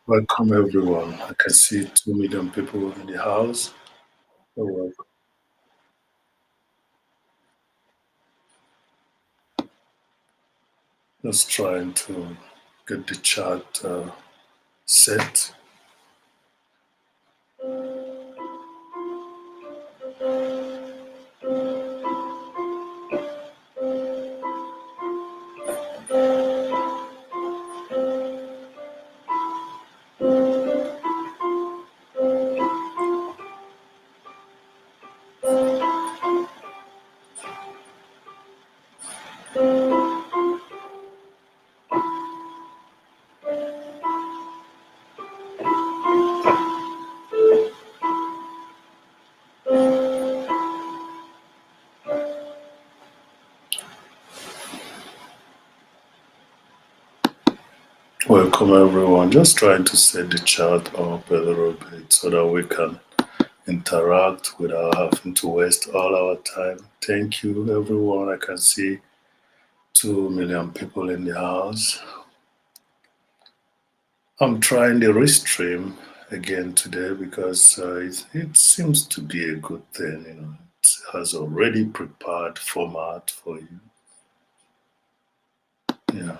Welcome everyone. I can see 2 million people in the house. You're welcome. Just trying to get the chat set. Welcome everyone. Just trying to set the chat up a little bit so that we can interact without having to waste all our time. Thank you everyone. I can see 2 million people in the house. I'm trying the restream again today because it seems to be a good thing. It has already prepared format for you. Yeah.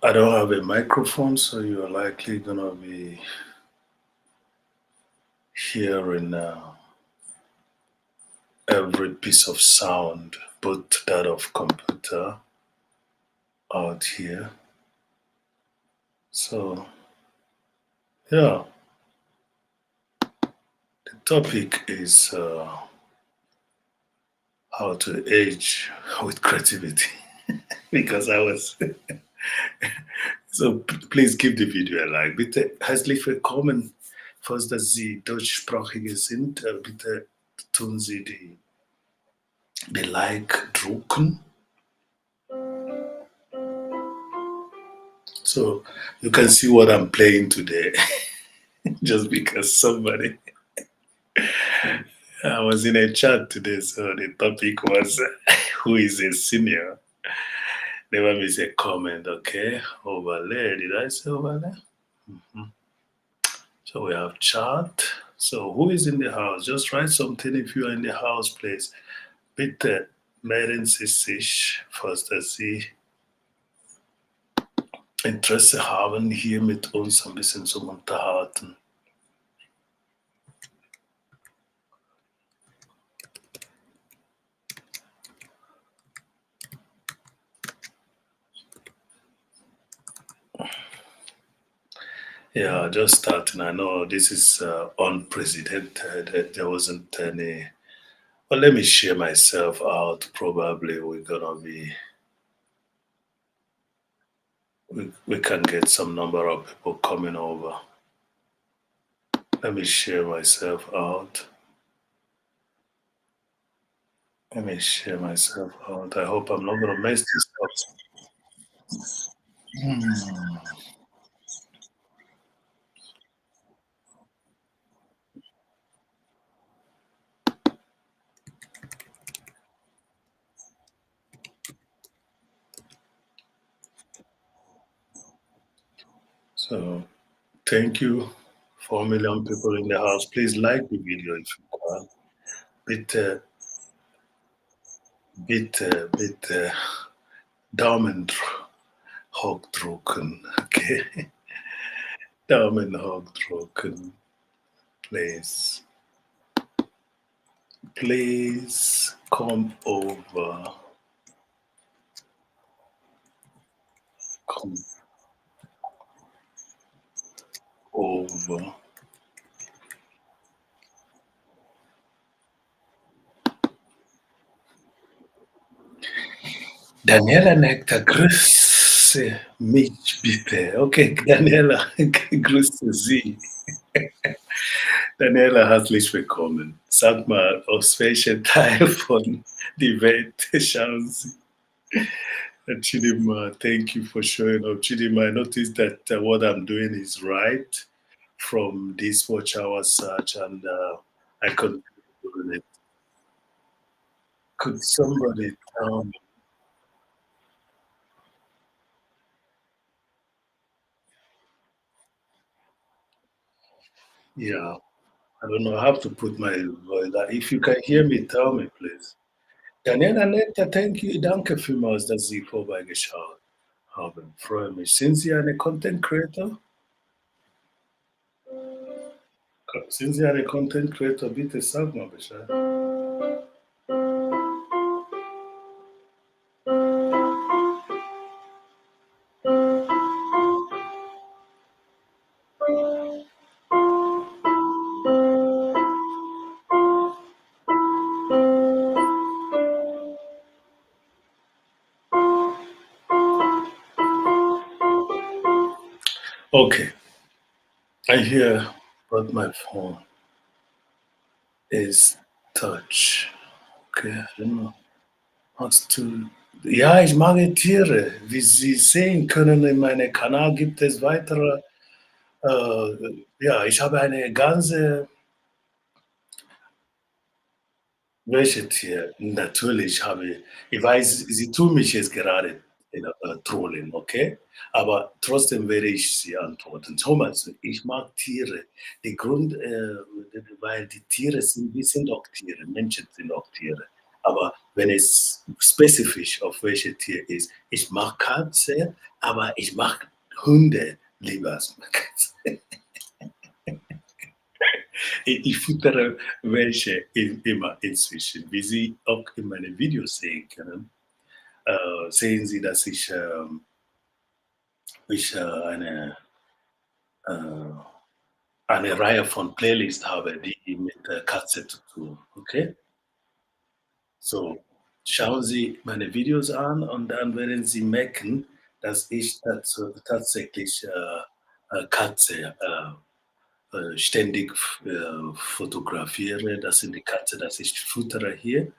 I don't have a microphone, so you're likely gonna be hearing every piece of sound, but that of computer out here. So yeah, the topic is how to age with creativity because I was so please give the Video ein Like. Bitte herzlich willkommen. Falls dass Sie deutschsprachige sind, bitte tun Sie die Like drucken. So you can see what I'm playing today. Just because somebody I was in a chat today, so the topic was who is a senior. Never miss a comment, okay? Overlay. Did I say overlay? Mhm. So we have chat. So who is in the house? Just write something if you are in the house, please. Bitte melden Sie sich, falls dass Sie Interesse haben, hier mit uns ein bisschen zu unterhalten. Yeah, just starting. I know this is unprecedented. There wasn't any. Well, let me share myself out. Probably we can get some number of people coming over. Let me share myself out. Let me share myself out. I hope I'm not gonna mess this up. Hmm. So thank you. 4 million people in the house. Please like the video if you can. Bitte, bitte Daumen hoch drücken. Okay. Daumen hoch drücken. Please. Please come over. Come over. Daniela Nektar, grüße mich bitte. Okay, Daniela, grüße Sie. Daniela, herzlich willkommen. Sag mal, aus welchem Teil von die Welt schauen Sie? Chidima, thank you for showing up. Chidima, I noticed that what I'm doing is right from this watch hour search, and I continue doing it. Could somebody tell me? Yeah, I don't know how to put my voice. If you can hear me, tell me, please. Daniela Netta, thank you. Danke vielmals, dass Sie vorbeigeschaut haben. Freue mich. Sind Sie eine Content Creator? Sind Sie eine Content Creator? Bitte sag mal Bescheid. Okay, I hear, but my phone is touch. Okay, I don't know. Hast du ja, ich mag Tiere. Wie Sie sehen können, in meinem Kanal gibt es weitere ja, ich habe eine ganze welche Tier? Natürlich habe ich weiß, Sie tun mich jetzt gerade, trollen, okay? Aber trotzdem werde ich Sie antworten. Thomas, ich mag Tiere. Der Grund, weil die Tiere sind wir sind auch Tiere, Menschen sind auch Tiere. Aber wenn es spezifisch auf welche Tier ist, ich mag Katze, aber ich mag Hunde lieber als Katze. Ich füttere welche immer inzwischen. Wie Sie auch in meinen Videos sehen können, sehen Sie, dass ich äh, eine Reihe von Playlists habe, die mit der Katze zu tun. Okay? So, schauen Sie meine Videos an und dann werden Sie merken, dass ich tatsächlich Katze ständig fotografiere. Das sind die Katze, das ich füttere hier.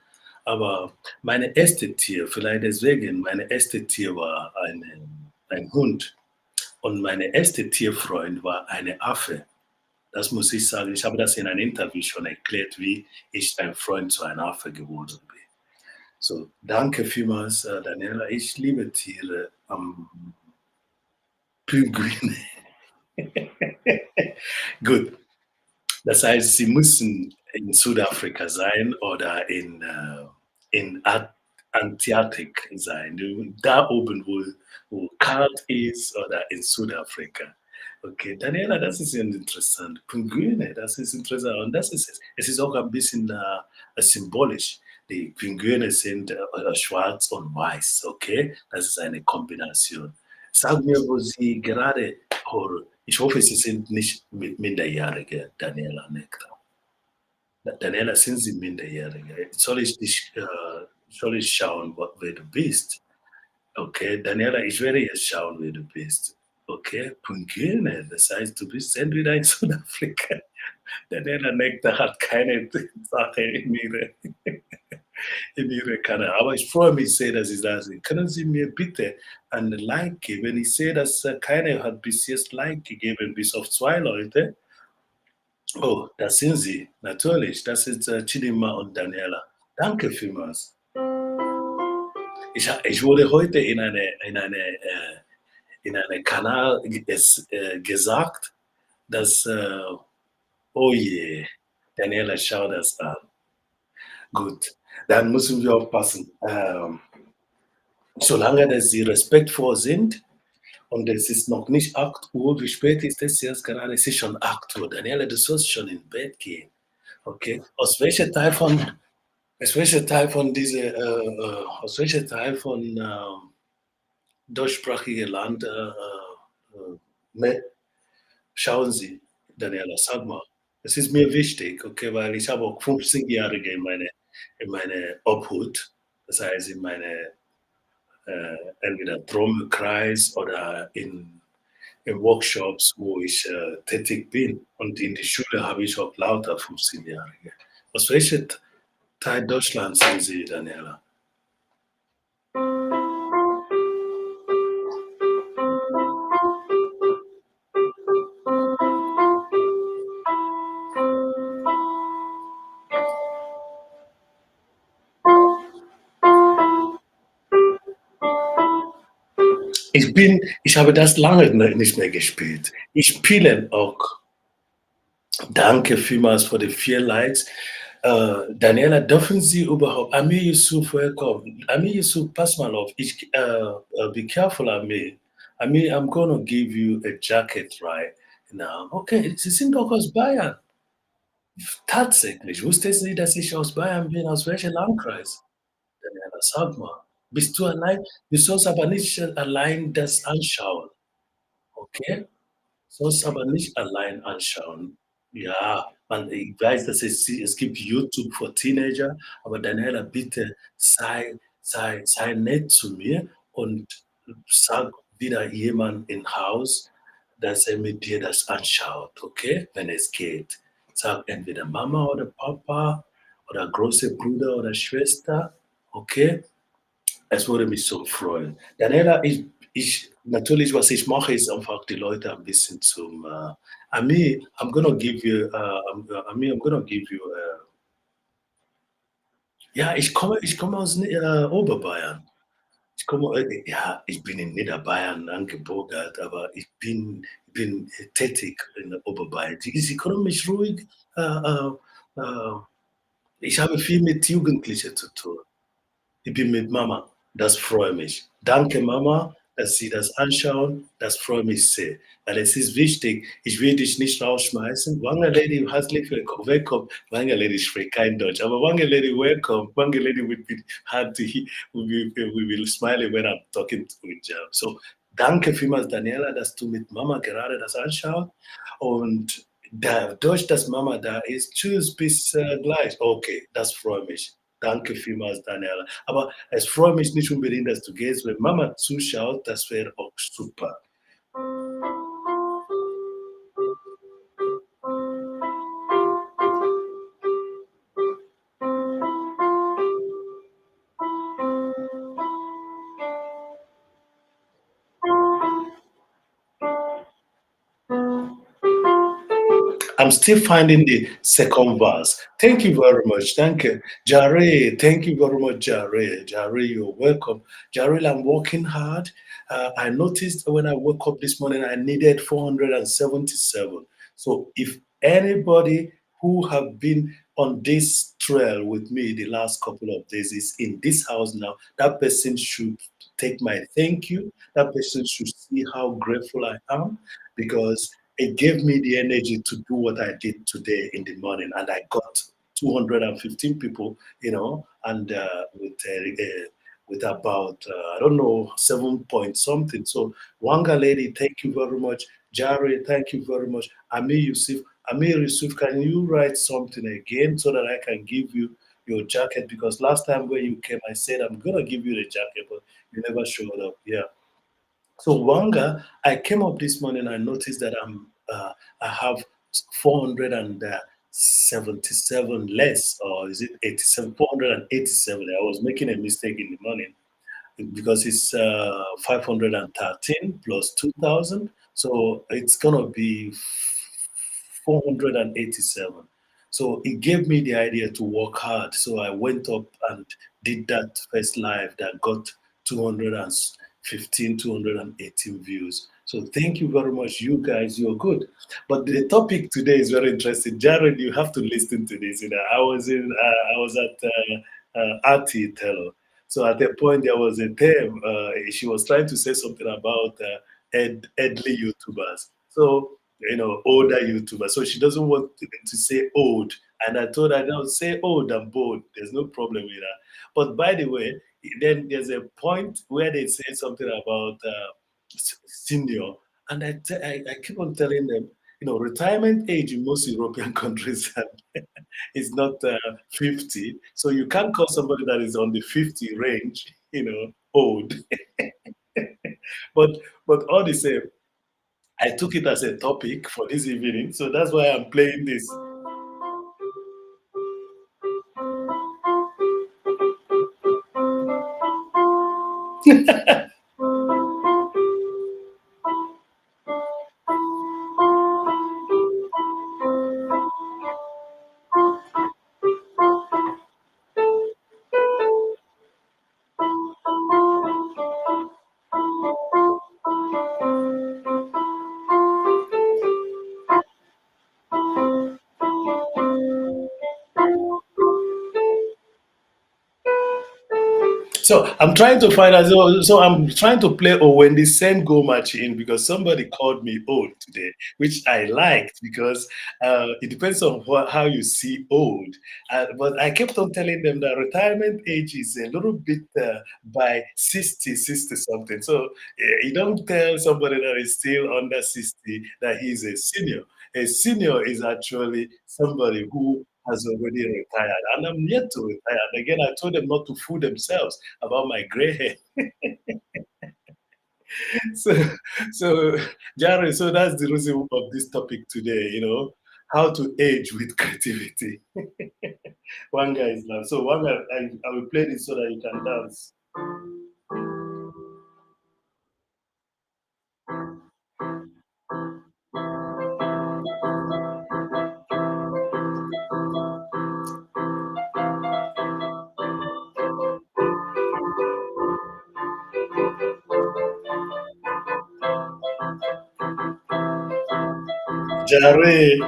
Aber meine erste Tier, vielleicht deswegen, meine erste Tier war ein Hund und meine erste Tierfreund war eine Affe. Das muss ich sagen. Ich habe das in einem Interview schon erklärt, wie ich ein Freund zu einem Affe geworden bin. So, danke vielmals, Daniela. Ich liebe Tiere. Pinguine. Gut. Das heißt, sie müssen in Südafrika sein oder in Antarktik sein, da oben, wo kalt ist oder in Südafrika. Okay, Daniela, das ist ja interessant. Pinguine, das ist interessant und das ist es. Es ist auch ein bisschen, symbolisch. Die Pinguine sind, schwarz und weiß, okay? Das ist eine Kombination. Sag mir, wo Sie gerade ich hoffe, Sie sind nicht Minderjährige, Daniela Nektar. Daniela, sind Sie Minderjährige? Soll ich schauen, wer du bist? Okay, Daniela, ich werde jetzt schauen, wer du bist. Okay, Pungene, das heißt, du bist entweder in Südafrika. Daniela Nektar hat keine Sache in ihre Kanal. Aber ich freue mich sehr, dass Sie da sind. Können Sie mir bitte ein Like geben? Ich sehe, dass keiner hat bis jetzt Like gegeben, bis auf 2 Leute. Oh, das sind sie, natürlich. Das sind, Chidinma und Daniela. Danke vielmals. Ich wurde heute in eine Kanal gesagt, dass, oh je, Daniela, schau das an. Gut, dann müssen wir aufpassen. Solange dass Sie respektvoll sind und es ist noch nicht 8 Uhr, wie spät ist es jetzt gerade? Es ist schon 8 Uhr. Daniela, du sollst schon ins Bett gehen, okay? Aus welcher Teil von deutschsprachigen Land me schauen Sie, Daniela, sag mal. Es ist mir wichtig, okay, weil ich habe auch 50-Jährige in meine Obhut, das heißt in meine entweder Trommelkreis oder in Workshops, wo ich tätig bin. Und in die Schule habe ich auch lauter 15-Jährige. Aus welchem Teil Deutschlands sind Sie, Daniela? Ich habe das lange nicht mehr gespielt. Ich spiele auch. Danke vielmals für die 4 Likes. Daniela, dürfen Sie überhaupt Amir Yusuf, welcome. Amir Yusuf, pass mal auf. Be careful, Amir. Amir, I'm gonna give you a jacket right now. Okay, Sie sind doch aus Bayern. Tatsächlich. Wussten Sie, dass ich aus Bayern bin? Aus welchem Landkreis? Daniela, sag mal. Bist du allein? Du sollst aber nicht allein das anschauen, okay? Sollst aber nicht allein anschauen. Ja, ich weiß, es gibt YouTube für Teenager, aber Daniela, bitte sei nett zu mir und sag wieder jemand im Haus, dass er mit dir das anschaut, okay? Wenn es geht. Sag entweder Mama oder Papa oder große Bruder oder Schwester, okay? Es würde mich so freuen. Daniela, natürlich, was ich mache, ist einfach die Leute ein bisschen Ami, I'm gonna give you, Ami, I'm gonna give you, ja, ich komme aus Oberbayern. Ja, ich bin in Niederbayern angebürgert, aber bin tätig in Oberbayern. Sie können mich ruhig, äh, äh, äh, ich habe viel mit Jugendlichen zu tun. Ich bin mit Mama. Das freut mich. Danke, Mama, dass Sie das anschauen. Das freut mich sehr. Weil es ist wichtig, ich will dich nicht rausschmeißen. Wanga Lady, herzlich willkommen. Welcome. Wanga Lady spricht kein Deutsch, aber Wanga Lady, welcome. Wanga Lady will be hard to hear. We will smile when I'm talking to you. So, danke vielmals, Daniela, dass du mit Mama gerade das anschaust. Und dadurch, dass Mama da ist, tschüss, bis gleich. Okay, das freut mich. Danke vielmals, Daniela. Aber es freut mich nicht unbedingt, dass du gehst. Wenn Mama zuschaut, das wäre auch super. I'm still finding the second verse. Thank you very much. Thank you. Jare, thank you very much, Jare. Jare, you're welcome. Jare, I'm working hard. I noticed when I woke up this morning, I needed 477. So if anybody who have been on this trail with me the last couple of days is in this house now, that person should take my thank you. That person should see how grateful I am because it gave me the energy to do what I did today in the morning, and I got 215 people, and with about I don't know 7 point something. So Wanga lady, thank you very much. Jare, thank you very much. Amir Yusuf, can you write something again so that I can give you your jacket? Because last time when you came, I said I'm gonna give you the jacket, but you never showed up. Yeah. So Wanga, I came up this morning. I noticed that I have 477 less, or is it 87? 487. I was making a mistake in the morning because it's 513 plus 2,000. So it's going to be 487. So it gave me the idea to work hard. So I went up and did that first live that got 215, 218 views. So thank you very much. You guys, you're good. But the topic today is very interesting. Jared, you have to listen to this. I was at Ati Tello. So at a point there was a term. She was trying to say something about elderly YouTubers. So older YouTubers. So she doesn't want to say old. And I told her, no, say old and bold. There's no problem with that. But by the way, then there's a point where they say something about senior. And I keep on telling them, retirement age in most European countries is not 50. So you can't call somebody that is on the 50 range, old. but but all the same, I took it as a topic for this evening. So that's why I'm playing this. So I'm trying to find out. So I'm trying to play Owendi Send Go Match in because somebody called me old today, which I liked because it depends on how you see old. But I kept on telling them that retirement age is a little bit by 60, 60 something. So you don't tell somebody that is still under 60 that he's a senior. A senior is actually somebody who has already retired, and I'm yet to retire. And again, I told them not to fool themselves about my gray hair. So, so Jared, so that's the reason of this topic today. How to age with creativity. One guy is now. So one guy, I will play this so that you can dance. Jared.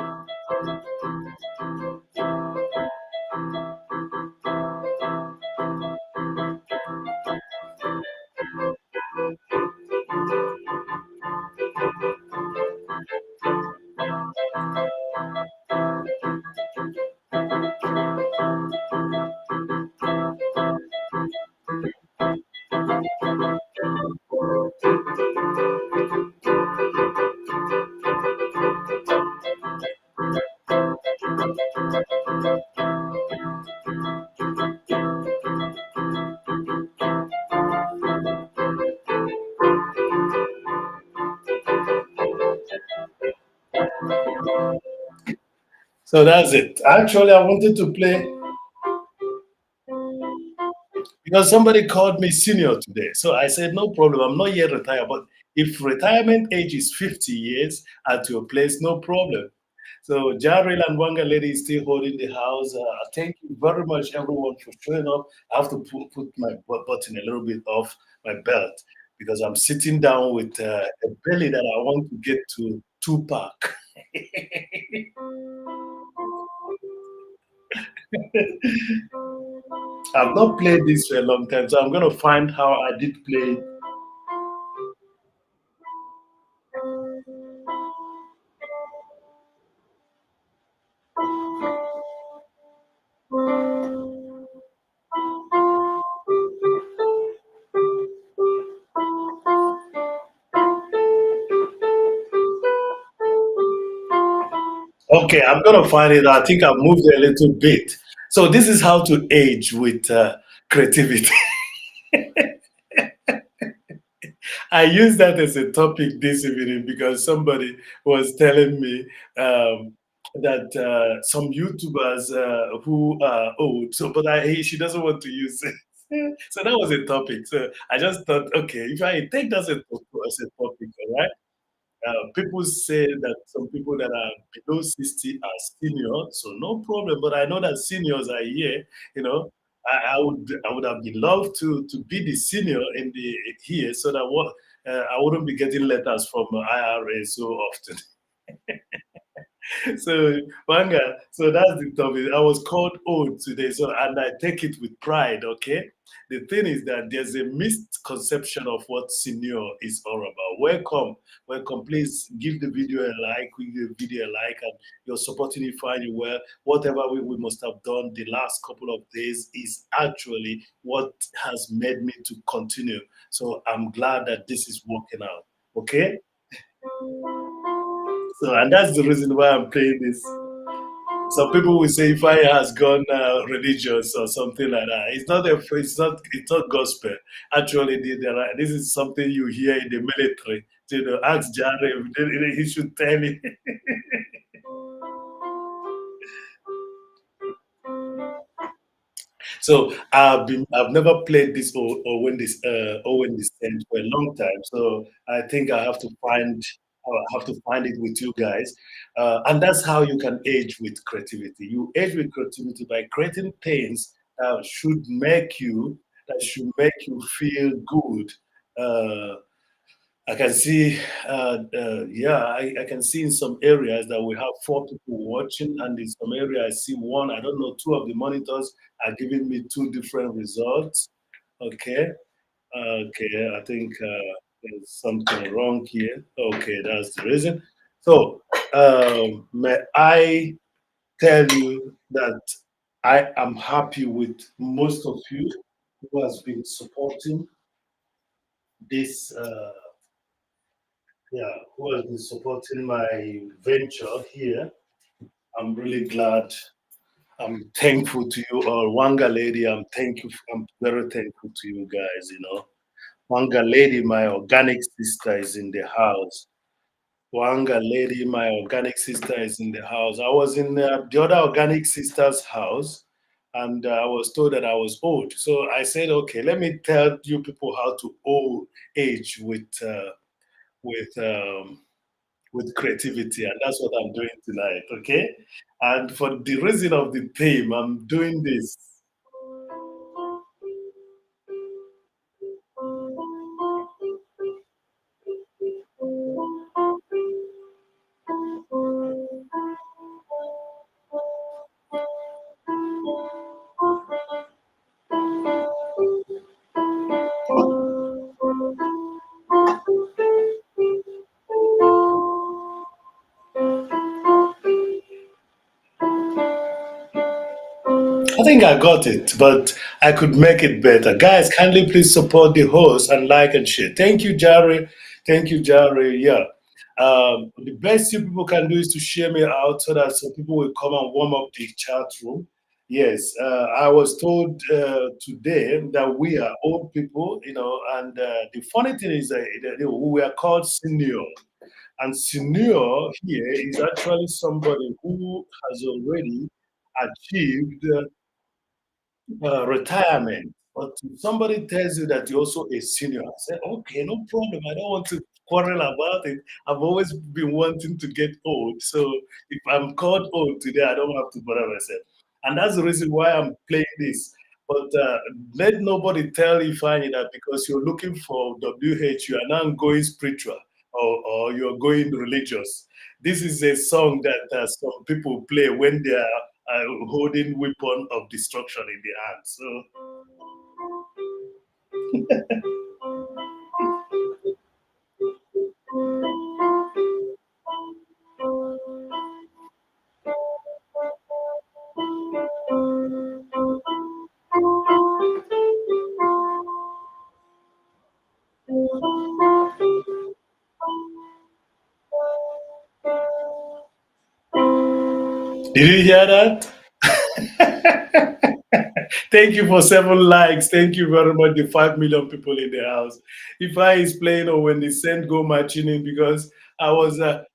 So that's it. Actually, I wanted to play because somebody called me senior today. So I said, no problem. I'm not yet retired. But if retirement age is 50 years at your place, no problem. So Jarrell and Wanga lady is still holding the house. Thank you very much, everyone, for showing up. I have to put my button a little bit off my belt because I'm sitting down with a belly that I want to get to Tupac. I've not played this for a long time, so I'm going to find how I did play. Okay, I'm going to find it. I think I moved a little bit. So this is how to age with creativity. I use that as a topic this evening because somebody was telling me that some YouTubers who are old, but she doesn't want to use it. So that was a topic. So I just thought, okay, if I take that as a topic, all right? People say that some people that are below 60 are senior, so no problem. But I know that seniors are here. You know, I would have been loved to be the senior in the here, so that I wouldn't be getting letters from IRA so often. So Wanga, so that's the topic. I was called old today, so and I take it with pride. Okay, the thing is that there's a misconception of what senior is all about. Welcome, welcome. Please give the video a like. Give the video a like, and you're supporting it fine well. Whatever we must have done the last couple of days is actually what has made me to continue. So I'm glad that this is working out. Okay. So, and that's the reason why I'm playing this. Some people will say fire has gone religious or something like that. It's not gospel. Actually, this is something you hear in the military. Ask Jared, he should tell you. So I've never played this or when this ends for a long time. So I think I have to find it with you guys, and that's how you can age with creativity. You age with creativity by creating things that should make you feel good. Uh, I can see, yeah, I can see in some areas that we have four people watching, and in some area I see one. I don't know, two of the monitors are giving me two different results. Okay. Okay. I think there's something wrong here. Okay, that's the reason. So, may I tell you that I am happy with most of you who has been supporting this. Yeah, who has been supporting my venture here. I'm really glad. I'm thankful to you all. Wanga lady, I'm very thankful to you guys, you know. Wanga lady, my organic sister is in the house. Wanga lady, my organic sister is in the house. I was in the other organic sister's house and I was told that I was old. So I said, okay, let me tell you people how to old age with um, with creativity, and that's what I'm doing tonight. Okay, and for the reason of the theme, I'm doing this. I think I got it, but I could make it better. Guys, kindly please support the host and like and share. Thank you, Jerry. Thank you, Jerry. Yeah. The best you people can do is to share me out so that some people will come and warm up the chat room. Yes, I was told today that we are old people, you know, and the funny thing is that we are called senior. And senior here is actually somebody who has already achieved retirement. But if somebody tells you that you're also a senior, I say, okay, no problem. I don't want to quarrel about it. I've always been wanting to get old. So if I'm called old today, I don't have to bother myself. And that's the reason why I'm playing this. But let nobody tell you, Fanny, that because you're looking for WH, you are now going spiritual or you're going religious. This is a song that some people play when they are holding weapon of destruction in their hands. So did you hear that? Thank you for 7 likes. Thank you very much. The 5 million people in the house. If I is playing or when the send go marching in because I was at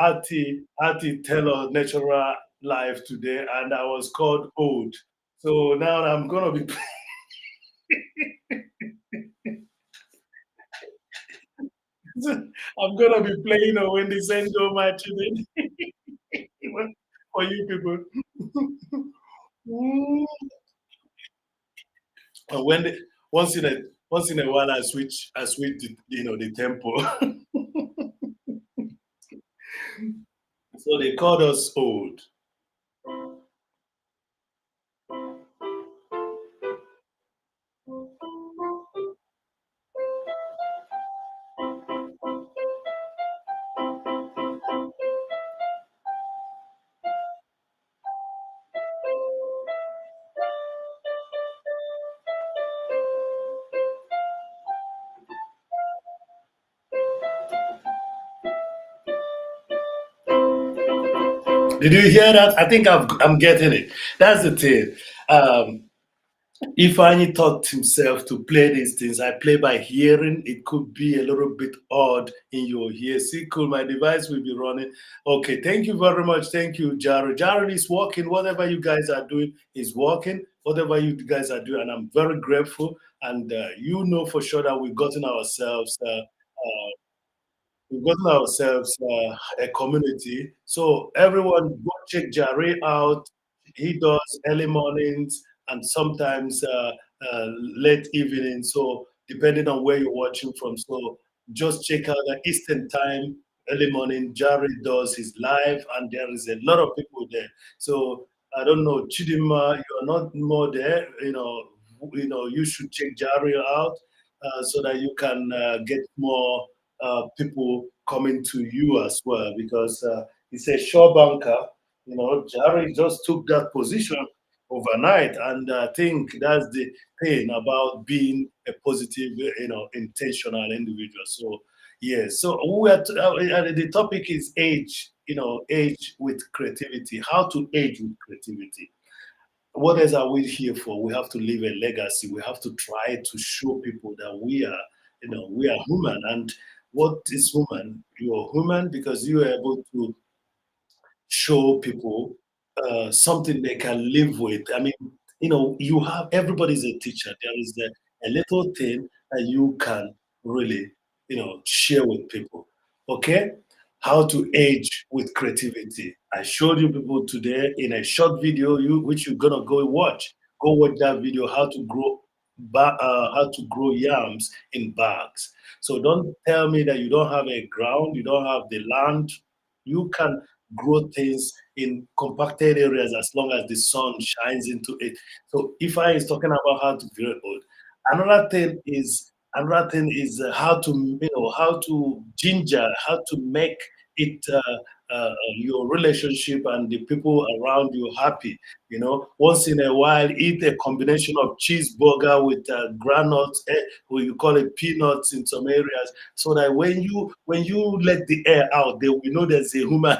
Artie Taylor Natural Life today and I was called old. So now I'm gonna be I'm gonna be playing or when the send go marching in for you people. And when they, once in a while I switch the, you know, the tempo. So they called us old. Did you hear that? I think I'm getting it. That's the thing. Um, Ifeanyi taught himself to play these things. I play by hearing. It could be a little bit odd in your ear. See, cool. My device will be running. Okay, thank you very much. Thank you, Jared. Jared is working. Whatever you guys are doing is working. Whatever you guys are doing, and I'm very grateful. And you know for sure that we've gotten ourselves we've gotten ourselves a community. So everyone go check Jare out. He does early mornings and sometimes late evening. So depending on where you're watching from. So just check out the Eastern time, early morning. Jare does his live and there is a lot of people there. So I don't know, Chidima, you're not more there, you know. you should check Jari out so that you can get more people coming to you as well because he's a sure banker. Jari just took that position overnight, and I think that's the thing about being a positive, intentional individual. So yeah, so the topic is age. Age with creativity. How to age with creativity. What else are we here for? We have to leave a legacy. We have to try to show people that we are human. And what is human? You are human because you are able to show people something they can live with. I mean, you have everybody's a teacher. There is a little thing that you can really, share with people. Okay? How to age with creativity. I showed you people today in a short video, which you're gonna go watch. Go watch that video. How to grow yams in bags. So don't tell me that you don't have a ground, you don't have the land. You can grow things in compacted areas as long as the sun shines into it. So if I is talking about how to grow old, another thing is how to ginger, how to make it your relationship and the people around you happy. Once in a while, eat a combination of cheeseburger with granules, or you call it peanuts in some areas, so that when you let the air out, they will know there's a human.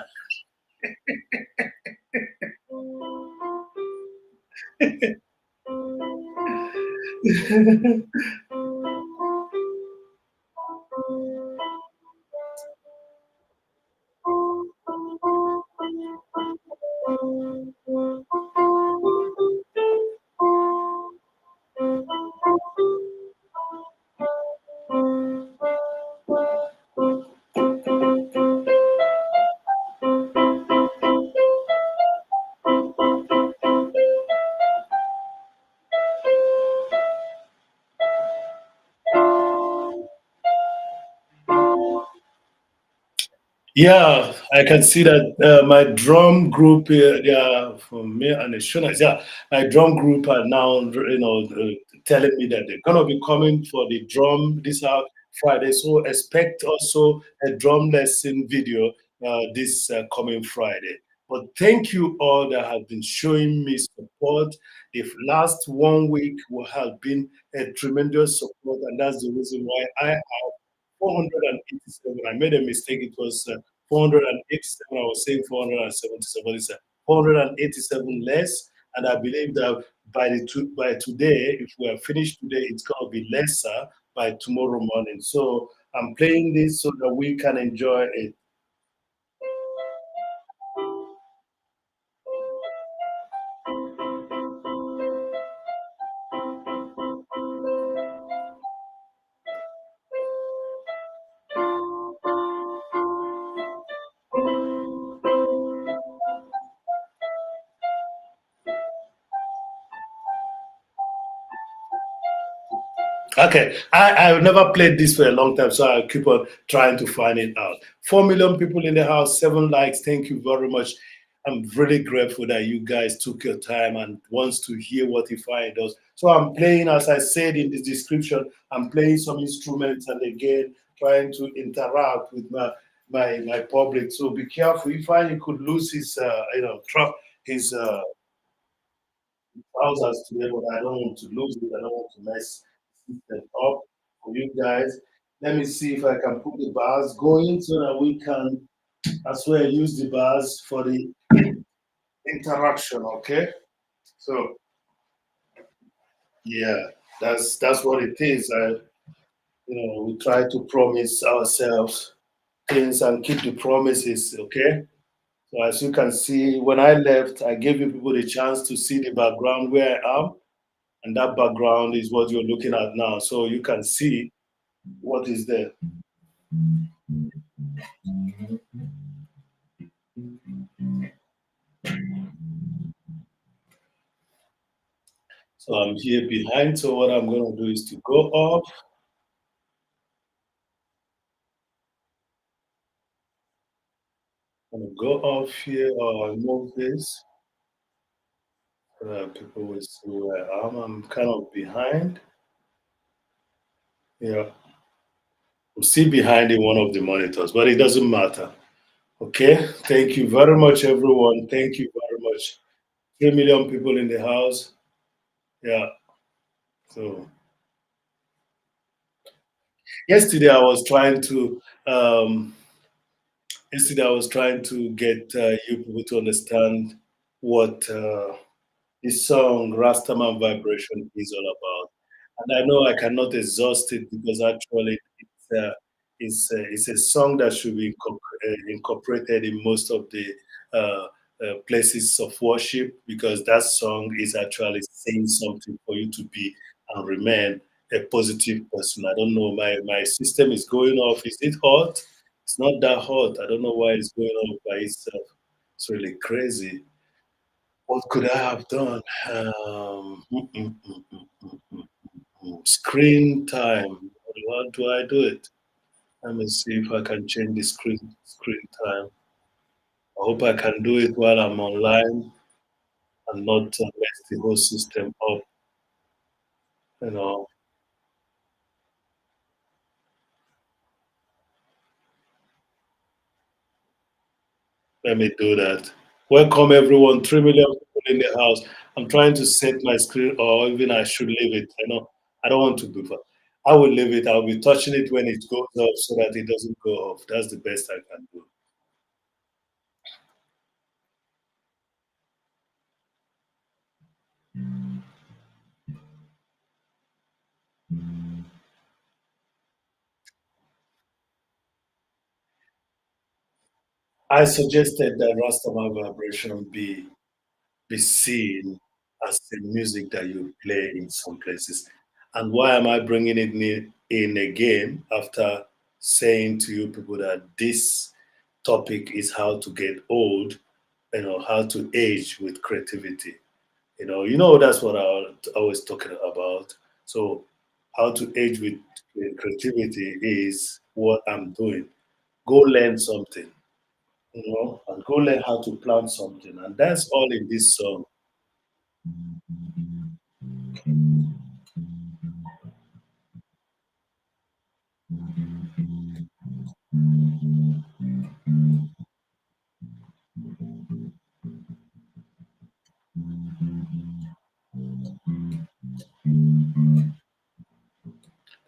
Yeah, I can see that my drum group, yeah, from me and the Shunas, yeah, my drum group are now, telling me that they're gonna be coming for the drum this Friday. So expect also a drum lesson video this coming Friday. But thank you all that have been showing me support. The last 1 week will have been a tremendous support, and that's the reason why I have 487. I made a mistake. It was 487. I was saying 477. It's 487 less. And I believe that by today, if we are finished today, it's going to be lesser by tomorrow morning. So I'm playing this so that we can enjoy it. Okay, I've never played this for a long time, so I'll keep on trying to find it out. 4 million people in the house, 7 likes. Thank you very much. I'm really grateful that you guys took your time and wants to hear what Ify does. So I'm playing, as I said in the description, I'm playing some instruments and again trying to interact with my public. So be careful. Ify could lose his his trousers today, but I don't want to lose it. I don't want to mess the system up for you guys. Let me see if I can put the bars going so that we can as well use the bars for the interaction. Okay, so yeah, that's what it is. We try to promise ourselves things and keep the promises. Okay. So as you can see, when I left, I gave you people the chance to see the background where I am, and that background is what you're looking at now. So you can see what is there. So I'm here behind. So what I'm going to do is to go up. I'm going to go off here or move this. People will see where I am. I'm kind of behind. Yeah, I'm still behind in one of the monitors, but it doesn't matter. Okay, thank you very much, everyone. Thank you very much. 3 million people in the house. Yeah, so yesterday I was trying to um, yesterday I was trying to get you people to understand what this song Rastaman Vibration is all about. And I know I cannot exhaust it because actually it's a song that should be incorporated in most of the uh, places of worship because that song is actually saying something for you to be and remain a positive person. I don't know, my system is going off. Is it hot? It's not that hot. I don't know why it's going off by itself. It's really crazy. What could I have done? Screen time. How do I do it? Let me see if I can change the screen time. I hope I can do it while I'm online and not mess the whole system up. You know, let me do that. Welcome everyone. 3 million people in the house. I'm trying to set my screen, or even I should leave it. I know I don't want to do that. I will leave it. I'll be touching it when it goes off so that it doesn't go off. That's the best I can do. I suggested that Rastaman vibration be seen as the music that you play in some places. And why am I bringing it in again after saying to you people that this topic is how to get old, how to age with creativity. That's what I was talking about. So, how to age with creativity is what I'm doing. Go learn something, and go learn how to plant something. And that's all in this song.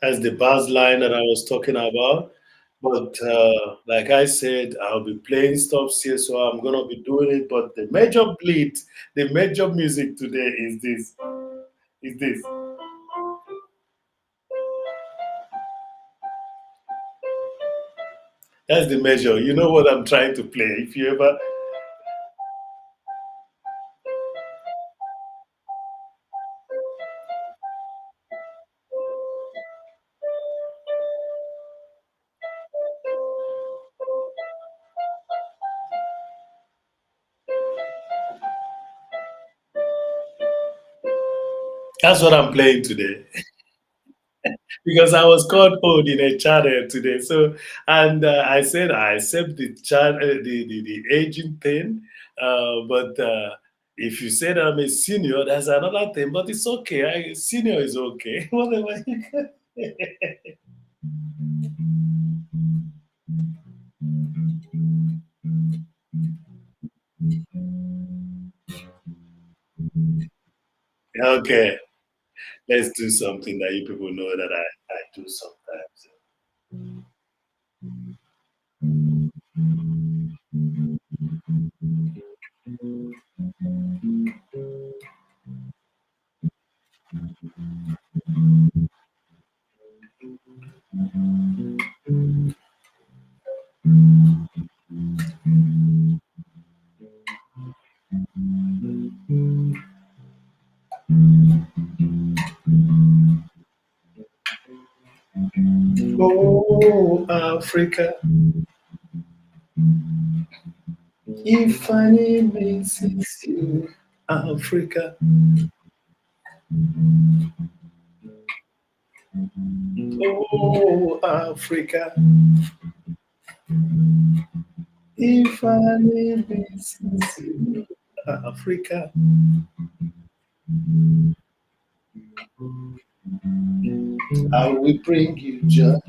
That's the bass line that I was talking about. But like I said, I'll be playing stuff here, so I'm gonna be doing it. But the major beat, the major music today is this. Is this? That's the measure. You know what I'm trying to play. If you ever, that's what I'm playing today. Because I was called old in a channel today. So, and I said I accept the aging thing, but if you say that I'm a senior, that's another thing. But it's okay. Senior is okay. Whatever. Okay, let's do something that you people know that I do sometimes. Oh, Africa, if I miss you, Africa. Oh, Africa, if I miss you, Africa. I will bring you joy,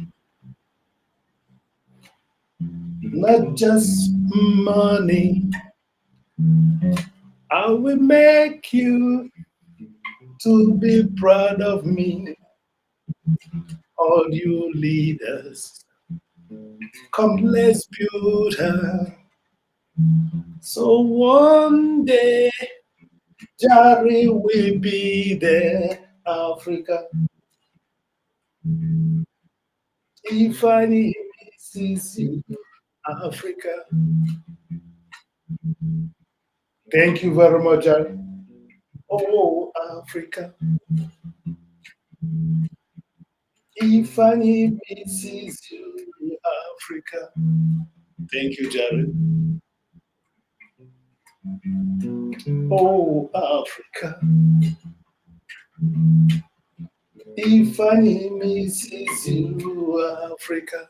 not just money. I will make you to be proud of me. All you leaders, come let's build her. So one day, Jerry will be there, Africa. If I need misses you, Africa. Thank you very much, Jerry. Oh, Africa. If I need misses you, Africa. Thank you, Jerry. Oh, Africa. If I need misses you, Africa.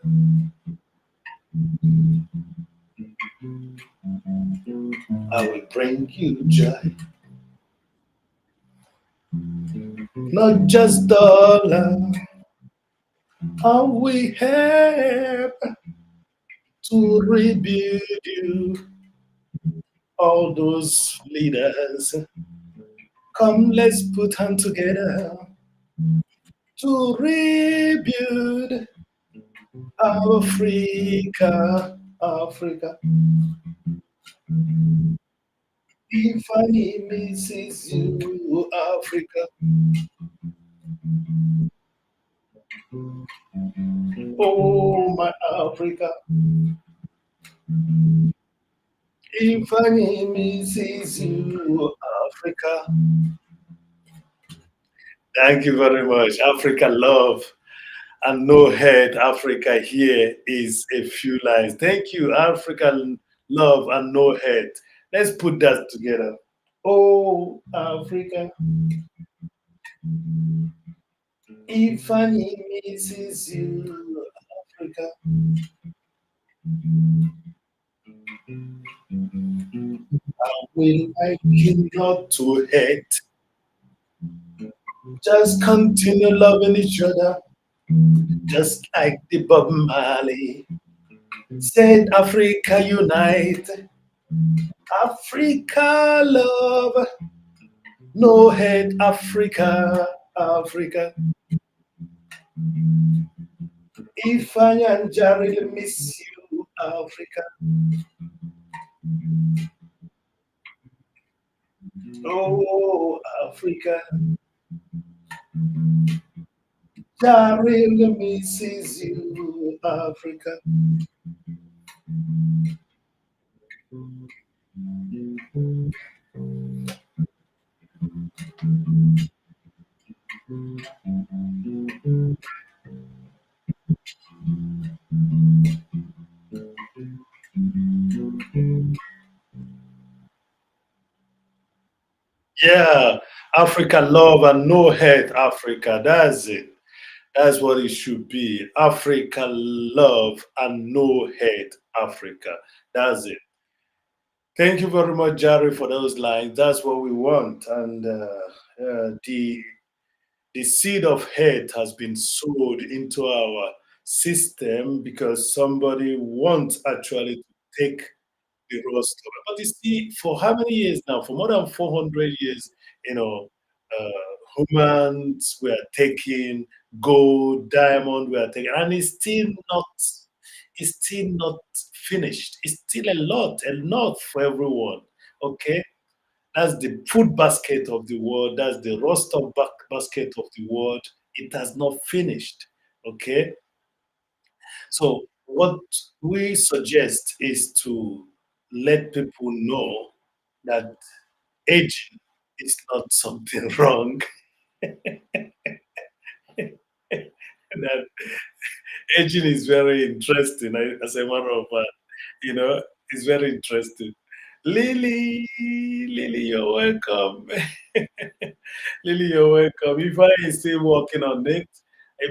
I will bring you joy, not just dollar. I will help to rebuild you. All those leaders, come, let's put hands together to rebuild Africa. Africa. If I misses you, Africa. Oh, my Africa. If I misses you, Africa. Thank you very much. Africa love and no hate. Africa here is a few lines. Thank you, African love and no hate. Let's put that together. Oh, Africa, if I misses you, Africa, will like you not to hate. Just continue loving each other, just like the Bob Marley said. Africa unite, Africa love, no hate. Africa, Africa. If I and Jared miss you, Africa. Oh, Africa. Jared misses you, Africa. Yeah, Africa love and no hate, Africa. That's it. That's what it should be. Africa love and no hate, Africa. That's it. Thank you very much, Jerry, for those lines. That's what we want. And the seed of hate has been sowed into our system because somebody wants actually to take the raw story. But you see, for how many years now? For more than 400 years, you know, humans were taking gold, diamond were taking, and it's still not finished. It's still a lot, enough for everyone. Okay, that's the food basket of the world. That's the roster basket of the world. It has not finished. Okay, so what we suggest is to let people know that aging is not something wrong. That aging is very interesting. As a matter of fact, it's very interesting. Lily, you're welcome. Lily, you're welcome. If I is still working on it,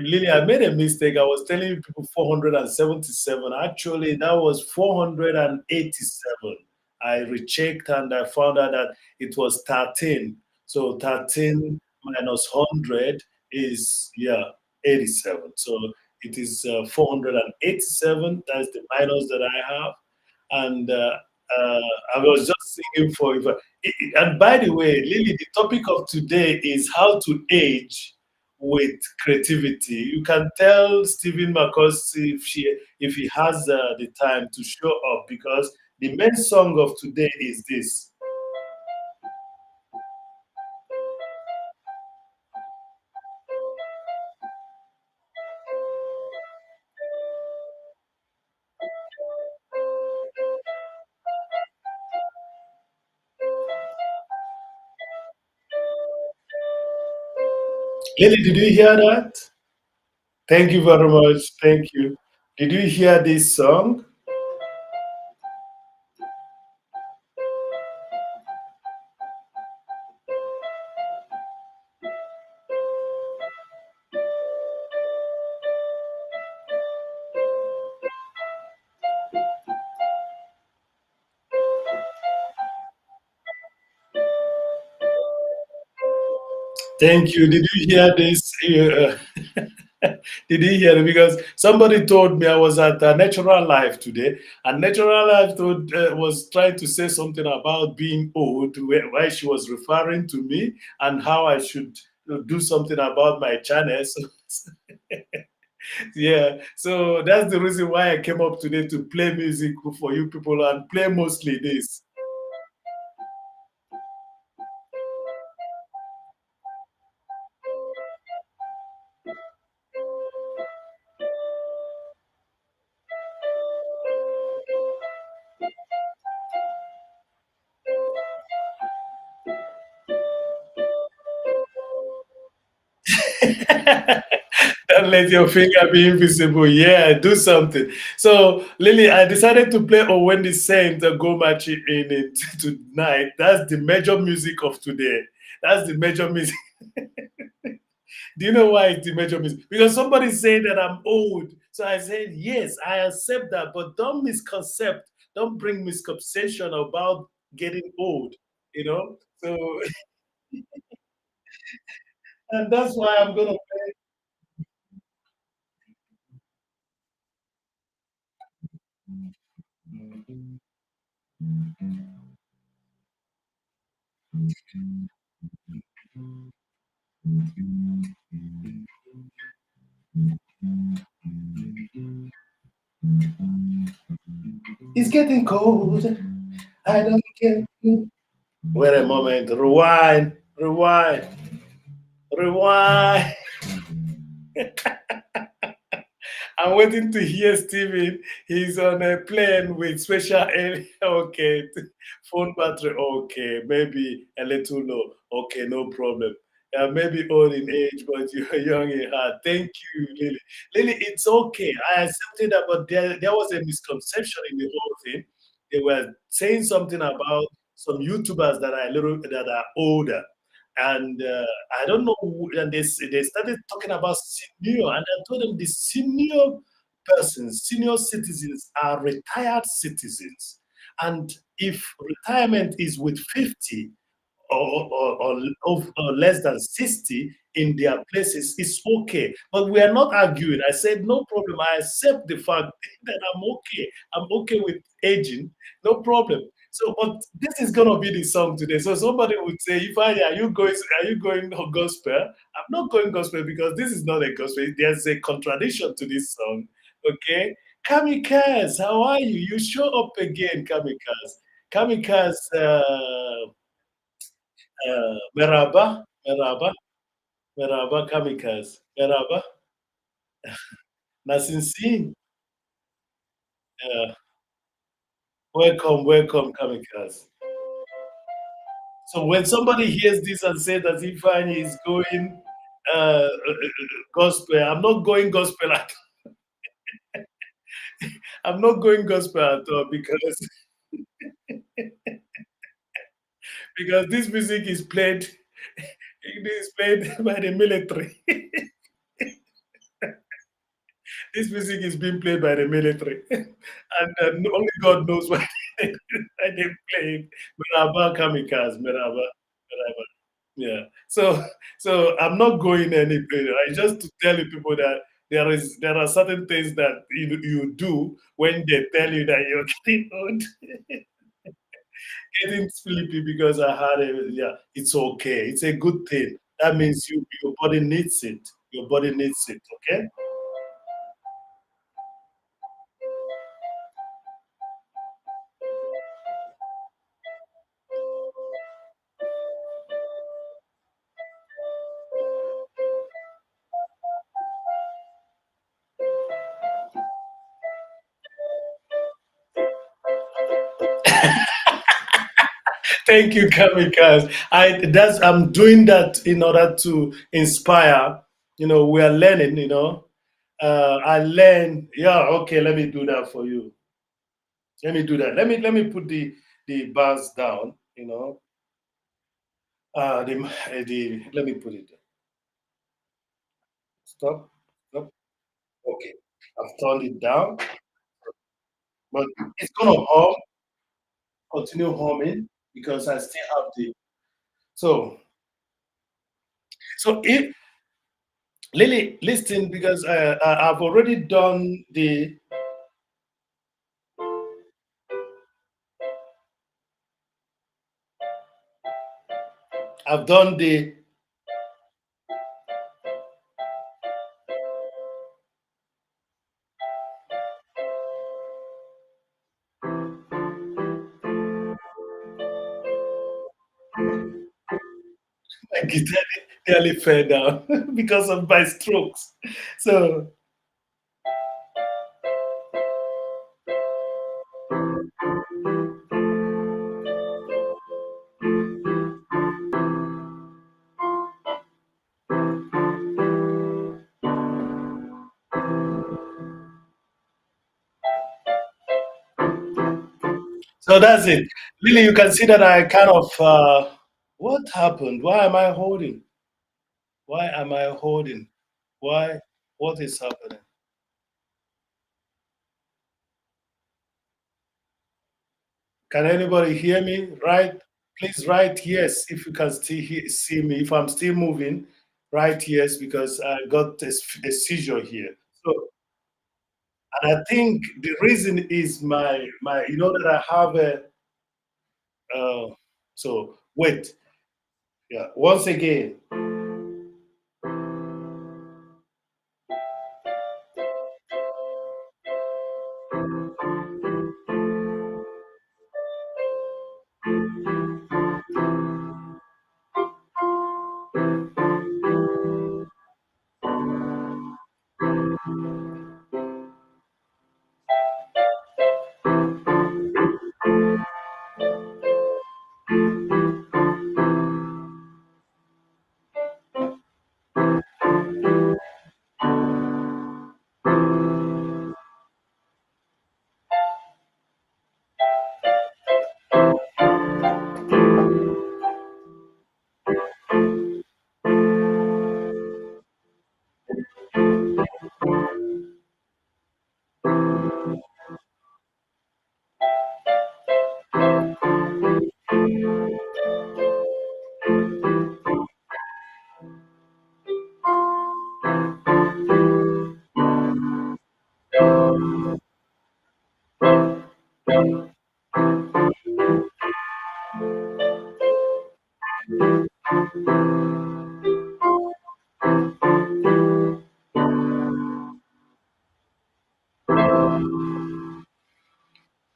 Lily, I made a mistake. I was telling you people 477. Actually, that was 487. I rechecked and I found out that it was 13. So 13 minus 100 is, yeah, 87. So it is 487. That's the minus that I have. And uh, I was just singing for you. And by the way, Lily, the topic of today is how to age with creativity. You can tell Stephen Marcos if he has the time to show up, because the main song of today is this. Lily, did you hear that? Thank you very much. Thank you. Did you hear this song? Thank you. Did you hear this? Did you hear it? Because somebody told me I was at Natural Life today, and Natural Life was trying to say something about being old, why she was referring to me and how I should do something about my channel. So, yeah, so that's the reason why I came up today to play music for you people and play mostly this. Don't let your finger be invisible. Yeah, do something. So, Lily, I decided to play Oh Wendy Saint Go Match in it tonight. That's the major music of today. That's the major music. Do you know why it's the major music? Because somebody said that I'm old. So I said, yes, I accept that, but don't misconcept, don't bring misconception about getting old, you know? So, and that's why I'm going to It's getting cold. I don't care. Wait a moment. Rewind. Rewind. Rewind. I'm waiting to hear Steven. He's on a plane with special air. Okay. Phone battery. Okay. Maybe a little low. Okay. No problem. Maybe old in age, but you're young in heart. Thank you, Lily. Lily, it's okay. I accepted that, but there was a misconception in the whole thing. They were saying something about some YouTubers that are older, and I don't know. And they started talking about senior, and I told them the senior persons, senior citizens are retired citizens, and if retirement is with 50, or less than 60 in their places, it's okay. But we are not arguing. I said, no problem. I accept the fact that I'm okay. I'm okay with aging. No problem. So, but this is gonna be the song today. So somebody would say, if I are you going gospel? I'm not going gospel because this is not a gospel. There's a contradiction to this song. Okay. Kamikaze, how are you? You show up again, Kamikaze. Kamikaze, merhaba, merhaba, merhaba kamikaze, merhaba, nasılsın? Welcome, welcome kamikaze. So when somebody hears this and says that Ifeanyi is going gospel, I'm not going gospel at I'm not going gospel at all because this music is played it is played by the military. This music is being played by the military, and only God knows why they play it. Merhaba kamikaze, merhaba, merhaba. Yeah. So I'm not going anywhere. I just to tell you people that there are certain things that you do when they tell you that you're getting old, getting sleepy because I had a yeah. It's okay. It's a good thing. That means your body needs it. Your body needs it. Okay. Thank you, Kamikaze. I'm doing that in order to inspire. We are learning. I learn. Yeah, okay. Let me do that for you. Let me do that. Let me put the bars down. The let me put it. Stop. Stop. Okay. I've turned it down, but it's gonna continue humming because I still have the. So if Lily, listen, because I've already done the. I've done the my guitar nearly fell down because of my strokes. So so that's it. Lily, you can see that I kind of what happened? Why am I holding? Why am I holding? Why? What is happening? Can anybody hear me? Right? Please write yes if you can still see me. If I'm still moving, write yes because I got a seizure here. So, and I think the reason is my. You know that I have a. Uh, so wait. Yeah. Once again.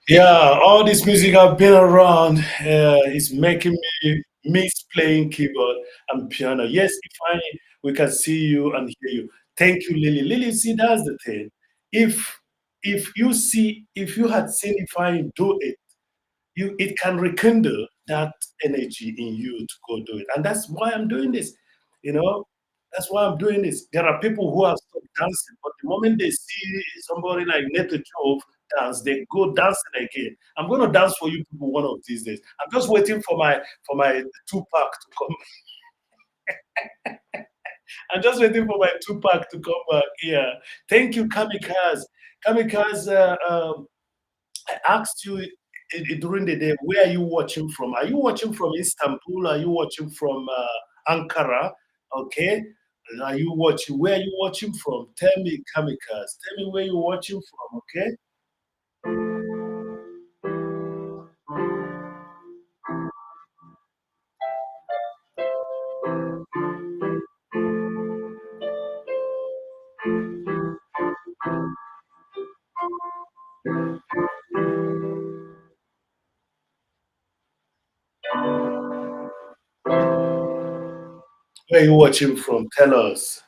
Yeah, all this music I've been around is making me miss playing keyboard and piano. Yes, if I we can see you and hear you. Thank you, Lily. Lily, see, that's the thing. If if you had seen if I do it, it can rekindle that energy in you to go do it. And that's why I'm doing this. You know, that's why I'm doing this. There are people who have stopped dancing, but the moment they see somebody like Neto Jove dance, they go dancing again. I'm gonna dance for you people one of these days. I'm just waiting for my 2 pack to come. I'm just waiting for my 2 pack to come back. Yeah. Thank you, Kamikaze. Kamikaze, I asked you during the day, where are you watching from? Are you watching from Istanbul? Are you watching from? Ankara. Okay. Are you watching? Where are you watching from? Tell me, Kamikaze. Tell me where you're watching from. Okay. Where are you watching from? Tell us.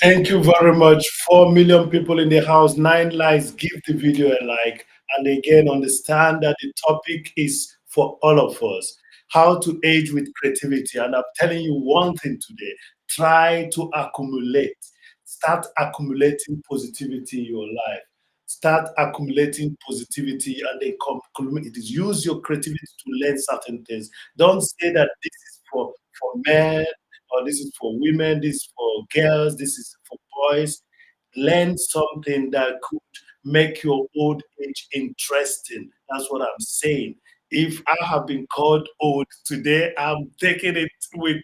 Thank you very much. 4 million people in the house, 9 likes. Give the video a like. And again, understand that the topic is for all of us how to age with creativity. And I'm telling you one thing today try to accumulate, start accumulating positivity in your life. Start accumulating positivity and then use your creativity to learn certain things. Don't say that this is for men or this is for women, this is for girls, this is for boys. Learn something that could make your old age interesting. That's what I'm saying. If I have been called old today, I'm taking it with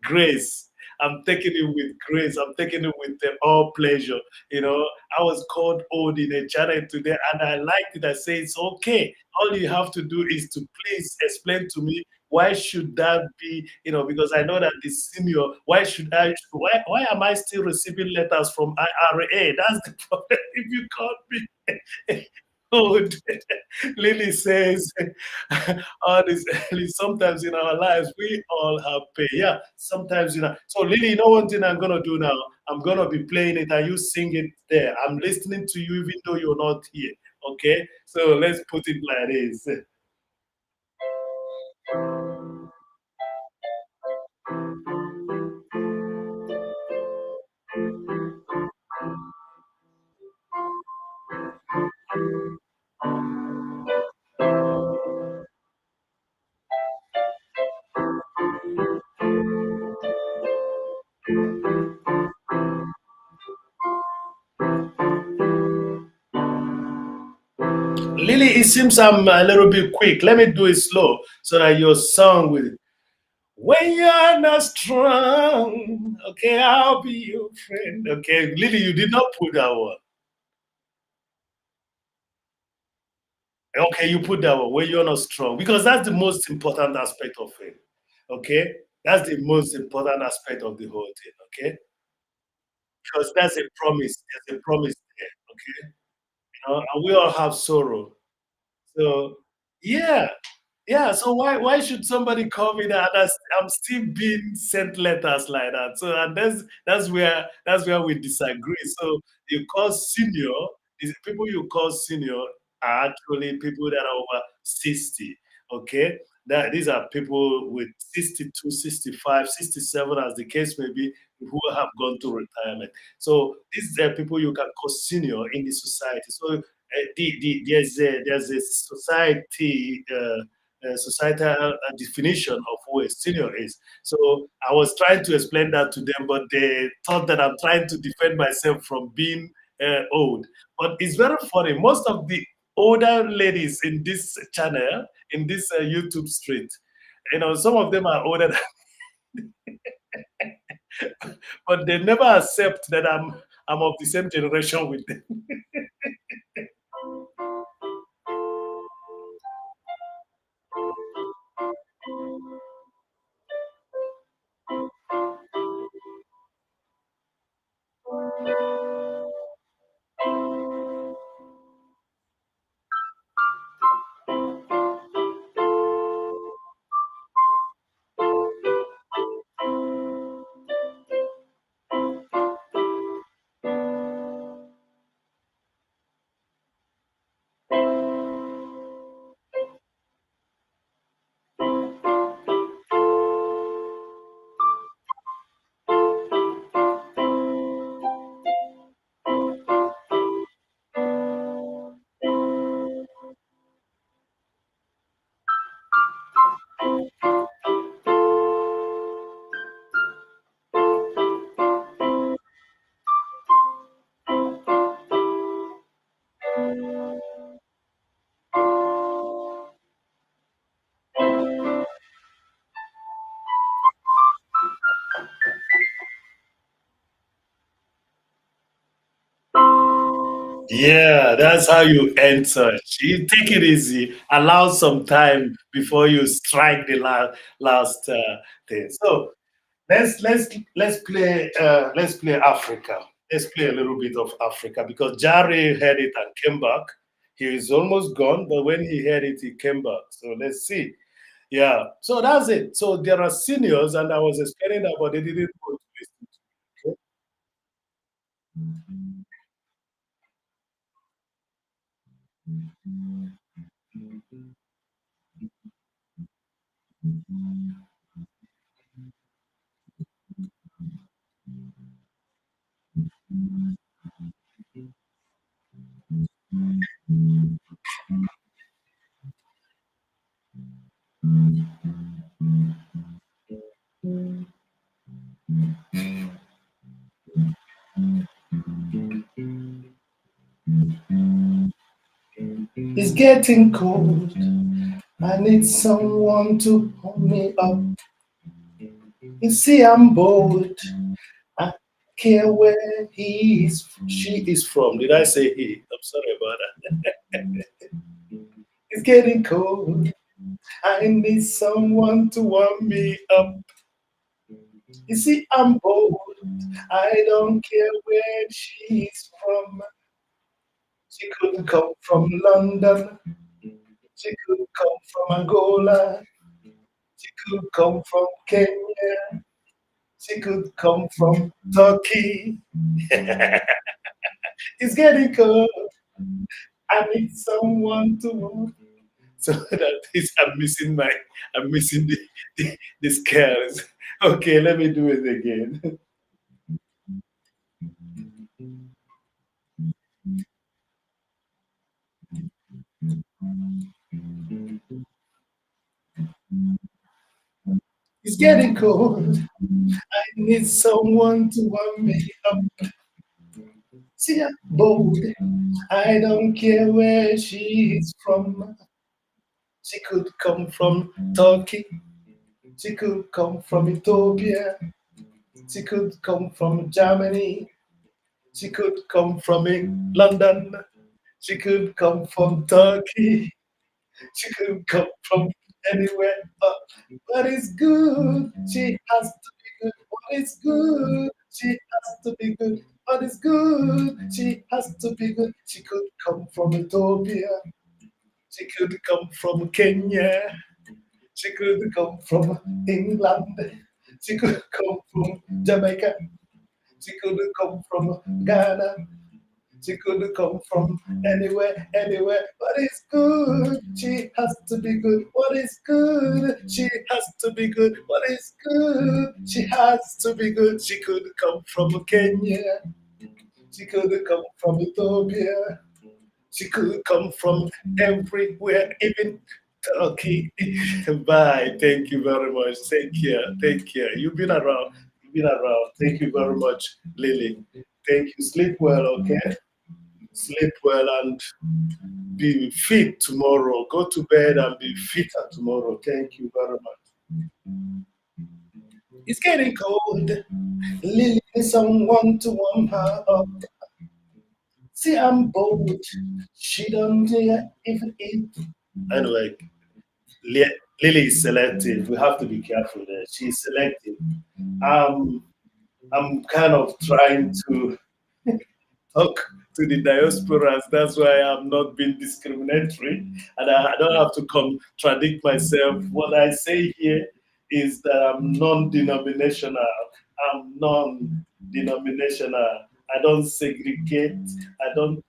grace. I'm taking it with grace. I'm taking it with all pleasure. You know, I was called old in a channel today, and I liked it. I say it's okay. All you have to do is to please explain to me why should that be, because I know that the senior, why am I still receiving letters from IRA? That's the problem. If you call me old, Lily says, all this, sometimes in our lives, we all have pain. Yeah, sometimes, So, Lily, you know one thing I'm going to do now? I'm going to be playing it and you sing it there. I'm listening to you even though you're not here. Okay? So, let's put it like this. Lily, it seems I'm a little bit quick. Let me do it slow so that your song will. When you're not strong, okay, I'll be your friend. Okay, Lily, you did not put that one. Okay, you put that one when you're not strong because that's the most important aspect of it. Okay, that's the most important aspect of the whole thing. Okay, because that's a promise. There's a promise there. Okay, and we all have sorrow. So, yeah, yeah. So why should somebody call me that? I'm still being sent letters like that. So and that's where we disagree. So you call senior, these people you call senior are actually people that are over 60. Okay. That these are people with 62, 65, 67, as the case may be, who have gone to retirement. So these are people you can call senior in the society. So there's a societal definition of who a senior is. So I was trying to explain that to them, but they thought that I'm trying to defend myself from being old. But it's very funny. Most of the older ladies in this channel, in this YouTube street, some of them are older, but they never accept that I'm of the same generation with them. Yeah, that's how you enter. You take it easy. Allow some time before you strike the last thing. So let's play Africa. Let's play a little bit of Africa because Jare heard it and came back. He is almost gone, but when he heard it, he came back. So let's see. Yeah. So that's it. So there are seniors, and I was explaining that, but they didn't want to listen to It's getting cold. I need someone to hold me up. You see, I'm bored. I care where she is from. Did I say he? I'm sorry about that. It's getting cold. I need someone to warm me up. You see, I'm bored. I don't care where she's from. She could come from London. She could come from Angola. She could come from Kenya. She could come from Turkey. It's getting cold. I need someone to move. So that is, I'm missing the scales. Okay, let me do it again. It's getting cold. I need someone to warm me up. See, I'm bold. I don't care where she's from. She could come from Turkey. She could come from Ethiopia. She could come from Germany. She could come from London. She could come from Turkey. She could come from anywhere. But it's good. She has to be good. But it's good. She has to be good. But it's good. She has to be good. She could come from Ethiopia. She could come from Kenya. She could come from England. She could come from Jamaica. She could come from Ghana. She could come from anywhere, anywhere. But it's good. She has to be good. What is good? She has to be good. What is good? She has to be good. She could come from Kenya. She could come from Ethiopia. She could come from everywhere, even Turkey. Bye. Thank you very much. Take care. Take care. You've been around. You've been around. Thank you very much, Lily. Thank you. Sleep well, okay? Sleep well and be fit tomorrow. Go to bed and be fitter tomorrow. Thank you very much. It's getting cold. Lily needs someone to warm her up. See, I'm bored. She don't even eat. Anyway, Lily is selective. We have to be careful there. She's selective. Um, I'm kind of trying to talk to the diasporas. That's why I'm not being discriminatory, and I don't have to contradict myself. What I say here is that I'm non-denominational. I'm non-denominational. I don't segregate. I don't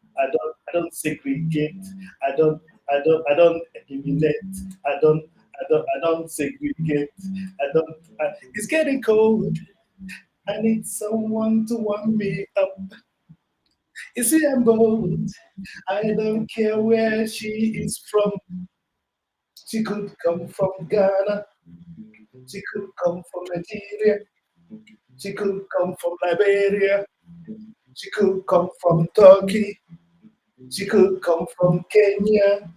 segregate. I don't. I don't eliminate. I don't segregate. It's getting cold. I need someone to warm me up. You see, I'm bold. I don't care where she is from. She could come from Ghana. She could come from Nigeria. She could come from Liberia. She could come from Turkey. She could come from Kenya.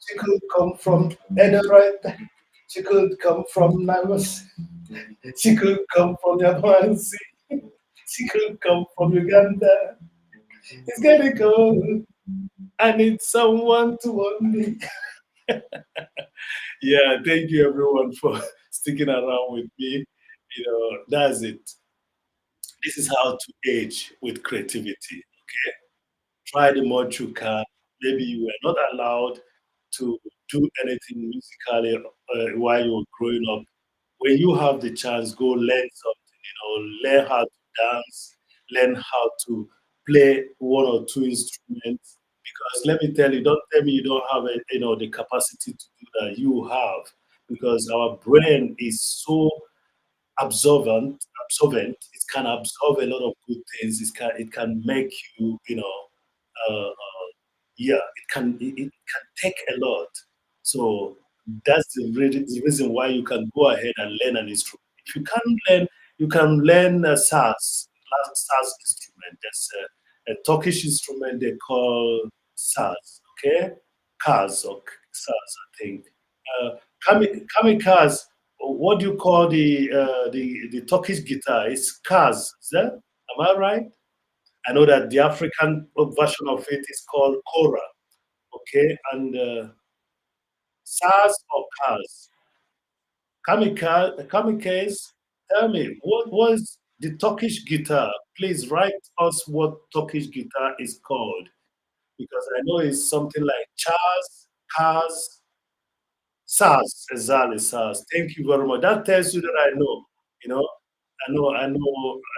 She could come from Edinburgh. She could come from Lagos. She could come from Yamansi. She could come from Uganda. It's getting cold. I need someone to want me. Yeah, thank you everyone for sticking around with me. You know, that's it. This is how to age with creativity. Okay, try the much you can. Maybe you were not allowed to do anything musically while you were growing up. When you have the chance, go learn something. You know, learn how to dance, learn how to play one or two instruments. Because let me tell you, don't tell me you don't have the capacity to do that. You have, because our brain is so absorbent. It can absorb a lot of good things. It can make you, yeah, it can take a lot. So that's the reason why you can go ahead and learn an instrument. If you can't learn, you can learn saz instrument. There's a Turkish instrument they call saz. Okay, kaz or saz, I think. Kamikaz. What do you call the Turkish guitar? It's kaz. Is that? Am I right? I know that the African version of it is called kora. Okay, and SARS or CARS. Kamikaze, tell me, what was the Turkish guitar? Please write us what Turkish guitar is called, because I know it's something like Chaz, Kaz, SARS, exactly SARS. Thank you very much. That tells you that I know, you know, I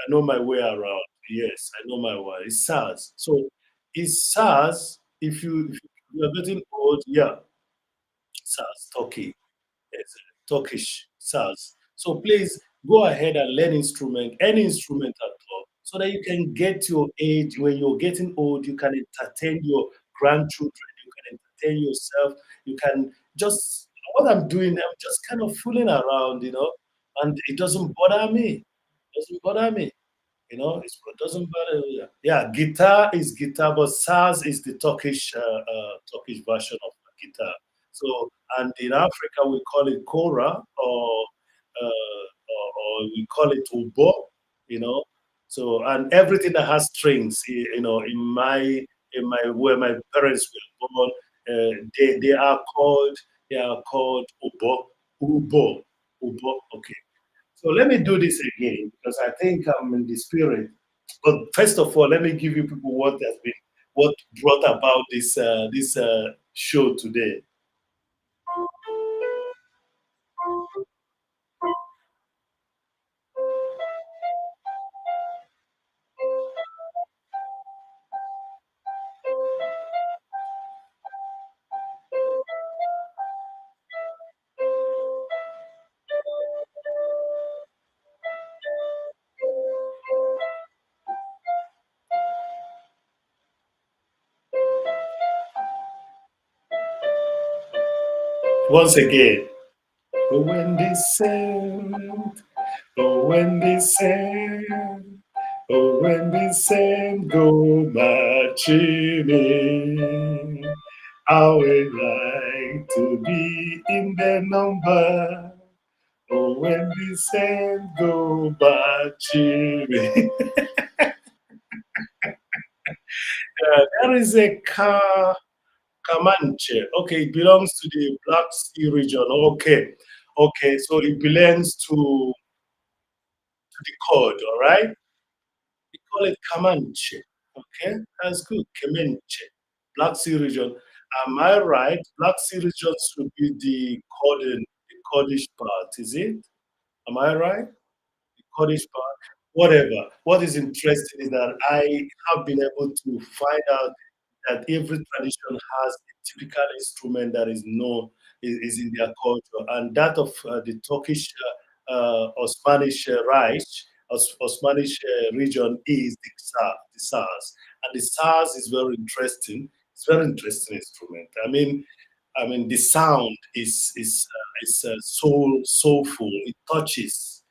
know my way around. Yes, I know my way. It's SARS. So it's SARS. If you are getting old, yeah, SARS, Turkey. It's Turkish SARS. So please go ahead and learn instrument, any instrument at all, so that you can get your age. When you're getting old, you can entertain your grandchildren, you can entertain yourself, you can just what I'm doing, I'm just kind of fooling around, and it doesn't bother me. It doesn't bother me. It doesn't matter. Yeah, guitar is guitar, but saz is the Turkish version of the guitar. So, and in Africa we call it kora, or we call it ubo. You know, so and everything that has strings. In my where my parents were born, they are called ubo. Okay. So let me do this again because I think I'm in the spirit. But first of all, let me give you people what brought about this show today. Once again, oh, when they send, oh, when they send, oh, when they send, go marching in. I would like to be in their number. Oh, when they send, go marching in. There is a Comanche. Okay, it belongs to the Black Sea region. Okay, okay, so it belongs to the code. All right, we call it Comanche. Okay, that's good. Comanche, Black Sea region. Am I right? Black Sea region should be the Kurdish part. Is it? Am I right? Kurdish part, whatever. What is interesting is that I have been able to find out that every tradition has a typical instrument that is known is in their culture, and that of the Turkish Osmanish Reich, Osmanish region is the SARS, and the SARS is very interesting. It's very interesting instrument. I mean, the sound is soulful. It touches.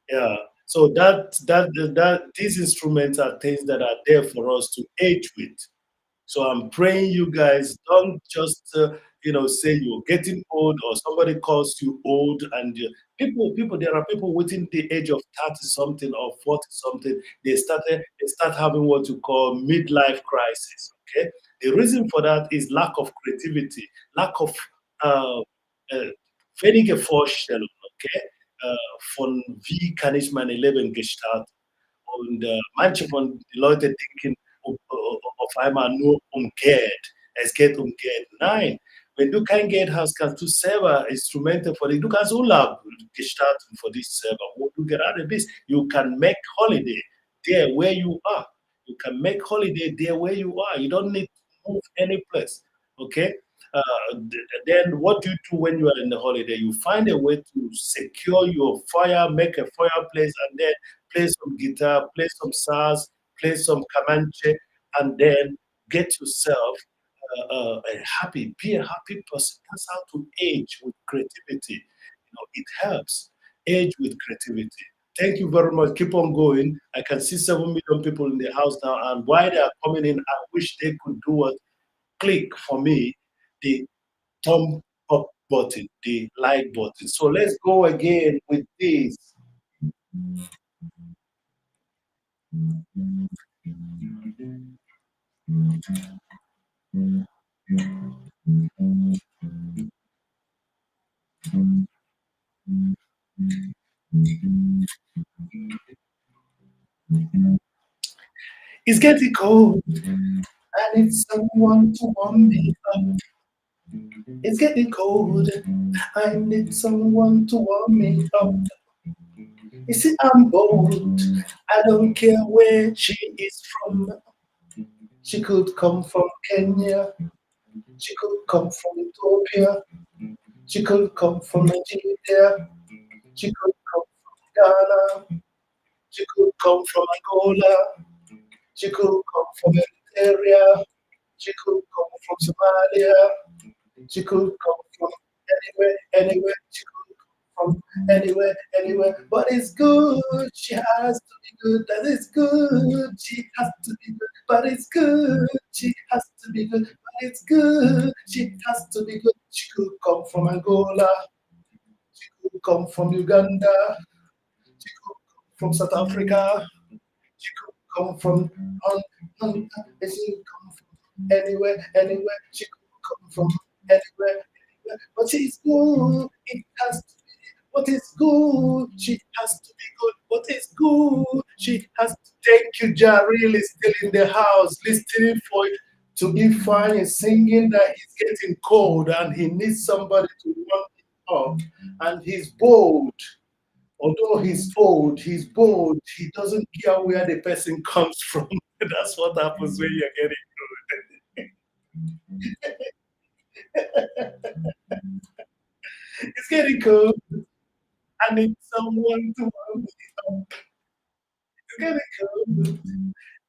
Yeah. So that these instruments are things that are there for us to age with. So I'm praying you guys don't just say you're getting old or somebody calls you old and there are people within the age of 30 something or 40 something, they start having what you call midlife crisis. Okay. The reason for that is lack of creativity, lack of uh, uh, wenige Vorstellung, okay? Von wie kann ich mein Leben gestalten? Und manche von die Leute denken auf einmal nur um Geld. Es geht um Geld. Nein, wenn du kein Geld hast, kannst du selber Instrumente für dich, du kannst Urlaub gestalten für dich selber, wo du gerade bist. You can make holiday there where you are. You can make holiday there where you are. You don't need to move any place. Okay? Then what do you do when you are in the holiday? You find a way to secure your fire, make a fireplace, and then play some guitar, play some sax, play some Comanche, and then get yourself be a happy person. That's how to age with creativity. It helps. Age with creativity. Thank you very much. Keep on going. I can see 7 million people in the house now, and while they are coming in, I wish they could do what click for me the thumb up button, the like button. So let's go again with this. It's getting cold. I need someone to warm me up. It's getting cold. I need someone to warm me up. You see, I'm bold. I don't care where she is from. She could come from Kenya. She could come from Ethiopia. She could come from Nigeria. She could come from Ghana. She could come from Angola. She could come from Eritrea. She could come from Somalia. She could come from anywhere, anywhere. She could come from anywhere, anywhere. But it's good. She has to be good. That is good. She has to be good. But it's good. She has to be good. But it's good. She has to be good. She could come from Angola. She could come from Uganda. She could come from South Africa. She could come from she could come from anywhere, anywhere. She could come from anywhere, anywhere. But she's good. It has to be. What is good? She has to be good. What is good? She has to. Thank you, Jareel is still in the house listening for it. To be fine is singing that he's getting cold and he needs somebody to warm him up. And he's bold. Although he's old, he's bold, he doesn't care where the person comes from. That's what happens when you're getting it's getting cold. I need someone to warm me up. It's getting cold.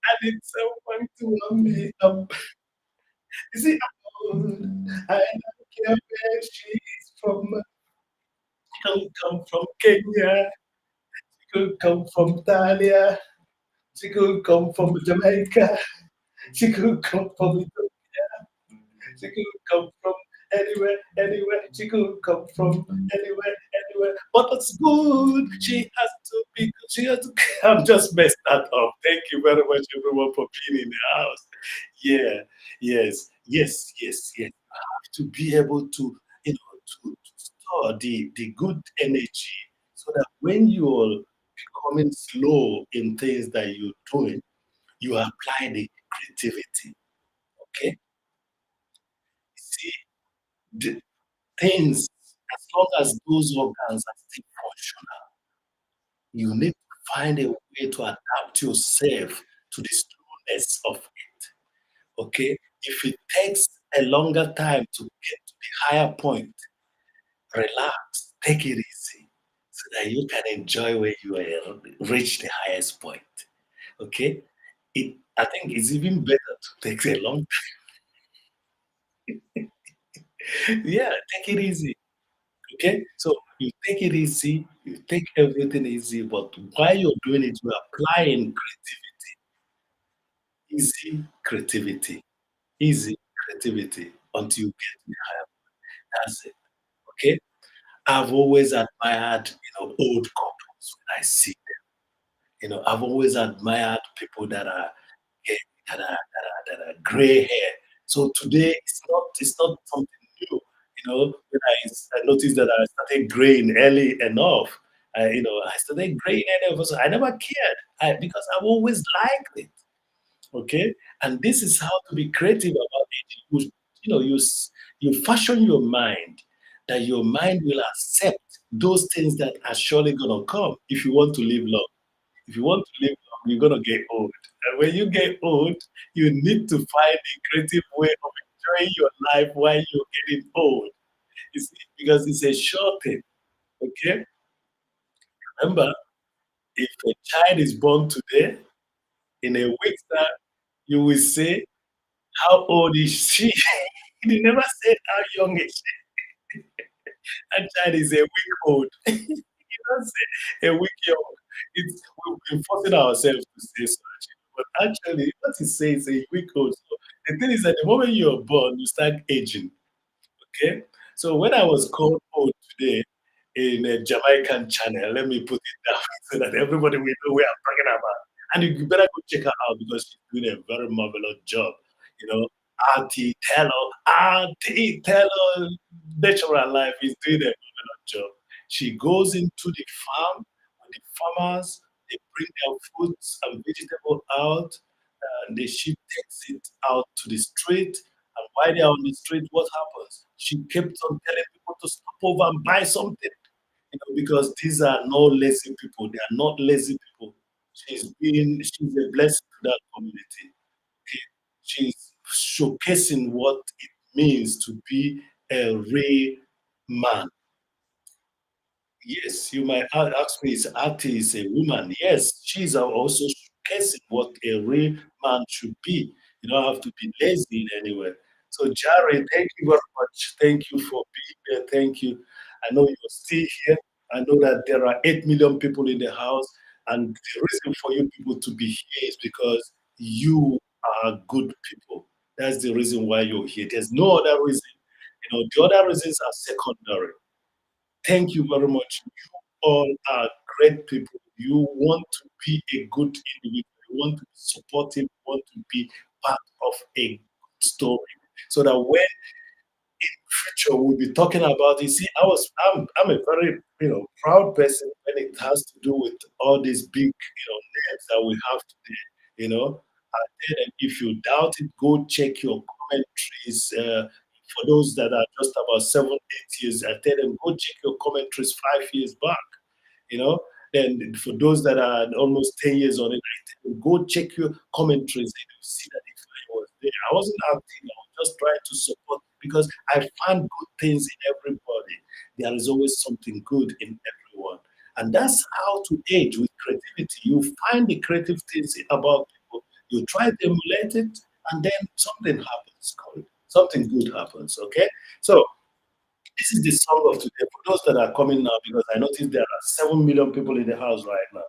I need someone to warm me up. You see, I'm old. I don't care where she is from. She could come from Kenya. She could come from Italia. She could come from Jamaica. She could come from Ethiopia. She could come from anywhere, anywhere. She could come from anywhere, anywhere. But it's good. She has to be good. She has to. I'm just messed that up. Thank you very much, everyone, for being in the house. Yeah, yes, yes, yes, yes. You have to be able to, to store the good energy so that when you're becoming slow in things that you're doing, you apply the creativity. Okay, see, the things, as long as those organs are still functional, you need to find a way to adapt yourself to the slowness of it. Okay, if it takes a longer time to get to the higher point, relax, take it easy, so that you can enjoy where you are, reach the highest point. Okay, I think it's even better to take a long time. Yeah, take it easy. Okay, so you take it easy, you take everything easy, but while you're doing it, you're applying easy creativity, easy creativity until you get there. That's it. Okay. I've always admired, old couples when I see them. I've always admired people that are hair that are gray hair. So today it's not something new. When I noticed that I started graying early enough, I started graying early enough. So I never cared because I've always liked it. Okay, and this is how to be creative about it. You fashion your mind that your mind will accept those things that are surely gonna come if you want to live long. If you want to live long, you're gonna get old. And when you get old, you need to find a creative way of enjoying your life while you're getting old. You see, because it's a sure thing. Okay? Remember, if a child is born today, in a week's time, you will say, how old is she? They never said how young is she. That child is a week old. You don't say a week young. We've been forcing ourselves to say such. But actually, what he says is a week old. So the thing is that the moment you're born, you start aging. Okay? So when I was called old today in a Jamaican channel, let me put it down so that everybody will know where I'm talking about. And you better go check her out because she's doing a very marvelous job. You know, Auntie Taylor, natural life is doing a marvelous job. She goes into the farm with the farmers, they bring their fruits and vegetables out, and she takes it out to the street. And while they're on the street, what happens? She kept on telling people to stop over and buy something, because these are not lazy people. They are not lazy people. She's a blessing to that community. Okay? She's showcasing what it means to be a real man. Yes, you might ask me, is Ati is a woman? Yes, she's also showcasing what a real man should be. You don't have to be lazy in any way. So, Jared, thank you very much. Thank you for being there. Thank you. I know you're still here. I know that there are 8 million people in the house, and the reason for you people to be here is because you are good people. That's the reason why you're here. There's no other reason. The other reasons are secondary. Thank you very much. You all are great people. You want to be a good individual. You want to be supportive. You want to be part of a good story. So that when future we'll be talking about it. See, I'm a very proud person when it has to do with all these big names that we have today. And if you doubt it, go check your commentaries. For those that are just about 7, 8 years, I tell them go check your commentaries 5 years back. You know. Then for those that are almost 10 years on it, I tell them go check your commentaries and you see that if I was there, I wasn't acting. I was just trying to support because I find good things in everybody. There is always something good in everyone. And that's how to age with creativity. You find the creative things about people, you try to emulate it, and then something happens. Something good happens. Okay? So this is the song of today for those that are coming now because I noticed there are 7 million people in the house right now.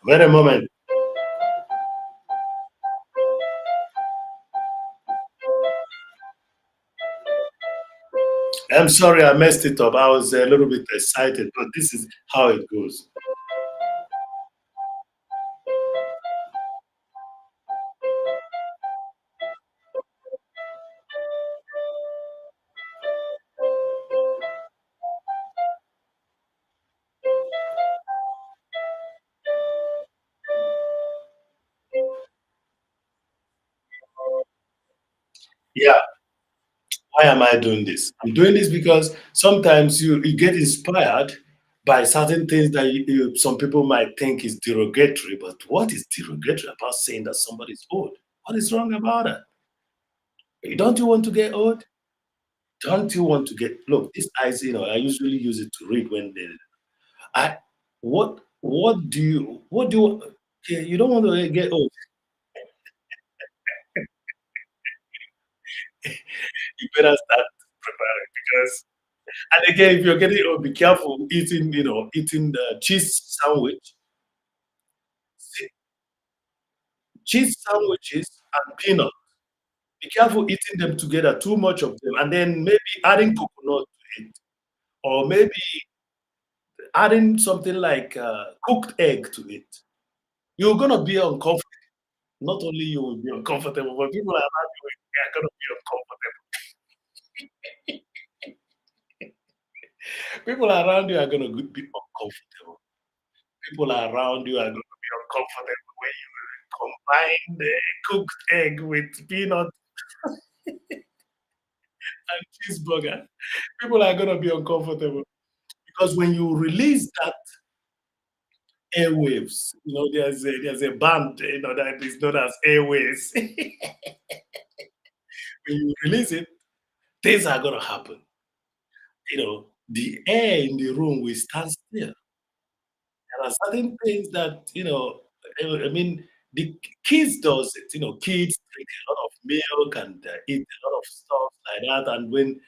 Wait a moment. I'm sorry I messed it up. I was a little bit excited, but this is how it goes. Yeah, why am I doing this? I'm doing this because sometimes you get inspired by certain things that some people might think is derogatory. But what is derogatory about saying that somebody's old? What is wrong about it? Don't you want to get old? Don't you want to get look? This eyes, I usually use it to read when they. I what Okay, you don't want to get old. You better start preparing because and again, if you're getting old, be careful eating, eating the cheese sandwich, see, cheese sandwiches and peanut. Be careful eating them together, too much of them, and then maybe adding coconut to it, or maybe adding something like cooked egg to it. You're gonna be uncomfortable. Not only you will be uncomfortable, but people around you are gonna be uncomfortable. People around you are gonna be uncomfortable. People around you are gonna be uncomfortable when you combine the cooked egg with peanut and cheeseburger. People are gonna be uncomfortable because when you release that airwaves, there's a band, that is known as airwaves. When you release it, things are gonna happen. The air in the room will stand still. There are certain things that, I mean, the kids does it. Kids drink a lot of milk and eat a lot of stuff like that. And when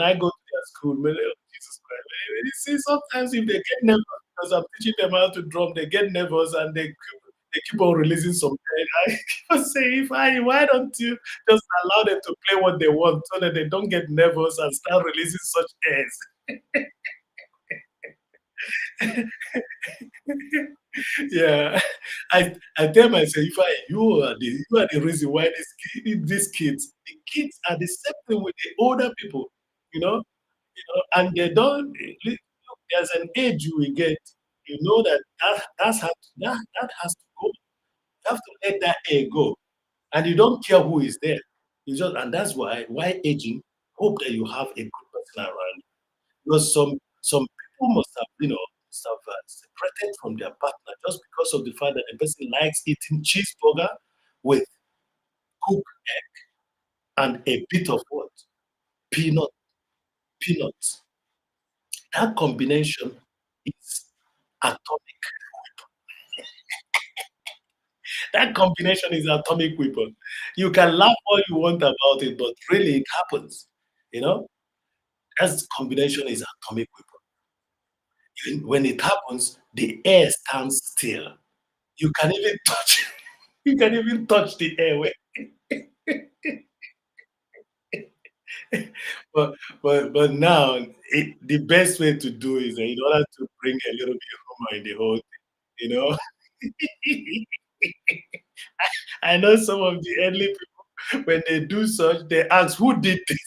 I go to their school, Jesus Christ, you see, sometimes if they get nervous because I'm teaching them how to drum, they get nervous and they keep on releasing some air. I keep on saying, why don't you just allow them to play what they want so that they don't get nervous and start releasing such airs? Yeah, I tell myself, if I you are the reason why these kids, the kids are the same thing with the older people, and they don't look, there's an age you will get, that has to go. You have to let that air go, and you don't care who is there. And that's why aging, hope that you have a good person around. Because some people must have separated from their partner just because of the fact that the person likes eating cheeseburger with cooked and a bit of what? Peanut peanuts. That combination is atomic. That combination is atomic weapon. You can laugh all you want about it, but really it happens. You know, that combination is atomic weapon. When it happens, the air stands still. You can even touch you can even touch the airway. But now the best way to do is in order to bring a little bit of humor in the whole thing, you know. I know some of the early people when they do such, they ask who did this.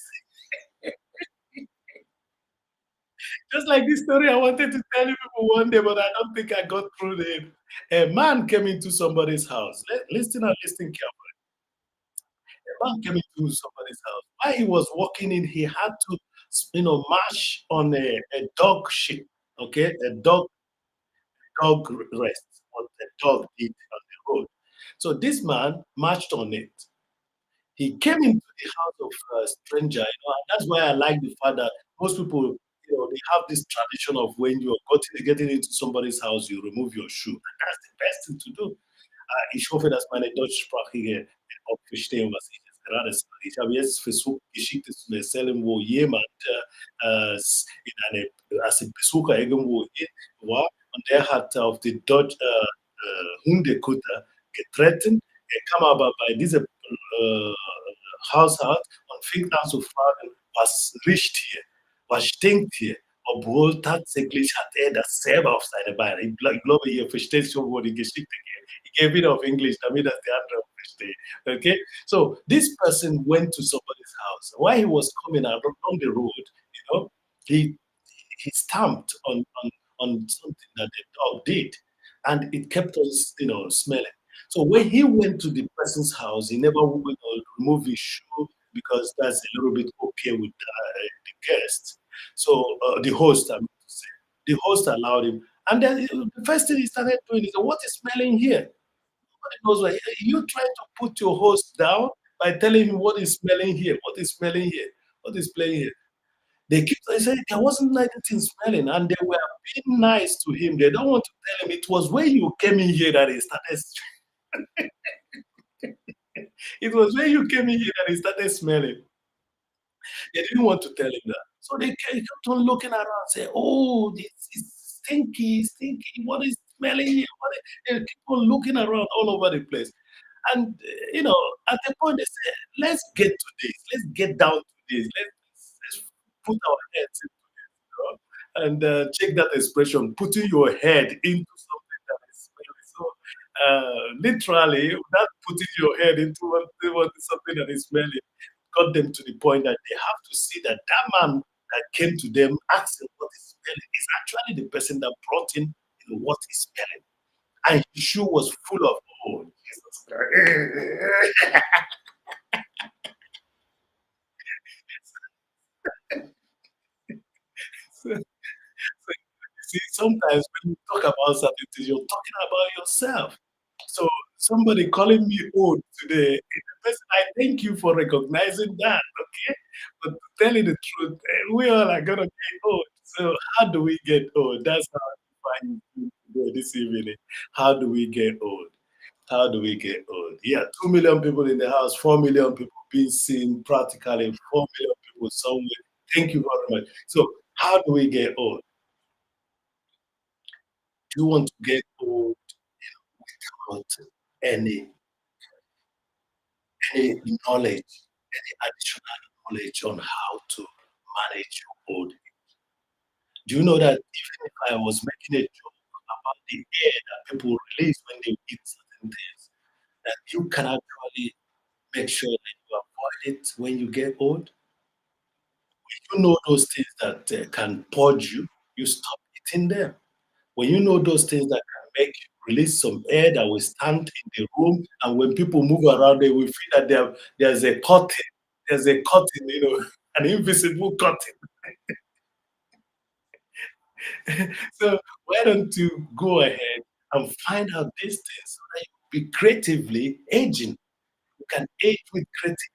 Just like this story I wanted to tell you people one day, but I don't think I got through the a man came into somebody's house. Listen and listen carefully. A man came into somebody's house. While he was walking in, he had to, march on a dog shit, okay? A dog rest, what the dog did on the road. So this man marched on it. He came into the house of a stranger, and that's why I like the fact that most people, they have this tradition of when you're getting into somebody's house, you remove your shoe. And that's the best thing to do. Ich hoffe, dass meine deutschsprachige auch verstehen, was ich jetzt gerade sage. Ich habe jetzt versucht, Geschichte zu erzählen, wo jemand in als ein Besucher irgendwo hier war und der hat auf die Hundekutter getreten. Er kam aber bei diesem Haushalt und fing an zu fragen, was riecht hier? Was stinkt hier? Obwohl tatsächlich hat er das selber auf seine Beine. Ich glaube, ihr versteht schon, wo die Geschichte geht. He gave it of English, damit das die andere versteht. Okay? So this person went to somebody's house. While he was coming along the road, he he stamped on something that the dog did, and it kept on smelling. So when he went to the person's house, he never removed his shoe because that's a little bit okay with the guest. So the host, I mean to say, the host allowed him, and then the first thing he started doing is, "What is smelling here?" Nobody knows why. You try to put your host down by telling him what is smelling here, what is smelling here, what is playing here. They keep saying there wasn't anything smelling, and they were being nice to him. They don't want to tell him it was when you came in here that it started. It was when you came in here that it started smelling. They didn't want to tell him that. So they kept on looking around, say, "Oh, this is stinky, stinky. What is smelling here?" They keep on looking around all over the place. And at the point they say, "Let's get to this. Let's get down to this. Let's put our heads into this." And check that expression, putting your head into something that is smelly. So literally, that putting your head into something that is smelly got them to the point that they have to see that that man that came to them asking what is smelling is actually the person that brought in what is smelling. And his shoe was full of, oh, Jesus Christ. So, see, sometimes when you talk about certain things, you're talking about yourself. So somebody calling me old today, I thank you for recognizing that, okay? But to tell you the truth, we all are gonna get old. So how do we get old? That's how I define you today, this evening. How do we get old? How do we get old? Yeah, 2 million people in the house, 4 million people being seen practically, 4 million people somewhere. Thank you very much. So how do we get old? Do you want to get old without any any knowledge, any additional knowledge on how to manage your old age? Do you know that even if I was making a joke about the air that people release when they eat certain things, that you can actually make sure that you avoid it when you get old? You know those things that can purge you, you stop eating them. When you know those things that can make you release some air that will stand in the room, and when people move around, they will feel that there's a curtain, an invisible curtain. So why don't you go ahead and find out these things so that you be creatively aging. You can age with creativity.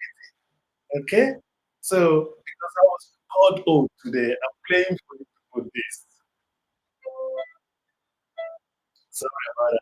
Okay? So because I was called old today, I'm playing for you to put this. Sorry about that.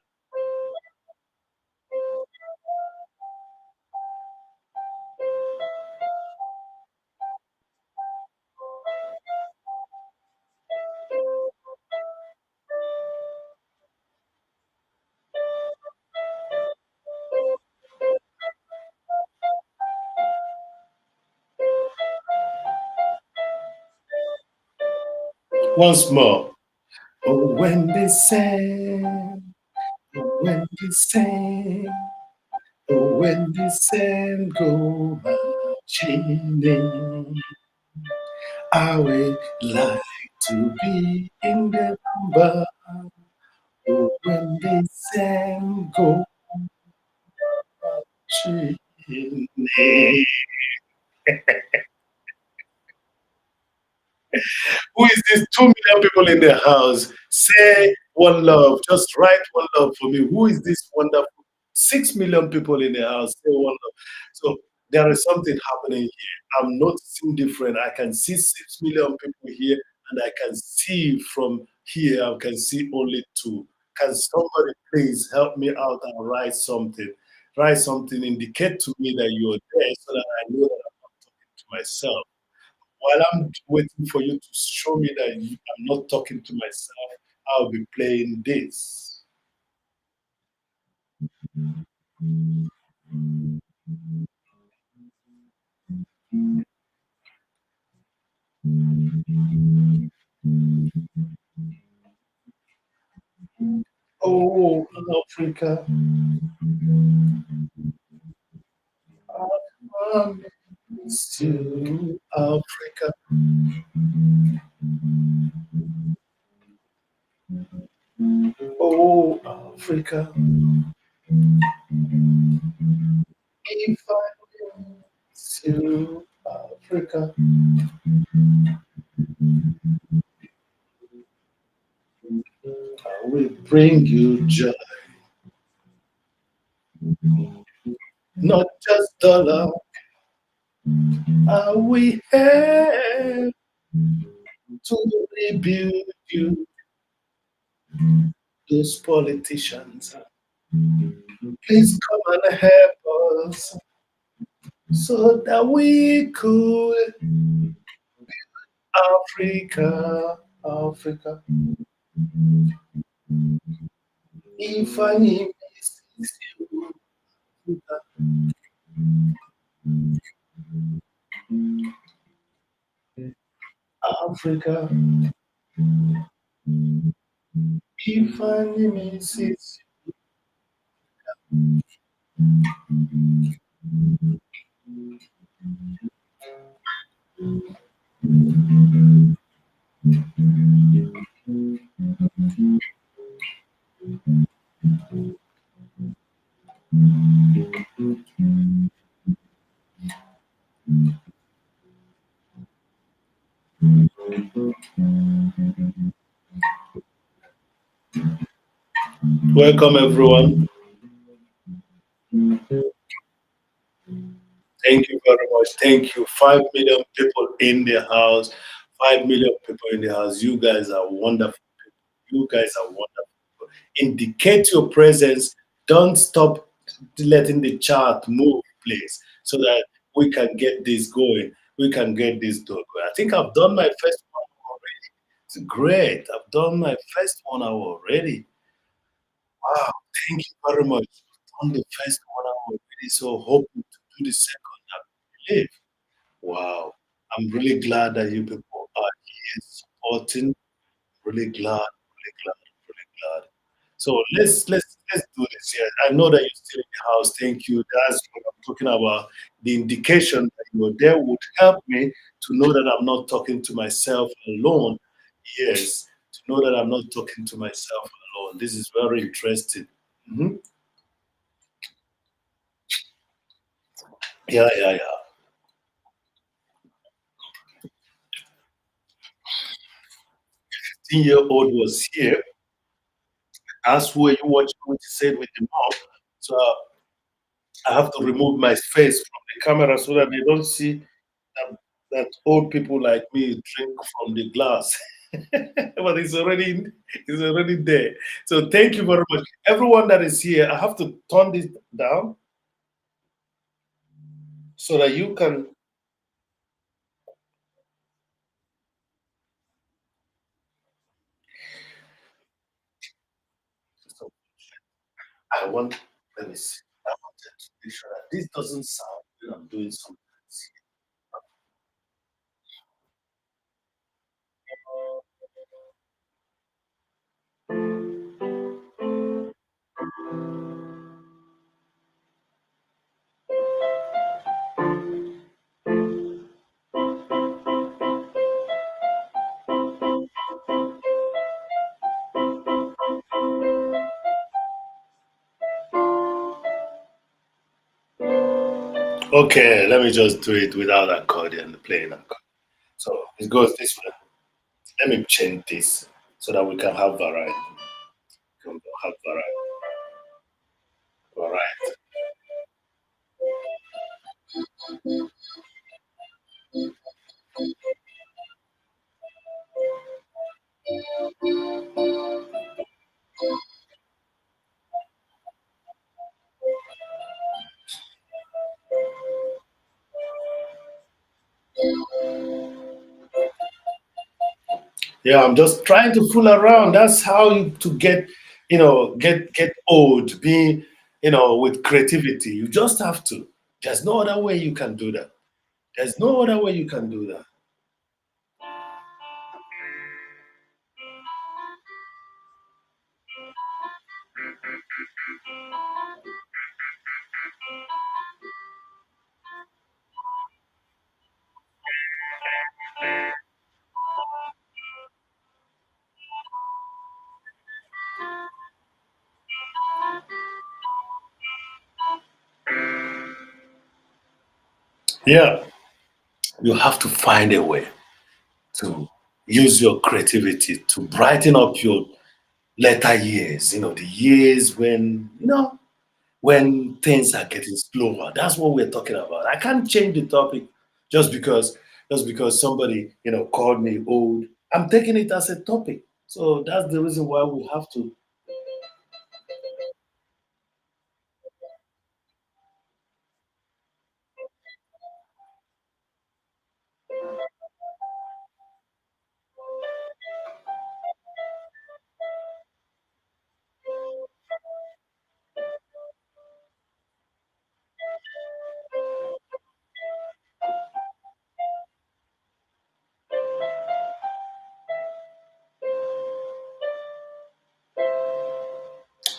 Once more. Oh, when the sand, oh, when the sand go marching in, I would like to be in the number. Oh, when the sand go marching in. Who is this 2 million people in the house? Say one love. Just write one love for me. Who is this wonderful 6 million people in the house? Say one love. So there is something happening here. I'm noticing different. I can see 6 million people here, and I can see from here, I can see only two. Can somebody please help me out and write something? Write something, indicate to me that you're there so that I know that I'm not talking to myself. While I'm waiting for you to show me that I'm not talking to myself, I'll be playing this. Oh, Africa, I miss you, Africa. Oh, Africa, if I miss you, Africa, I will bring you joy, not just dollar. I will have. to rebuild you, those politicians. Please come and help us so that we could Africa, Africa. If I need misses you, Africa. If I need misses welcome everyone. Thank you very much. Thank you. 5 million people in the house. 5 million people in the house. You guys are wonderful. You guys are wonderful. Indicate your presence. Don't stop letting the chat move, please, so that we can get this going. We can get this done. I think I've done my first one already. It's great. I've done my first 1 hour already. Wow. Thank you very much. I've done the first 1 hour already. So hoping to do the second, I believe. Wow. I'm really glad that you people are here supporting. Really glad, really glad, really glad. So let's do this. Yeah, I know that you're still in the house. Thank you. That's what I'm talking about. The indication that you were there would help me to know that I'm not talking to myself alone. Yes, to know that I'm not talking to myself alone. This is very interesting. Mhm. Yeah, yeah, yeah. 10-year-old was here. Asked where you watching what he said with the mouth. So I have to remove my face from the camera so that they don't see that old people like me drink from the glass. But it's already there. So thank you very much. Everyone that is here, I have to turn this down so that you can. So I want, let me see. I wanted to make sure that this doesn't sound when I'm doing something. Okay, let me just do it without accordion, playing accordion. So it goes this way. Let me change this so that we can have variety. We can have variety. Yeah, I'm just trying to fool around. That's how you to get, get old, being, with creativity. You just have to. There's no other way you can do that. There's no other way you can do that. Yeah, you have to find a way to use your creativity to brighten up your later years. The years when things are getting slower. That's what we're talking about. I can't change the topic just because somebody called me old. I'm taking it as a topic. So that's the reason why we have to.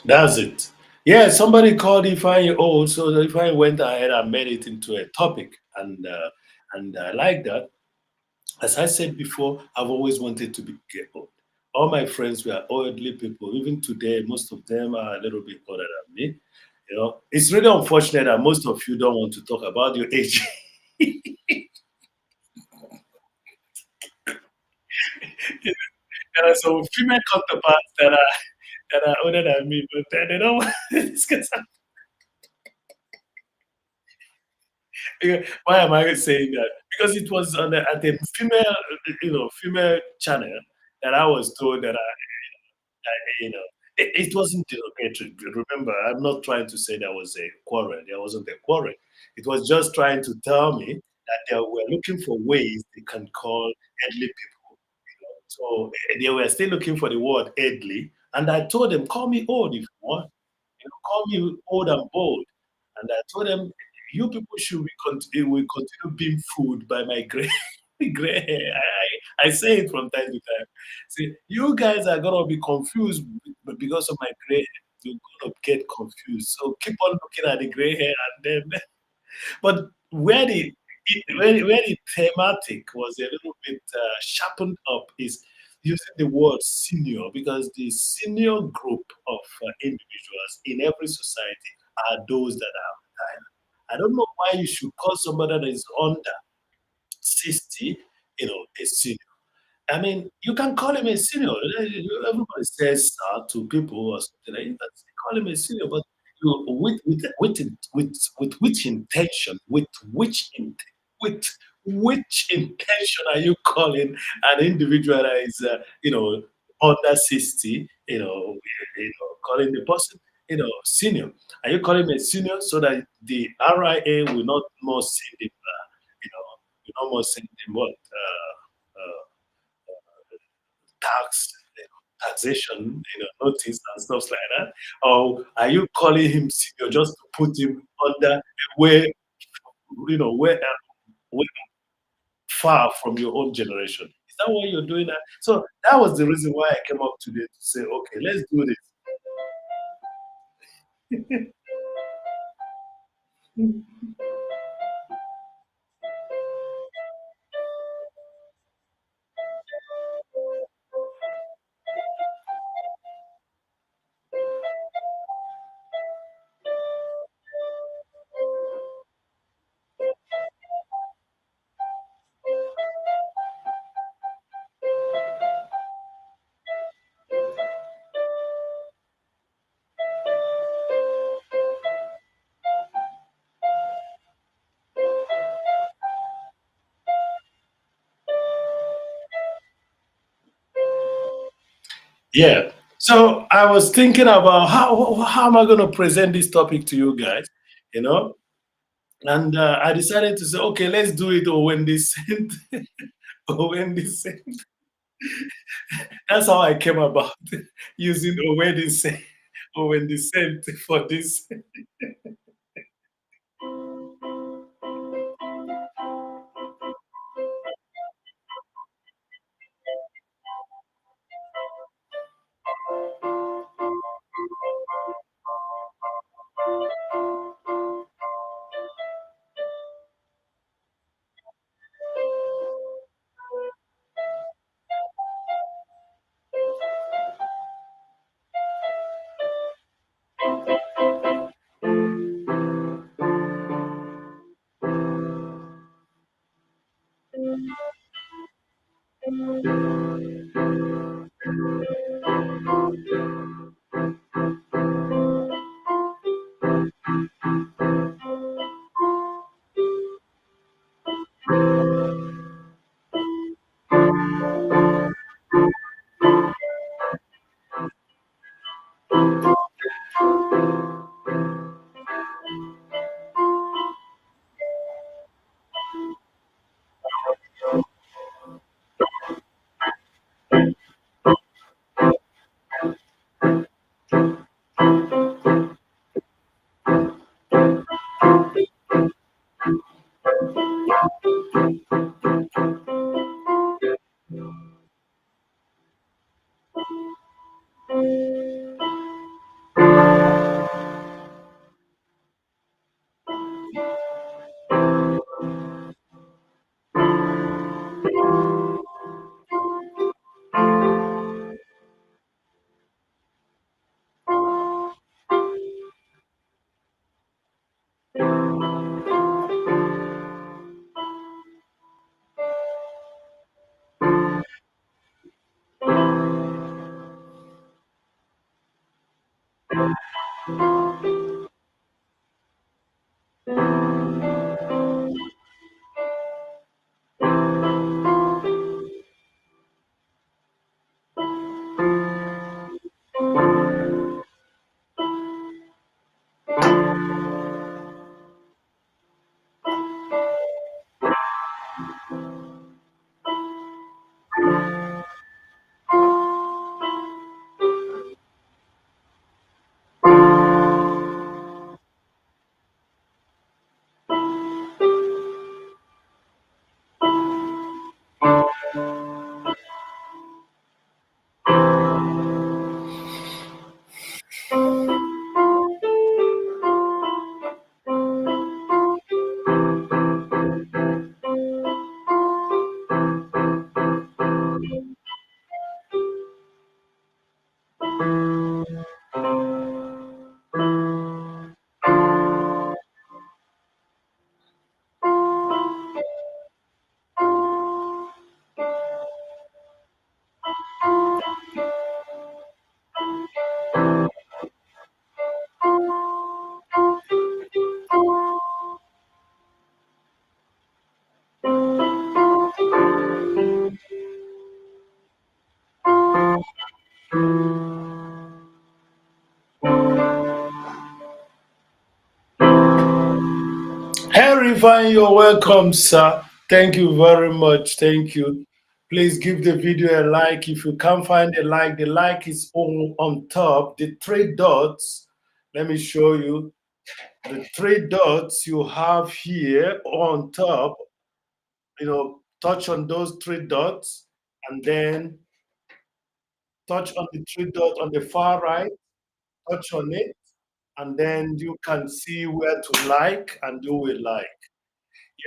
That's it. Yeah, somebody called Ifeanyi old, so Ifeanyi went ahead and made it into a topic, and I like that. As I said before, I've always wanted to be get old. All my friends were elderly people. Even today, most of them are a little bit older than me. You know, it's really unfortunate that most of you don't want to talk about your age. There are some female counterparts that are older than me, but they don't want to discuss. Why am I saying that? Because it was on at a female, female channel that I was told that it wasn't derogatory. Remember, I'm not trying to say there was a quarrel. There wasn't a quarrel. It was just trying to tell me that they were looking for ways they can call elderly people. So they were still looking for the word elderly, and I told them, call me old if you want. Call me old and bold. And I told them, you people should will continue being fooled by my gray, gray hair. I say it from time to time. See, you guys are gonna be confused but because of my gray hair. You're gonna get confused. So keep on looking at the gray hair and then but where the thematic was a little bit sharpened up is using the word senior because the senior group of individuals in every society are those that are retired. I don't know why you should call somebody that is under 60, a senior. I mean, you can call him a senior. Everybody says to people or something like that. Call him a senior, but with which intention? With which intention are you calling an individual that is under 60? Calling the person senior. Are you calling him a senior so that the RIA will not more send him? Will not more send him what? Tax, taxation, notice and stuff like that? Or are you calling him senior just to put him under where, way far from your own generation? Is that why you're doing that? So that was the reason why I came up today to say, okay, let's do this. Yeah. So I was thinking about how am I going to present this topic to you guys, you know? And I decided to say, okay, let's do it or when they sent, or when they sent. That's how I came about using a wedding say or when they sent for this. Ifan, you're welcome, sir. Thank you very much. Thank you. Please give the video a like. If you can't find the like is on top. The three dots. Let me show you. The three dots you have here on top, touch on those three dots and then touch on the three dot on the far right, touch on it, and then you can see where to like and do a like.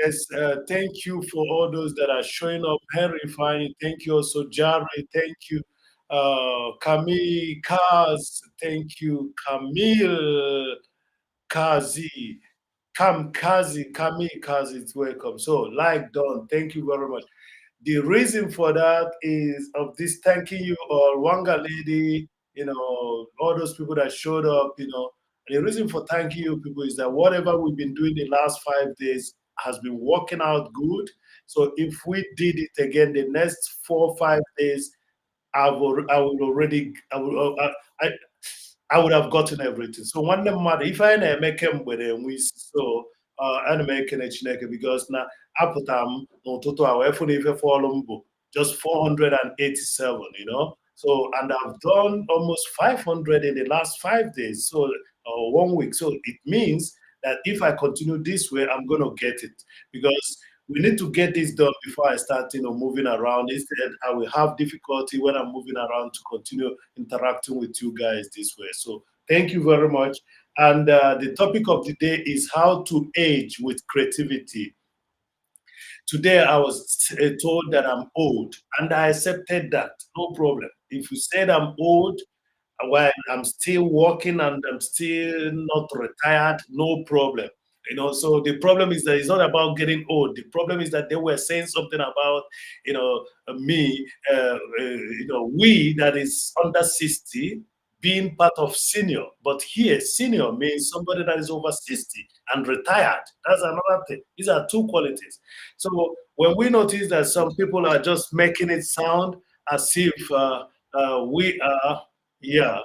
Yes, thank you for all those that are showing up. Henry Fine, thank you also. Jari, thank you. Camille Kaz, thank you. Camille Kazi, Camille Kazi, it's welcome. So, like done, thank you very much. The reason for that is of this thanking you or Wanga lady, all those people that showed up, the reason for thanking you people is that whatever we've been doing the last 5 days has been working out good. So if we did it again the next 4 or 5 days, I would already, I would have gotten everything. So one matter if I make him with him, we so and making a chineke because now aputam no toto awefun if follow just 487, So and I've done almost 500 in the last 5 days, so 1 week. So it means that if I continue this way, I'm gonna get it because we need to get this done before I start, moving around. Instead, I will have difficulty when I'm moving around to continue interacting with you guys this way. So thank you very much. And the topic of the day is how to age with creativity. Today, I was told that I'm old, and I accepted that. No problem. If you said I'm old, while I'm still working and I'm still not retired, no problem. So the problem is that it's not about getting old. The problem is that they were saying something about, me, we that is under 60 being part of senior. But here, senior means somebody that is over 60 and retired. That's another thing. These are two qualities. So when we notice that some people are just making it sound as if we are, yeah,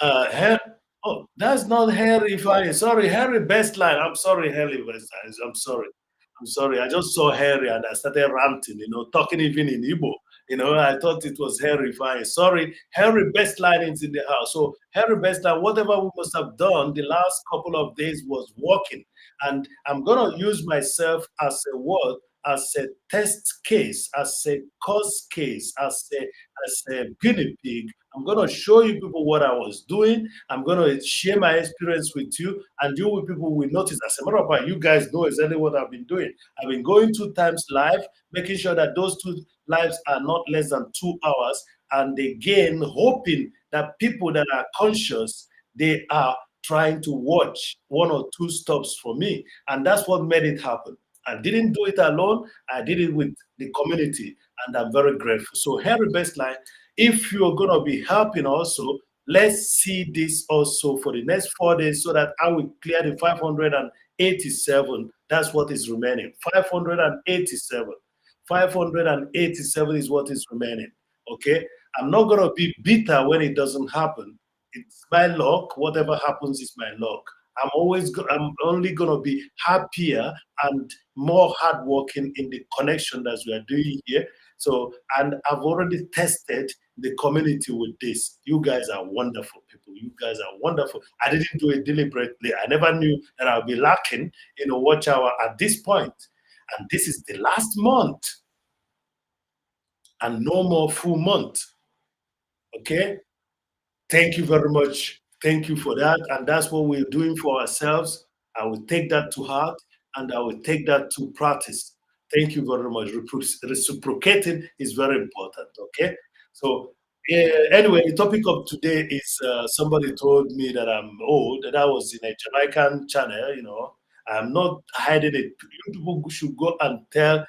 Hen oh, that's not Henry Fine. Sorry, Henry Bestline. I'm sorry, Henry Bestline. I'm sorry. I'm sorry. I just saw Henry and I started ranting, talking even in Igbo. I thought it was Henry Fine. Sorry, Henry Bestline is in the house. So Henry Bestline, whatever we must have done the last couple of days was working. And I'm gonna use myself as a word, as a test case, as a cause case, as a guinea pig. I'm going to show you people what I was doing. I'm going to share my experience with you, and you people will notice. As a matter of fact, you guys know exactly what I've been doing. I've been going 2 times live, making sure that those two lives are not less than 2 hours, and again, hoping that people that are conscious, they are trying to watch 1 or 2 stops for me, and that's what made it happen. I didn't do it alone. I did it with the community, and I'm very grateful. So, Henry Bestline, if you're going to be helping also, let's see this also for the next 4 days so that I will clear the 587. That's what is remaining. 587. 587 is what is remaining. Okay? I'm not going to be bitter when it doesn't happen. It's my luck. Whatever happens is my luck. I'm only going to be happier and more hardworking in the connection that we are doing here. So, and I've already tested the community with this. You guys are wonderful people. You guys are wonderful. I didn't do it deliberately. I never knew that I'll be lacking in a watch hour at this point. And this is the last month and no more full month. Okay? Thank you very much. Thank you for that. And that's what we're doing for ourselves. I will take that to heart and I will take that to practice. Thank you very much. Reciprocating is very important. Okay. So, anyway, the topic of today is somebody told me that I'm old, that I was in a Jamaican channel. I'm not hiding it. You people should go and tell,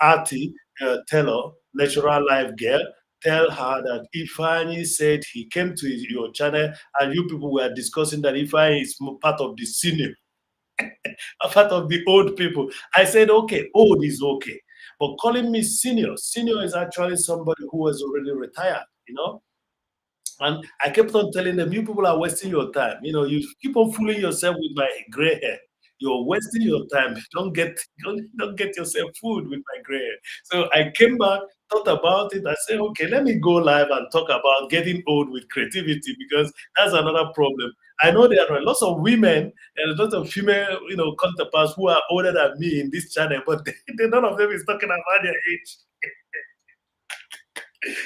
Artie, Taylor, natural life girl, tell her that Ifeanyi said he came to your channel and you people were discussing that Ifeanyi is part of the senior, a part of the old people. I said, okay, old is okay. But calling me senior is actually somebody who has already retired. And I kept on telling them, you people are wasting your time. You keep on fooling yourself with my gray hair. You're wasting your time. Don't get yourself food with my gray hair. So I came back, thought about it. I said, okay, let me go live and talk about getting old with creativity because that's another problem. I know there are lots of women and a lot of female, counterparts who are older than me in this channel, but none of them is talking about their age.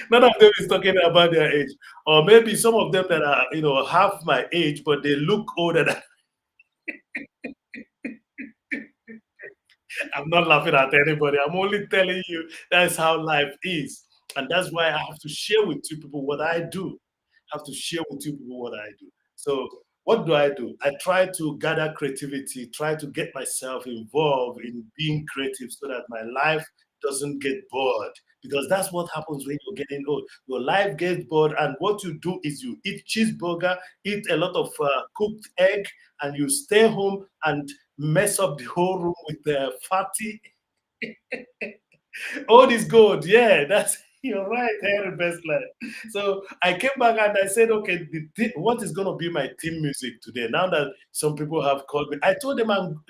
None of them is talking about their age. Or maybe some of them that are, half my age, but they look older than I'm not laughing at anybody. I'm only telling you that's how life is. And that's why I have to share with you people what I do. I have to share with you people what I do. So what do? I try to gather creativity, try to get myself involved in being creative so that my life doesn't get bored. Because that's what happens when you're getting old. Your life gets bored, and what you do is you eat cheeseburger, eat a lot of cooked egg, and you stay home and mess up the whole room with the fatty. Old is gold. Yeah, that's you're right, Harry Bestline. So I came back and I said, okay, what is going to be my theme music today? Now that some people have called me, I told them I'm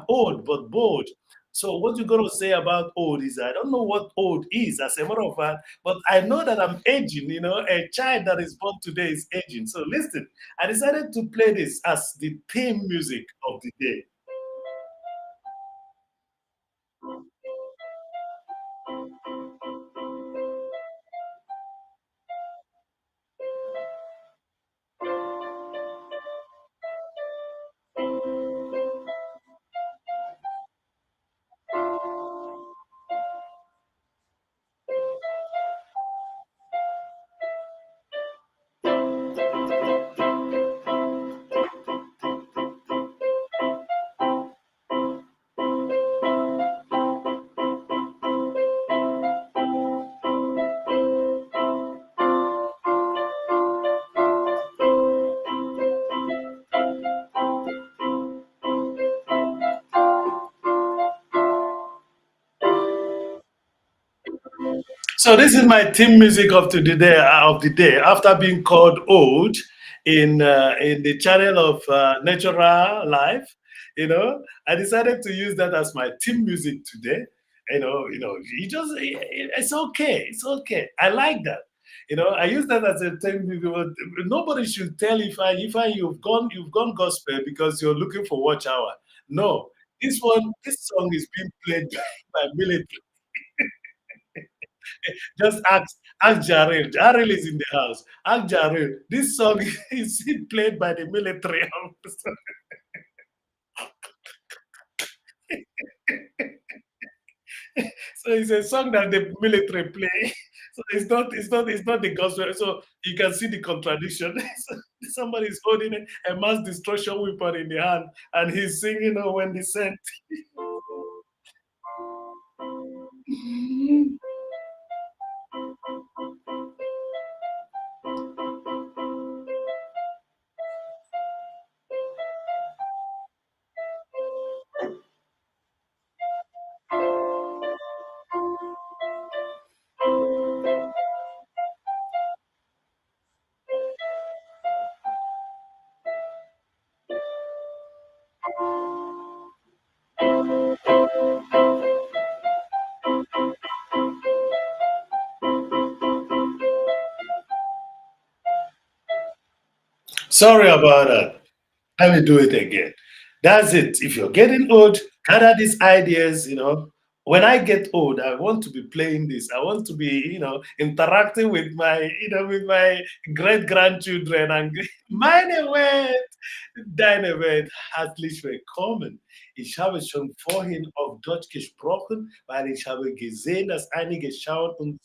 old but bold. So what you're going to say about old is I don't know what old is as a matter of fact, but I know that I'm aging. A child that is born today is aging. So listen, I decided to play this as the theme music of the day. So this is my theme music of the day. After being called old in the channel of Natural Life, I decided to use that as my theme music today. It's okay. It's okay. I like that. I use that as a theme music. But nobody should tell if I you've gone gospel because you're looking for watch hour. No, this song is being played by military. Just ask Jarrell. Jarrell is in the house. Ask Jarrell. This song is played by the military. So it's a song that the military play. So it's not the gospel. So you can see the contradiction. So somebody is holding a mass destruction weapon in the hand, and he's singing when they sent. Sorry about that. Let me do it again. That's it. If you're getting old, gather these ideas. When I get old, I want to be playing this. I want to be, interacting with my great grandchildren and meine Welt, deine Welt herzlich willkommen. Ich habe schon vorhin auf Deutsch gesprochen, weil ich habe gesehen, dass einige schauen und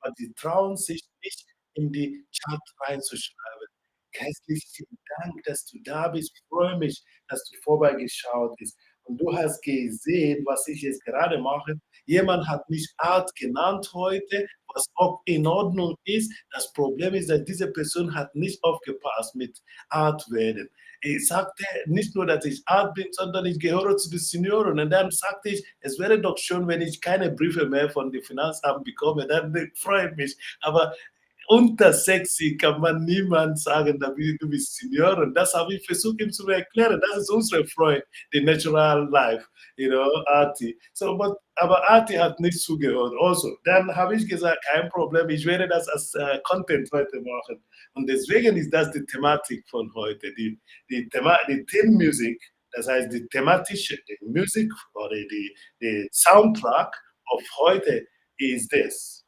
aber die trauen sich nicht in die Chat reinzuschreiben. Herzlichen Dank, dass du da bist. Ich freue mich, dass du vorbeigeschaut bist. Und du hast gesehen, was ich jetzt gerade mache. Jemand hat mich Art genannt heute, was auch in Ordnung ist. Das Problem ist, dass diese Person hat nicht aufgepasst mit Art werden. Ich sagte nicht nur, dass ich Art bin, sondern ich gehöre zu den Senioren. Und dann sagte ich, es wäre doch schön, wenn ich keine Briefe mehr von dem Finanzamt bekomme. Dann freue ich mich. Aber Unter sexy kann man niemand sagen, du bist Senior. Und das habe ich versucht, ihm zu erklären. Das ist unsere Freund, the natural life, Arti. So, aber Arti hat nicht zugehört. Also, dann habe ich gesagt, kein Problem, ich werde das als Content heute machen. Und deswegen ist das die Thematik von heute, die Themenmusik, das heißt die thematische, die Musik oder die Soundtrack of heute ist das.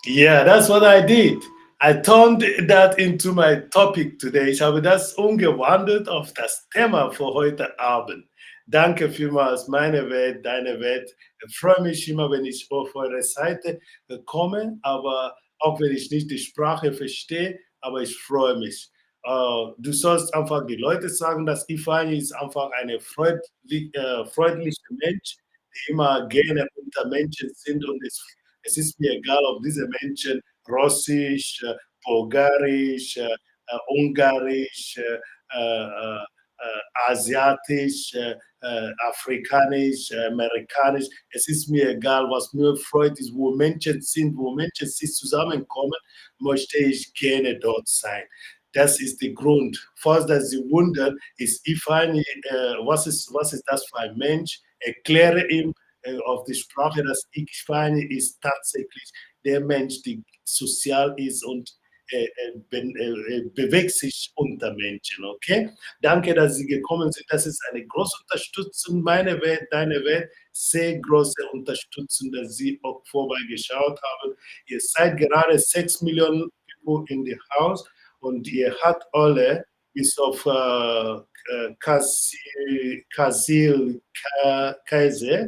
Yeah, that's what I did. I turned that into my topic today. Ich habe das umgewandelt auf das Thema für heute Abend. Danke vielmals, meine Welt, deine Welt. Ich freue mich immer, wenn ich auf eure Seite komme, aber auch wenn ich nicht die Sprache verstehe, aber ich freue mich. Du sollst einfach die Leute sagen, dass Ifani ist einfach eine freundliche Mensch, die immer gerne unter Menschen sind und es ist mir egal, ob diese Menschen Russisch, Bulgarisch, Ungarisch, Asiatisch, Afrikanisch, Amerikanisch. Es ist mir egal, was mir freut, ist, wo Menschen sind, wo Menschen sich zusammenkommen, möchte ich gerne dort sein. Das ist der Grund. Falls dass Sie wundern, ist Ifani, was ist das für ein Mensch? Erkläre ihm, auf die Sprache, dass ich meine, ist tatsächlich der Mensch, der sozial ist und bewegt sich unter Menschen. Okay? Danke, dass Sie gekommen sind. Das ist eine große Unterstützung. Meine Welt, deine Welt, sehr große Unterstützung, dass Sie auch vorbeigeschaut haben. Ihr seid gerade 6 Millionen People in the house und ihr habt alle bis auf Kasil Kaiser.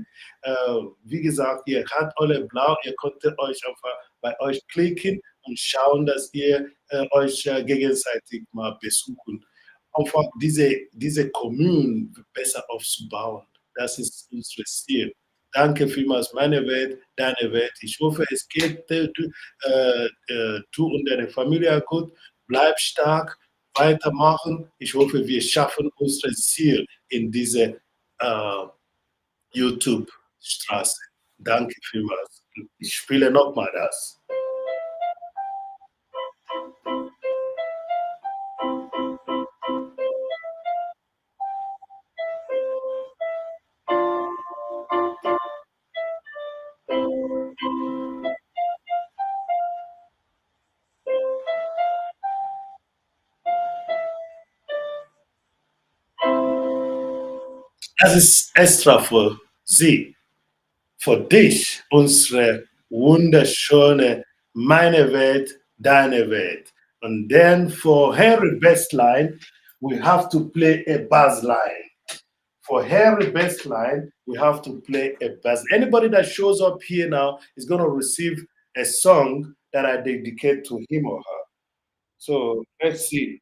Wie gesagt, ihr habt alle blau, ihr konntet euch einfach bei euch klicken und schauen, dass ihr euch gegenseitig mal besuchen. Einfach diese Kommune besser aufzubauen. Das ist unser Ziel. Danke vielmals, meine Welt, deine Welt. Ich hoffe, es geht du und deine Familie gut. Bleib stark, weitermachen. Ich hoffe, wir schaffen unser Ziel in diese äh, YouTube-Straße. Danke vielmals. Ich spiele nochmal das. Das ist extra für Sie, für dich, unsere wunderschöne Meine Welt, deine Welt. And then for Harry Bestline, we have to play a bass line. For Harry Bestline, we have to play a bass. Anybody that shows up here now is going to receive a song that I dedicate to him or her. So let's see.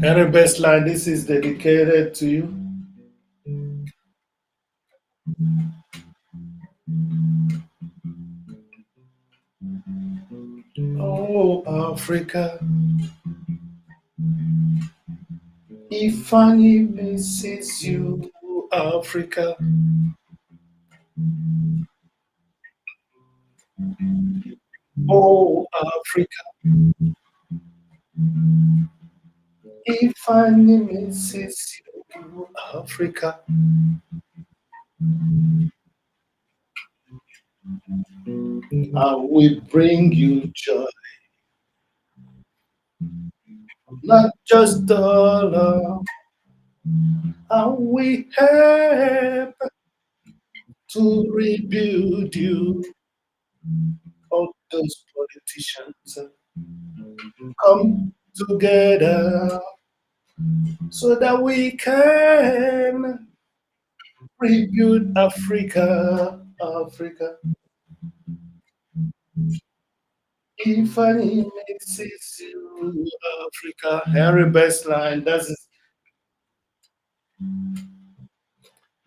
Harry Bestline, this is dedicated to you. Oh, Africa, if I misses you, Africa. Oh, Africa, if I misses you, Africa. I will bring you joy, not just dollar. and we help to rebuild you. All those politicians come together so that we can rebuild Africa. Africa. If I misses you, Africa. Henry best line.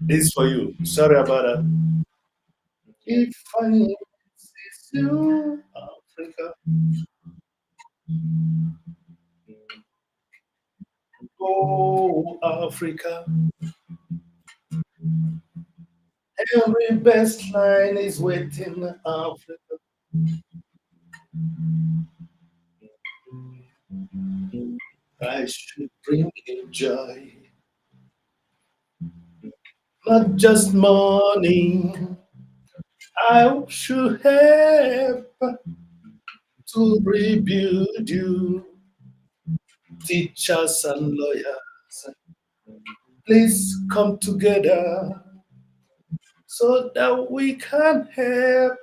This for you. Sorry about that. If I misses you, Africa. Oh, Africa. Every best line is waiting, Africa. I should bring you joy, not just money. I should help to rebuild you, teachers and lawyers. Please come together so that we can help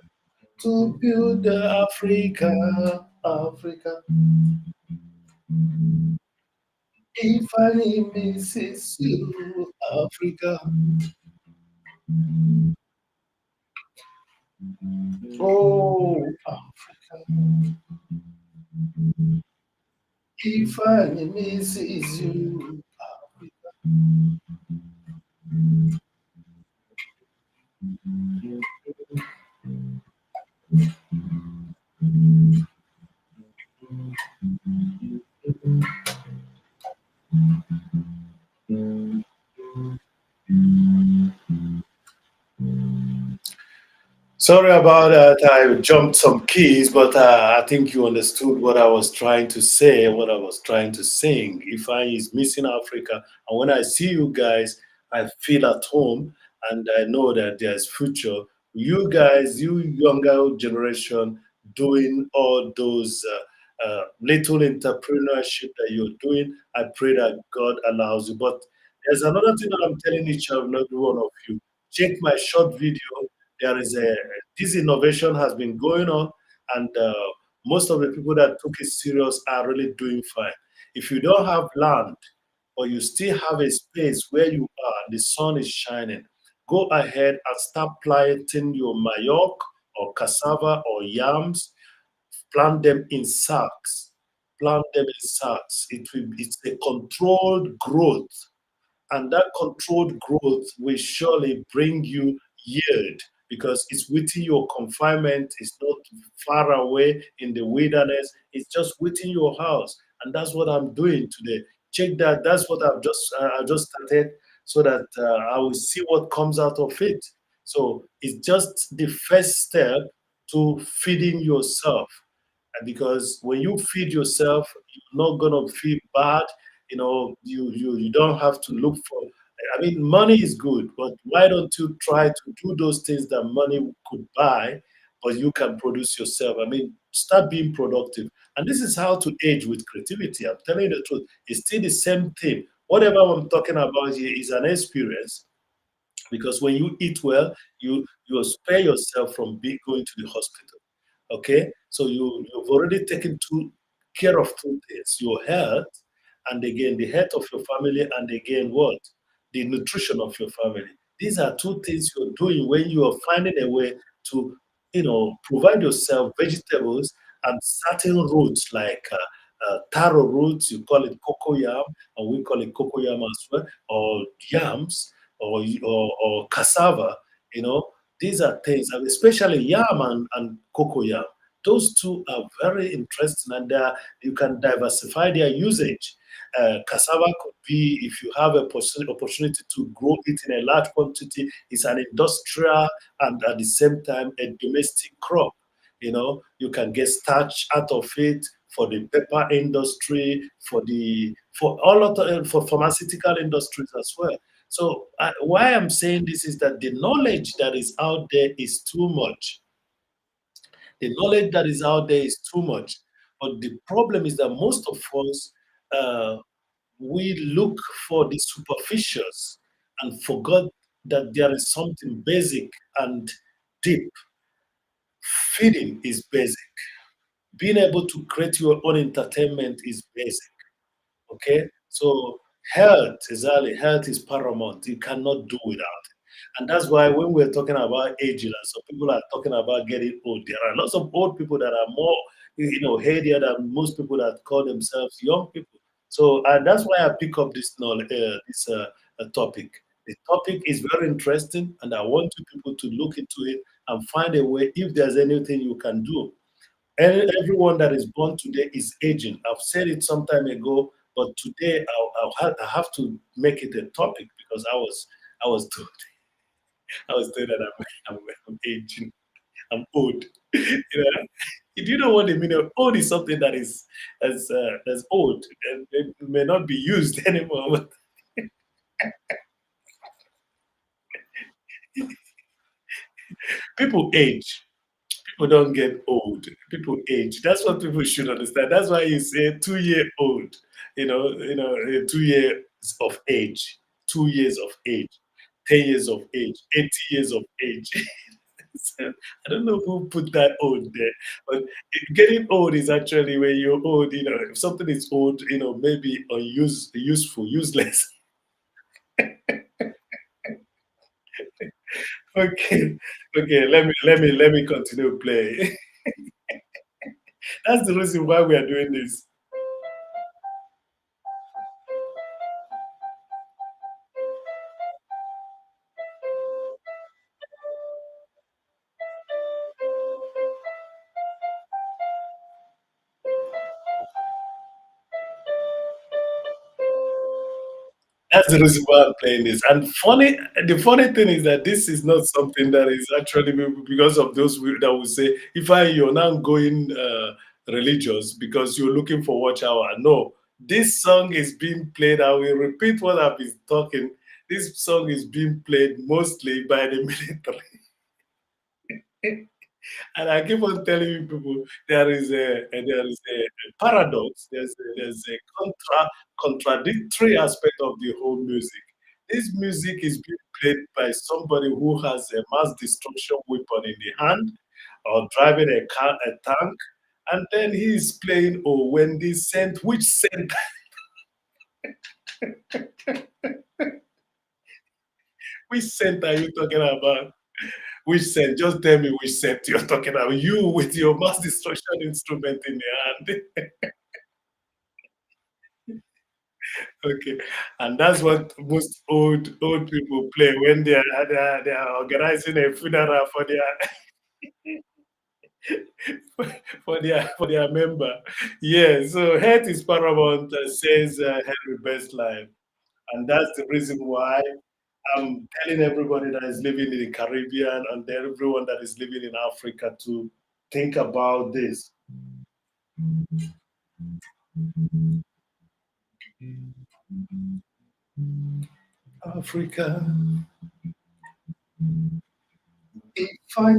to build Africa, Africa. If I misses you, Africa. Oh, Africa. If I misses you, sorry about that. I jumped some keys, but I think you understood what I was trying to say, what I was trying to sing. If I is missing Africa, and when I see you guys, I feel at home, and I know that there's future. You guys, you younger generation, doing all those little entrepreneurship that you're doing. I pray that God allows you. But there's another thing that I'm telling each and every one of you. Check my short video. There is a this innovation has been going on, and most of the people that took it serious are really doing fine. If you don't have land, or you still have a space where you are, the sun is shining, go ahead and start planting your mayok or cassava or yams. Plant them in sacks. Plant them in sacks. It's a controlled growth, and that controlled growth will surely bring you yield because it's within your confinement. It's not far away in the wilderness. It's just within your house, and that's what I'm doing today. Check that. That's what I just started, so that I will see what comes out of it. So it's just the first step to feeding yourself, and because when you feed yourself, you're not gonna feel bad. You don't have to look for. I mean, money is good, but why don't you try to do those things that money could buy, but you can produce yourself? I mean, start being productive. And this is how to age with creativity. I'm telling you the truth. It's still the same thing. Whatever I'm talking about here is an experience, because when you eat well, you spare yourself from going to the hospital. Okay, so you've already taken care of two things: your health, and again the health of your family, and again what, the nutrition of your family. These are two things you're doing when you are finding a way to provide yourself vegetables and certain roots like taro roots. You call it cocoyam, and we call it cocoyam as well, or yams, or cassava. You know, these are things, and especially yam and cocoyam. Those two are very interesting, and you can diversify their usage. Cassava could be, if you have a opportunity to grow it in a large quantity, it's an industrial and at the same time a domestic crop. You can get starch out of it for the pepper industry, for all of for pharmaceutical industries as well. So why I'm saying this is that the knowledge that is out there is too much. The knowledge that is out there is too much. But the problem is that most of us, uh, we look for the superficials and forgot that there is something basic and deep. Feeding is basic. Being able to create your own entertainment is basic. Okay, so health, exactly, health is paramount. You cannot do without it. And that's why when we're talking about aging, and some people are talking about getting old, there are lots of old people that are more, headier than most people that call themselves young people. So and that's why I pick up this knowledge, this topic. The topic is very interesting, and I want you people to look into it and find a way if there's anything you can do. Everyone that is born today is aging. I've said it some time ago, but today I have to make it a topic because I was told I was told that I'm aging. I'm old. You know, if you know what I mean, old is something that is that's old and it may not be used anymore. But people age. People don't get old. People age. That's what people should understand. That's why you say 2 year old. 2 years of age, 2 years of age, 10 years of age, 80 years of age. So, I don't know who put that old there, but getting old is actually when you're old. If something is old, maybe useful, useless. Okay, okay. Let me continue playing. That's the reason why we are doing this. That's the reason why I'm playing this. And the funny thing is that this is not something that is actually because of those that will say, if you're now going religious because you're looking for watch hour. No, this song is being played. I will repeat what I've been talking. This song is being played mostly by the military. And I keep on telling you people there is a paradox. There's a contradictory aspect of the whole music. This music is being played by somebody who has a mass destruction weapon in the hand or driving a tank, and then he is playing "Oh Wendy Scent." Which scent? Which scent are you talking about? Which scent? Just tell me which scent you're talking about. You with your mass destruction instrument in your hand. Okay, and that's what most old people play when they are organizing a funeral for their for their member. Yeah, so health is paramount, says Henry Bestline, and that's the reason why I'm telling everybody that is living in the Caribbean and everyone that is living in Africa to think about this. Africa, if I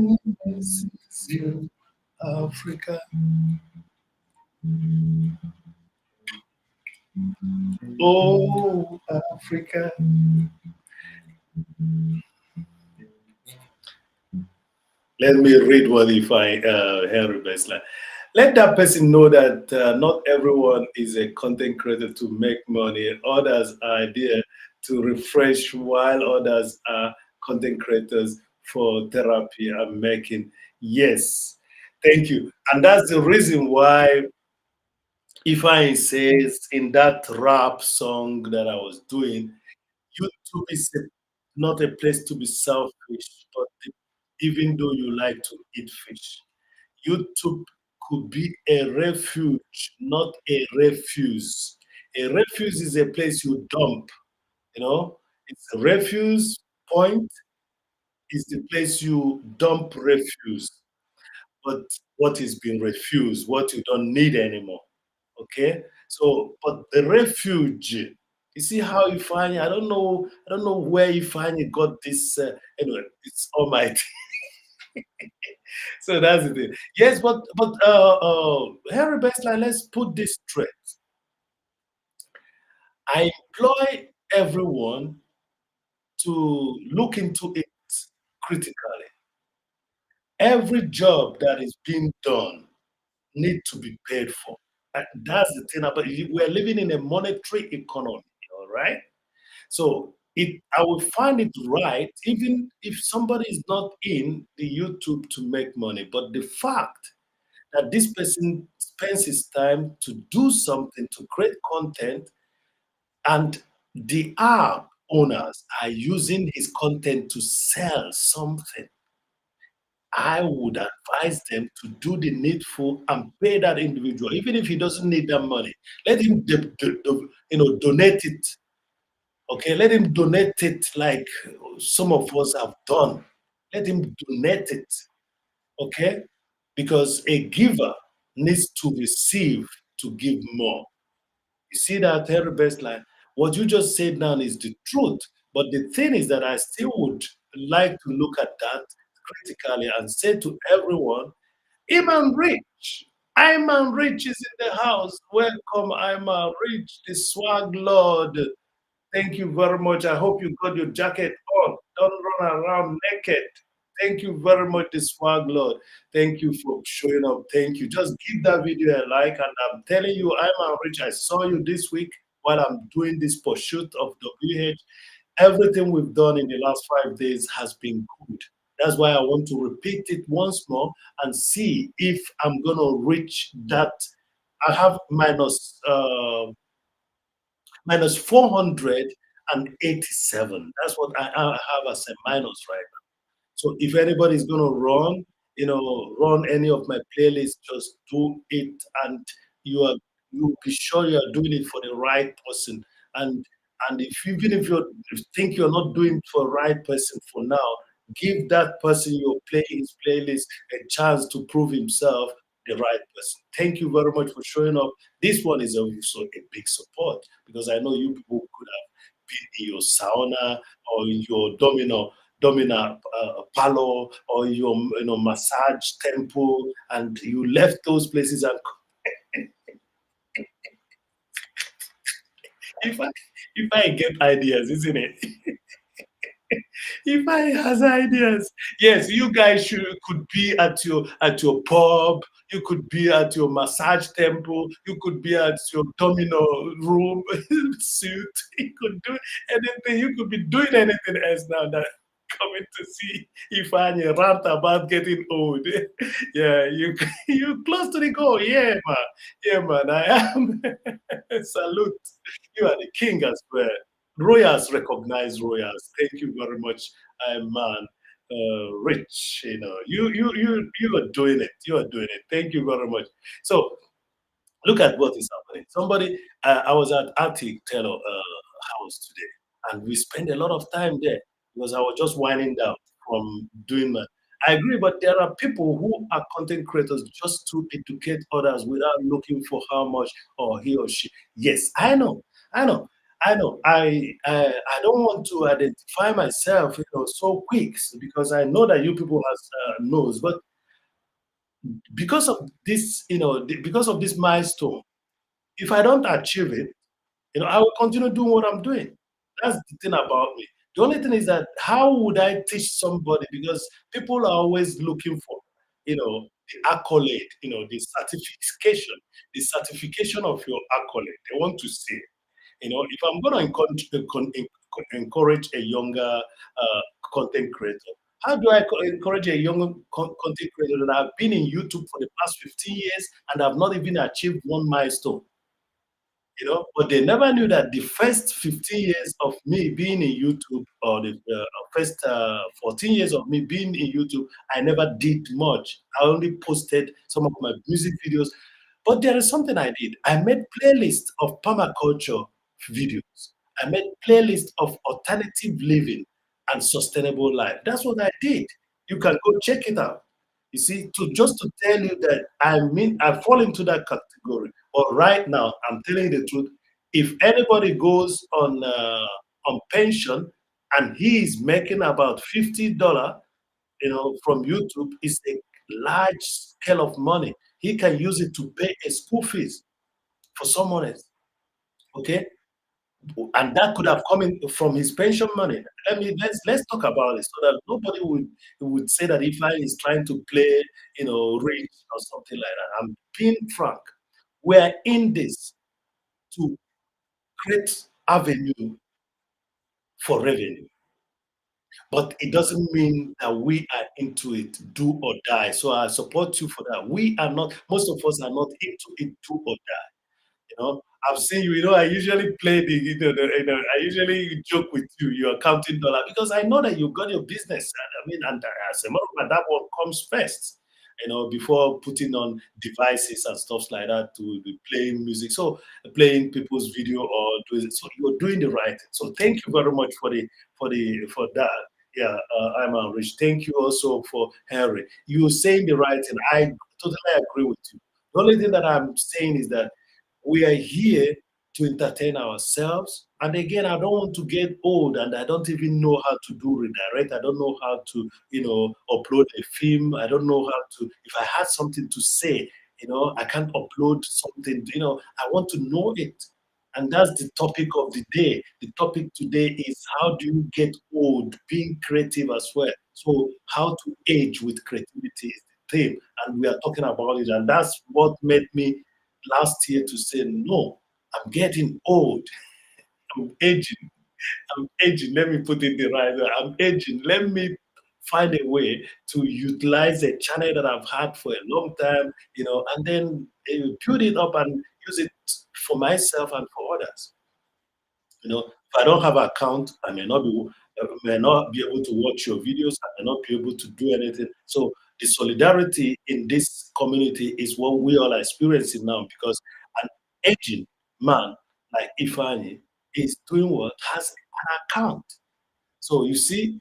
miss you, Africa. Oh, Africa. Let me read what if I Henry Bessler. Let that person know that not everyone is a content creator to make money. Others are there to refresh, while others are content creators for therapy and making. Yes, thank you. And that's the reason why Ifeanyi says in that rap song that I was doing, YouTube is not a place to be selfish, but even though you like to eat fish, YouTube could be a refuge, not a refuse. A refuse is a place you dump, you know. It's a refuse point is the place you dump refuse. But what is being refused, what you don't need anymore. Okay? So, but the refuge, you see how you find it? I don't know where you find it got this anyway, it's almighty. So that's the thing. Yes, but Harry Bestline, let's put this straight. I employ everyone to look into it critically. Every job that is being done need to be paid for. That's the thing about it. We're living in a monetary economy, all right? So I will find it right, even if somebody is not in the YouTube to make money, but the fact that this person spends his time to do something, to create content, and the app owners are using his content to sell something, I would advise them to do the needful and pay that individual, even if he doesn't need that money. Let him, donate it. Okay, let him donate it like some of us have done. Let him donate it. Okay, because a giver needs to receive to give more. You see that very best line? What you just said now is the truth. But the thing is that I still would like to look at that critically and say to everyone, Iman Rich, Iman Rich is in the house. Welcome, Iman Rich, the swag lord. Thank you very much. I hope you got your jacket on. Don't run around naked. Thank you very much, the swag lord. Thank you for showing up. Thank you. Just give that video a like. And I'm telling you, I'm Rich. I saw you this week while I'm doing this pursuit of WH. Everything we've done in the last 5 days has been good. That's why I want to repeat it once more and see if I'm going to reach that. I have minus 487. That's what I have as a minus right now. So if anybody's gonna run any of my playlists, just do it, and you be sure you are doing it for the right person. And if even if you think you're not doing it for the right person for now, give that person you're playing his playlist a chance to prove himself the right person. Thank you very much for showing up. This one is also a big support because I know you people could have been in your sauna or in your domina parlor or your massage temple, and you left those places and if I if I get ideas, isn't it? If I has ideas, yes, you guys could be at your pub, you could be at your massage temple, you could be at your domino room suit, you could do anything, you could be doing anything else now that coming to see Ifanye rant about getting old. Yeah, you close to the goal. Yeah, man. Yeah, man. I am. Salute. You are the king as well. Royals recognize royals. Thank you very much, man. Rich, you are doing it. You are doing it. Thank you very much. So look at what is happening. I was at Arctic Taylor house today, and we spent a lot of time there because I was just winding down from doing my. I agree, but there are people who are content creators just to educate others without looking for how much or he or she. Yes, I know, I know, I know. I don't want to identify myself, so quick because I know that you people has knows, but because of this, because of this milestone, if I don't achieve it, I will continue doing what I'm doing. That's the thing about me. The only thing is that how would I teach somebody? Because people are always looking for, the accolade, the certification of your accolade. They want to see. If I'm going to encourage a younger content creator, how do I encourage a younger content creator that have been in YouTube for the past 15 years and have not even achieved one milestone? But they never knew that the first 15 years of me being in YouTube, or the first 14 years of me being in YouTube, I never did much. I only posted some of my music videos. But there is something I did. I made playlists of permaculture videos. I made playlists of alternative living and sustainable life. That's what I did. You can go check it out. You see, just to tell you that I fall into that category. But right now, I'm telling you the truth. If anybody goes on pension and he is making about $50, from YouTube, it's a large scale of money. He can use it to pay a school fees for someone else. Okay, and that could have come in from his pension money. Let's talk about it so that nobody would say that if I is trying to play, rich or something like that. I'm being frank. We're in this to create avenue for revenue. But it doesn't mean that we are into it, do or die. So I support you for that. We are not, most of us are not into it, do or die. I've seen you. I usually play I usually joke with you. You're counting dollar because I know that you got your business. And as a matter of fact, that one comes first. Before putting on devices and stuff like that to be playing music. So playing people's video or doing so you're doing the right thing. So thank you very much for that. Yeah, I'm Rich. Thank you also for Henry. You're saying the right thing. I totally agree with you. The only thing that I'm saying is that we are here to entertain ourselves. And again, I don't want to get old and I don't even know how to do redirect. I don't know how to, upload a film. I don't know how to, if I had something to say, I can't upload something, I want to know it. And that's the topic of the day. The topic today is how do you get old being creative as well? So, how to age with creativity is the theme. And we are talking about it. And that's what made me last year to say, no, I'm getting old. I'm aging. I'm aging. Let me put it the right way. I'm aging. Let me find a way to utilize a channel that I've had for a long time, and then build it up and use it for myself and for others. If I don't have an account, may not be able to watch your videos. I may not be able to do anything. So the solidarity in this community is what we all are experiencing now because an aging man like Ifani is doing what has an account. So you see,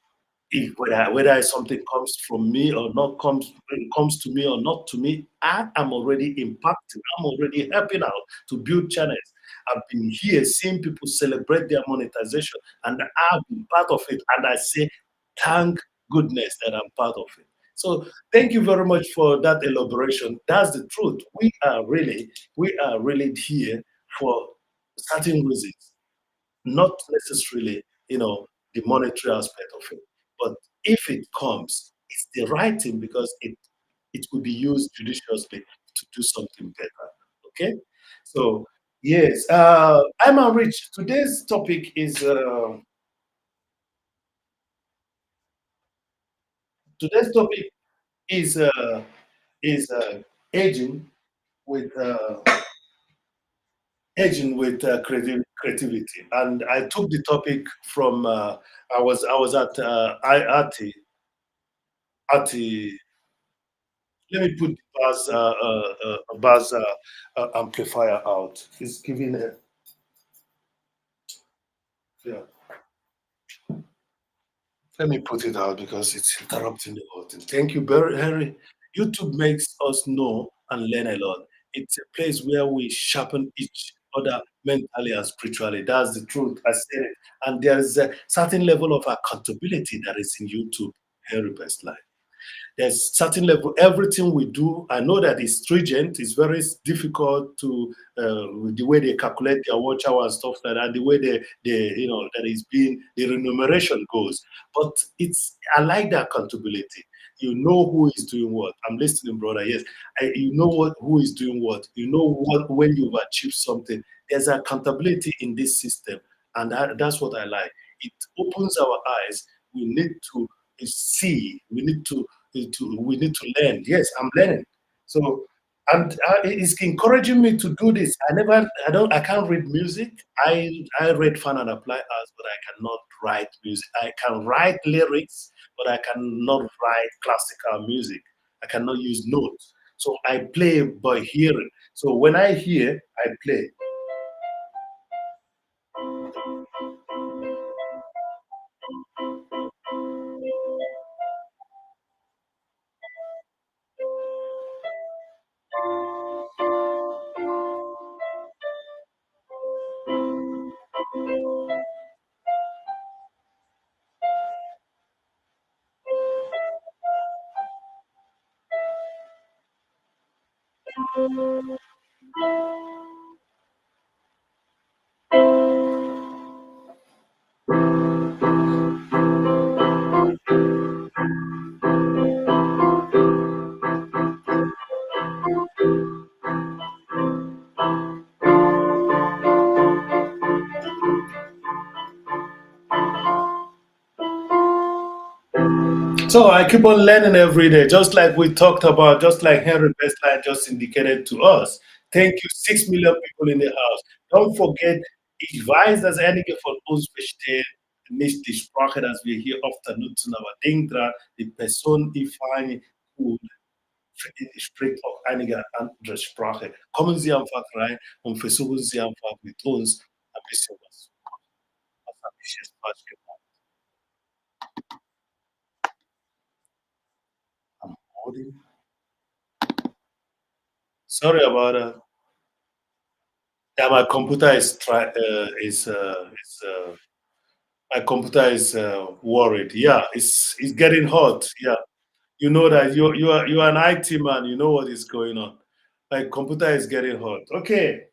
if whether something comes from me or not comes to me or not to me, I am already impacting. I'm already helping out to build channels. I've been here seeing people celebrate their monetization, and I've been part of it. And I say, thank goodness that I'm part of it. So thank you very much for that elaboration. That's the truth. We are really here for certain reasons, not necessarily, the monetary aspect of it. But if it comes, it's the right thing because it will be used judiciously to do something better. Okay? So yes, I'm Rich. Today's topic is aging with creativity, and I took the topic from I was at Ati. Let me put the bass amplifier out. It's giving a yeah. Let me put it out because it's interrupting the whole thing. Thank you, Barry Henry. YouTube makes us know and learn a lot. It's a place where we sharpen each other mentally and spiritually. That's the truth. I said it. And there is a certain level of accountability that is in YouTube. Henry Best Life. There's certain level everything we do. I know that it's stringent. It's very difficult to with the way they calculate their watch hour and stuff like that, the way that is being the remuneration goes. But it's I like the accountability. You know who is doing what. I'm listening, brother. Yes, you know who is doing what. You know what when you've achieved something. There's accountability in this system, and that's what I like. It opens our eyes. We need to see. We need to learn. Yes, I'm learning. So, and it's encouraging me to do this. I can't read music. I read Fun and Apply Arts, but I cannot write music. I can write lyrics, but I cannot write classical music. I cannot use notes. So I play by hearing. So when I hear, I play. So I keep on learning every day, just like we talked about, just like Henry Bestline just indicated to us. Thank you, 6 million people in the house. Don't forget, ich weiß, dass einige von uns verstehen nicht die Sprache, dass wir hier oft nutzen, aber denk dran, die Person, die Fanny gut spricht auch einige andere Sprache. Kommen Sie einfach rein und versuchen Sie einfach mit uns ein bisschen was. Was habe ich jetzt falsch gemacht? Am Boden? Sorry about that. Yeah, my computer is my computer is worried. Yeah, it's getting hot. Yeah, you know that you're an IT man. You know what is going on. My computer is getting hot. Okay.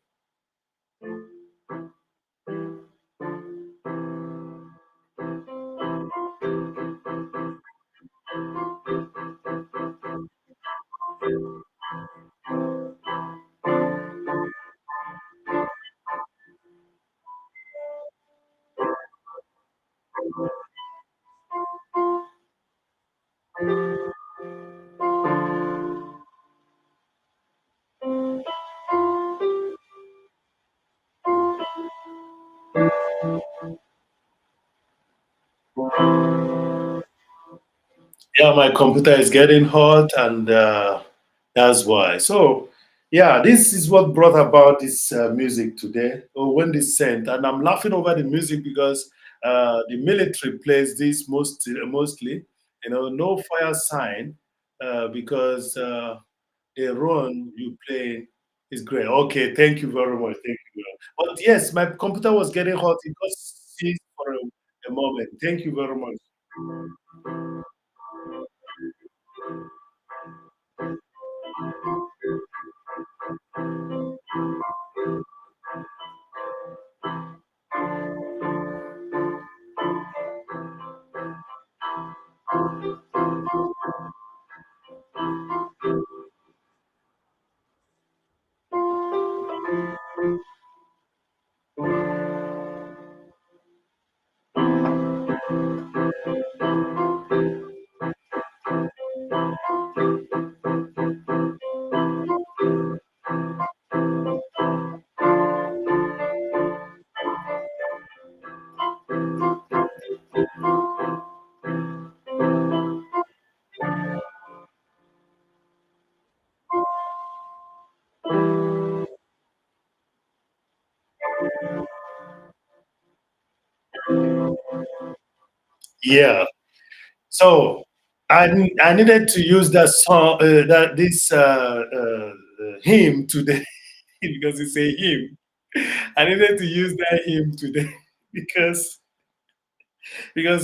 Yeah, my computer is getting hot, and that's why. So, yeah, this is what brought about this music today, or when this sent. And I'm laughing over the music because the military plays this mostly. No fire sign because they run, you play. It's great. Okay, thank you very much. Thank you. But yes, my computer was getting hot. It just ceased for a moment. Thank you very much. Yeah. So I needed to use that song, that this hymn today because it's a hymn. I needed to use that hymn today because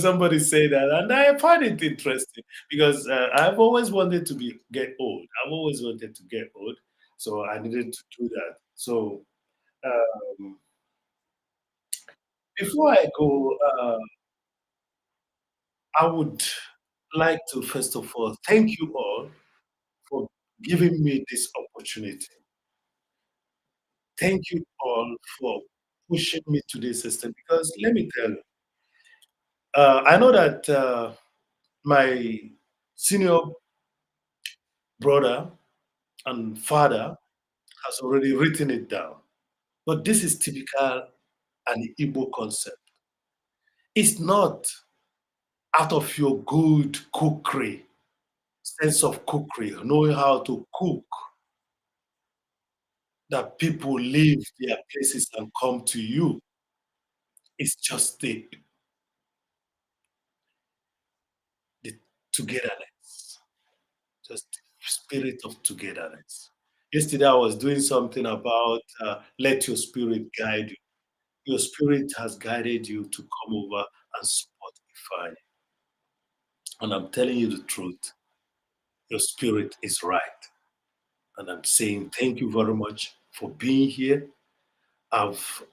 somebody said that, and I find it interesting because I've always wanted to get old. I've always wanted to get old, so I needed to do that. So um, before I go, I would like to first of all thank you all for giving me this opportunity. Thank you all for pushing me to this system because let me tell you, I know that my senior brother and father has already written it down. But this is typical an Igbo concept. It's not out of your good cookery, sense of cookery, knowing how to cook, that people leave their places and come to you. It's just the togetherness, just the spirit of togetherness. Yesterday, I was doing something about let your spirit guide you. Your spirit has guided you to come over and support Ifeanyi. And I'm telling you the truth, your spirit is right. And I'm saying thank you very much for being here. I've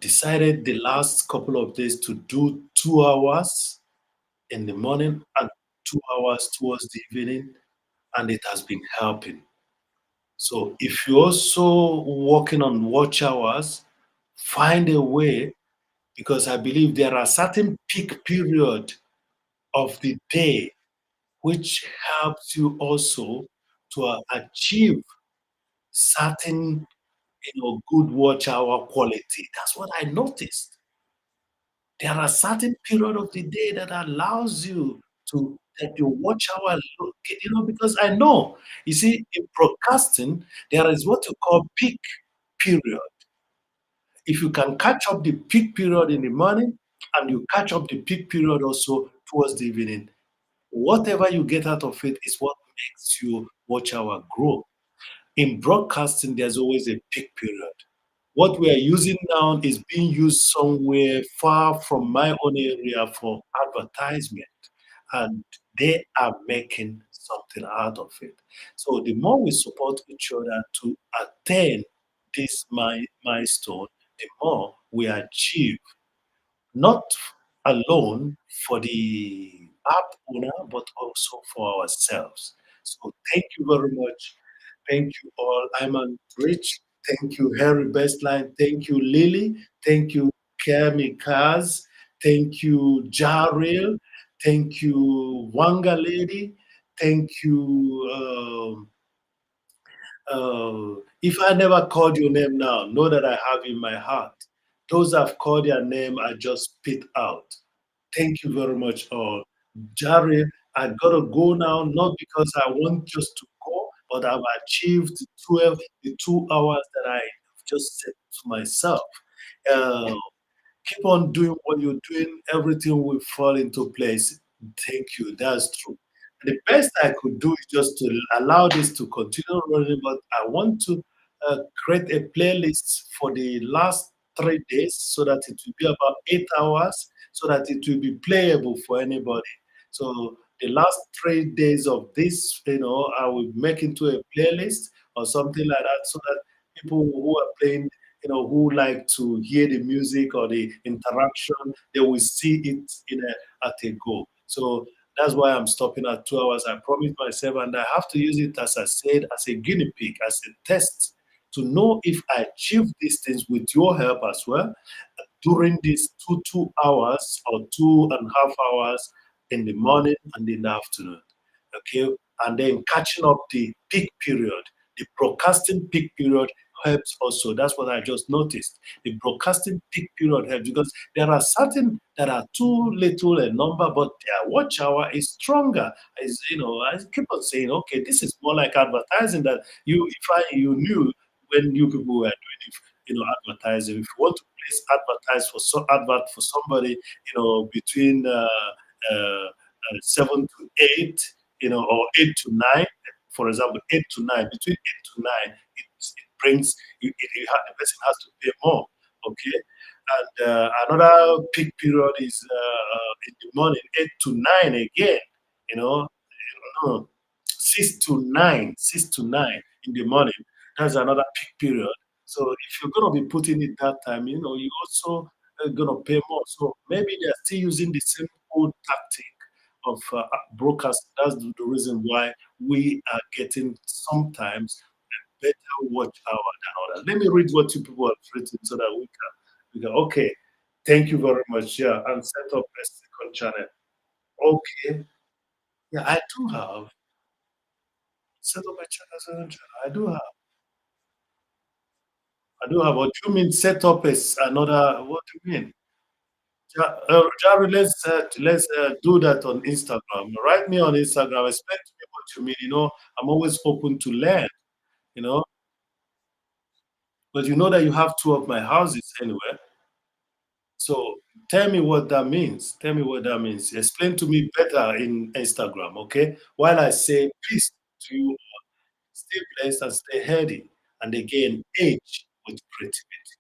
decided the last couple of days to do 2 hours in the morning and 2 hours towards the evening, and it has been helping. So if you're also working on watch hours, find a way because I believe there are certain peak period of the day which helps you also to achieve certain, good watch hour quality. That's what I noticed. There are certain period of the day that allows you to that your watch hour look, because I know, you see, in broadcasting, there is what you call peak period. If you can catch up the peak period in the morning and you catch up the peak period also towards the evening, whatever you get out of it is what makes your watch hour grow. In broadcasting, there's always a peak period. What we are using now is being used somewhere far from my own area for advertisement, and they are making something out of it. So the more we support each other to attain this milestone, the more we achieve, not alone for the app owner, but also for ourselves. So thank you very much. Thank you all. I'm Rich. Thank you, Harry Bestline. Thank you, Lily. Thank you, Kemi Kaz. Thank you, Jaril. Thank you, Wanga Lady. Thank you. If I never called your name now, know that I have in my heart. Those I've called their name, I just spit out. Thank you very much, all. Jared, I gotta go now, not because I want just to go, but I've achieved 2 hours that I just set to myself. Uh, Keep on doing what you're doing, everything will fall into place. Thank you. That's true. The best I could do is just to allow this to continue running, but I want to create a playlist for the last 3 days so that it will be about 8 hours, so that it will be playable for anybody. So the last 3 days of this, I will make into a playlist or something like that, so that people who are playing, who like to hear the music or the interaction, they will see it at a go. So that's why I'm stopping at 2 hours. I promised myself, and I have to use it, as I said, as a guinea pig, as a test to know if I achieve these things with your help as well during these 2 hours or 2.5 hours in the morning and in the afternoon. Okay, and then catching up the peak period, the broadcasting peak period helps also. That's what I just noticed. The broadcasting peak period helps because there are certain that are too little a number, but their watch hour is stronger. I keep on saying, okay, this is more like advertising that you knew when you people were doing it, advertising. If you want to place advert for somebody, between 7 to 8, or 8 to 9, for example, 8 to 9, between 8 to 9, it brings, the person has to pay more. Okay. And another peak period is in the morning, 8 to 9 again, you know, no, 6 to 9 in the morning. That's another peak period. So if you're gonna be putting it that time, you also gonna pay more. So maybe they're still using the same old tactic of broadcast. That's the reason why we are getting sometimes better watch hour than others. Let me read what you people have written so that we can. Okay, thank you very much. Yeah, and set up a second channel. Okay, yeah, I do have set up a second channel. I do have. What do you mean set up is another? What do you mean? Jerry, let's do that on Instagram. Write me on Instagram. Explain to me what you mean. I'm always open to learn. You know, but you know that you have two of my houses anyway. So tell me what that means. Tell me what that means. Explain to me better in Instagram, okay? While I say peace to you, stay blessed and stay healthy, and again, age with creativity.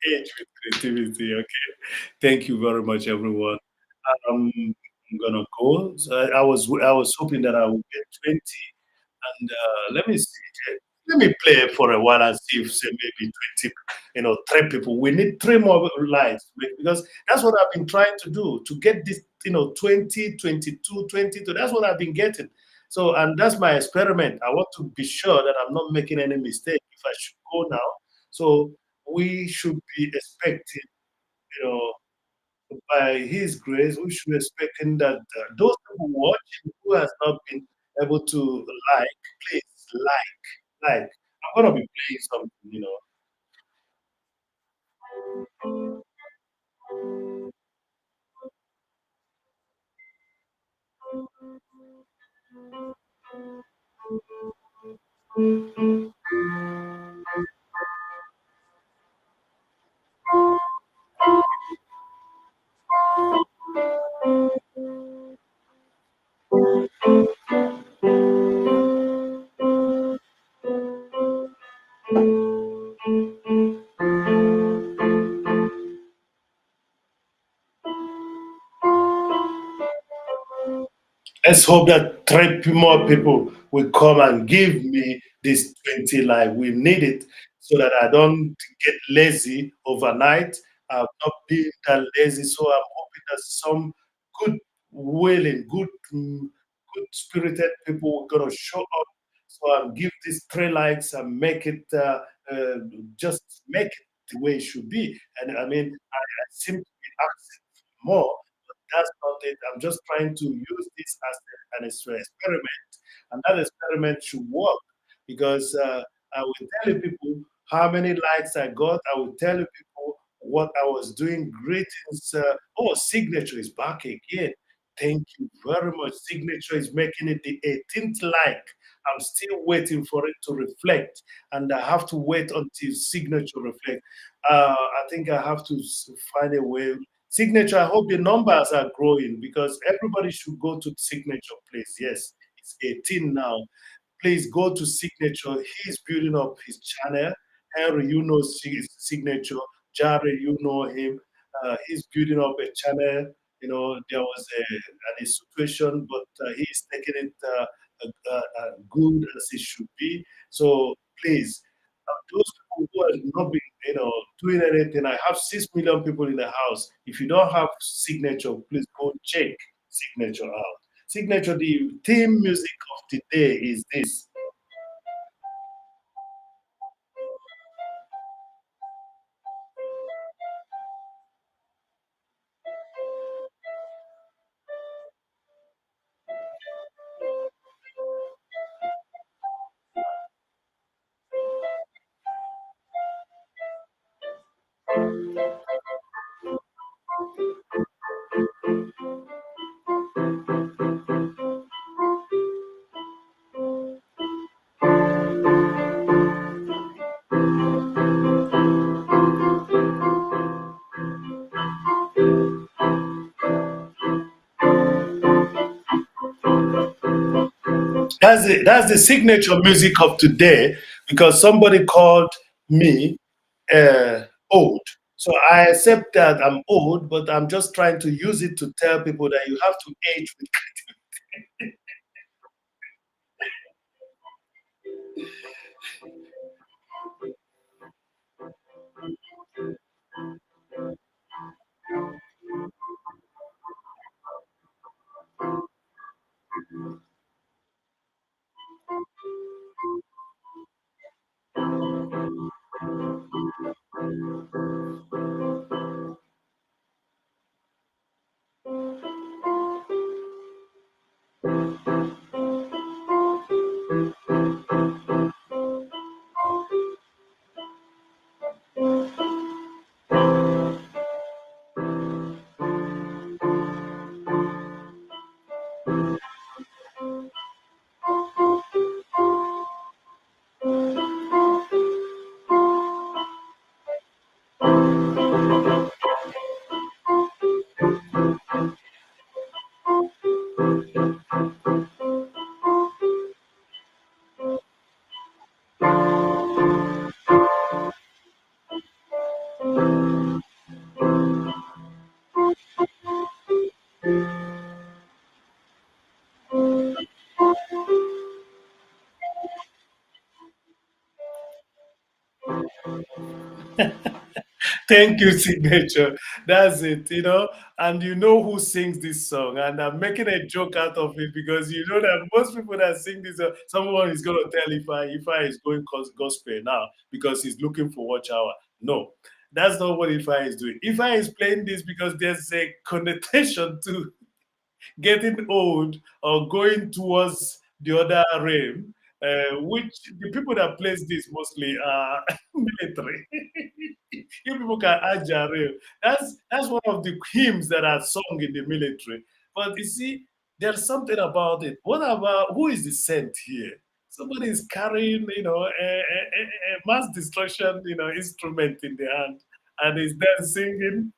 Age with creativity. Okay. Thank you very much, everyone. I'm gonna go. So I was hoping that I would get 20, and let me see. Let me play for a while and see if say maybe 20, 3 people. We need 3 more lives because that's what I've been trying to do to get this, 20, 22, 22. That's what I've been getting. So, and that's my experiment. I want to be sure that I'm not making any mistake if I should go now. So we should be expecting, you know, by His grace, we should expecting that those people watching who has not been able to like, please like. I'm gonna be playing something, you know. Let's hope that three more people will come and give me this 20 live. We need it so that I don't get lazy overnight. I've not been that lazy, so I'm hoping that some good willing, good spirited people are gonna show up. So I'll give this three likes and make it uh, just make it the way it should be. And I mean, I seem to be asking for more, that's not it. I'm just trying to use this as an experiment, and that experiment should work because I will tell you people how many likes I got. I will tell you people what I was doing. Greetings. Oh, signature is back again. Thank you very much. Signature is making it the 18th like. I'm still waiting for it to reflect, and I have to wait until signature reflect. I think I have to find a way. Signature, I hope the numbers are growing because everybody should go to Signature, please. Yes, it's 18 now. Please go to Signature. He's building up his channel. Henry, you know his Signature. Jared, you know him. He's building up a channel. You know, there was a situation, but he's taking it good as it should be. So please, those people who have not been, doing anything. I have 6 million people in the house. If you don't have signature, please go check signature out. Signature, the theme music of the day is this. That's the signature music of today because somebody called me old. So I accept that I'm old, but I'm just trying to use it to tell people that you have to age with. Thank you, signature. That's it, And you know who sings this song. And I'm making a joke out of it because you know that most people that sing this, someone is going to tell if I is going gospel now because he's looking for watch hour. No, That's not what Ifa is doing. Ifa is playing this because there's a connotation to getting old or going towards the other realm, which the people that plays this mostly are military. You people can add your realm. That's one of the hymns that are sung in the military. But you see, there's something about it. What about who is the saint here? Somebody is carrying, a mass destruction, instrument in the hand, and is there singing.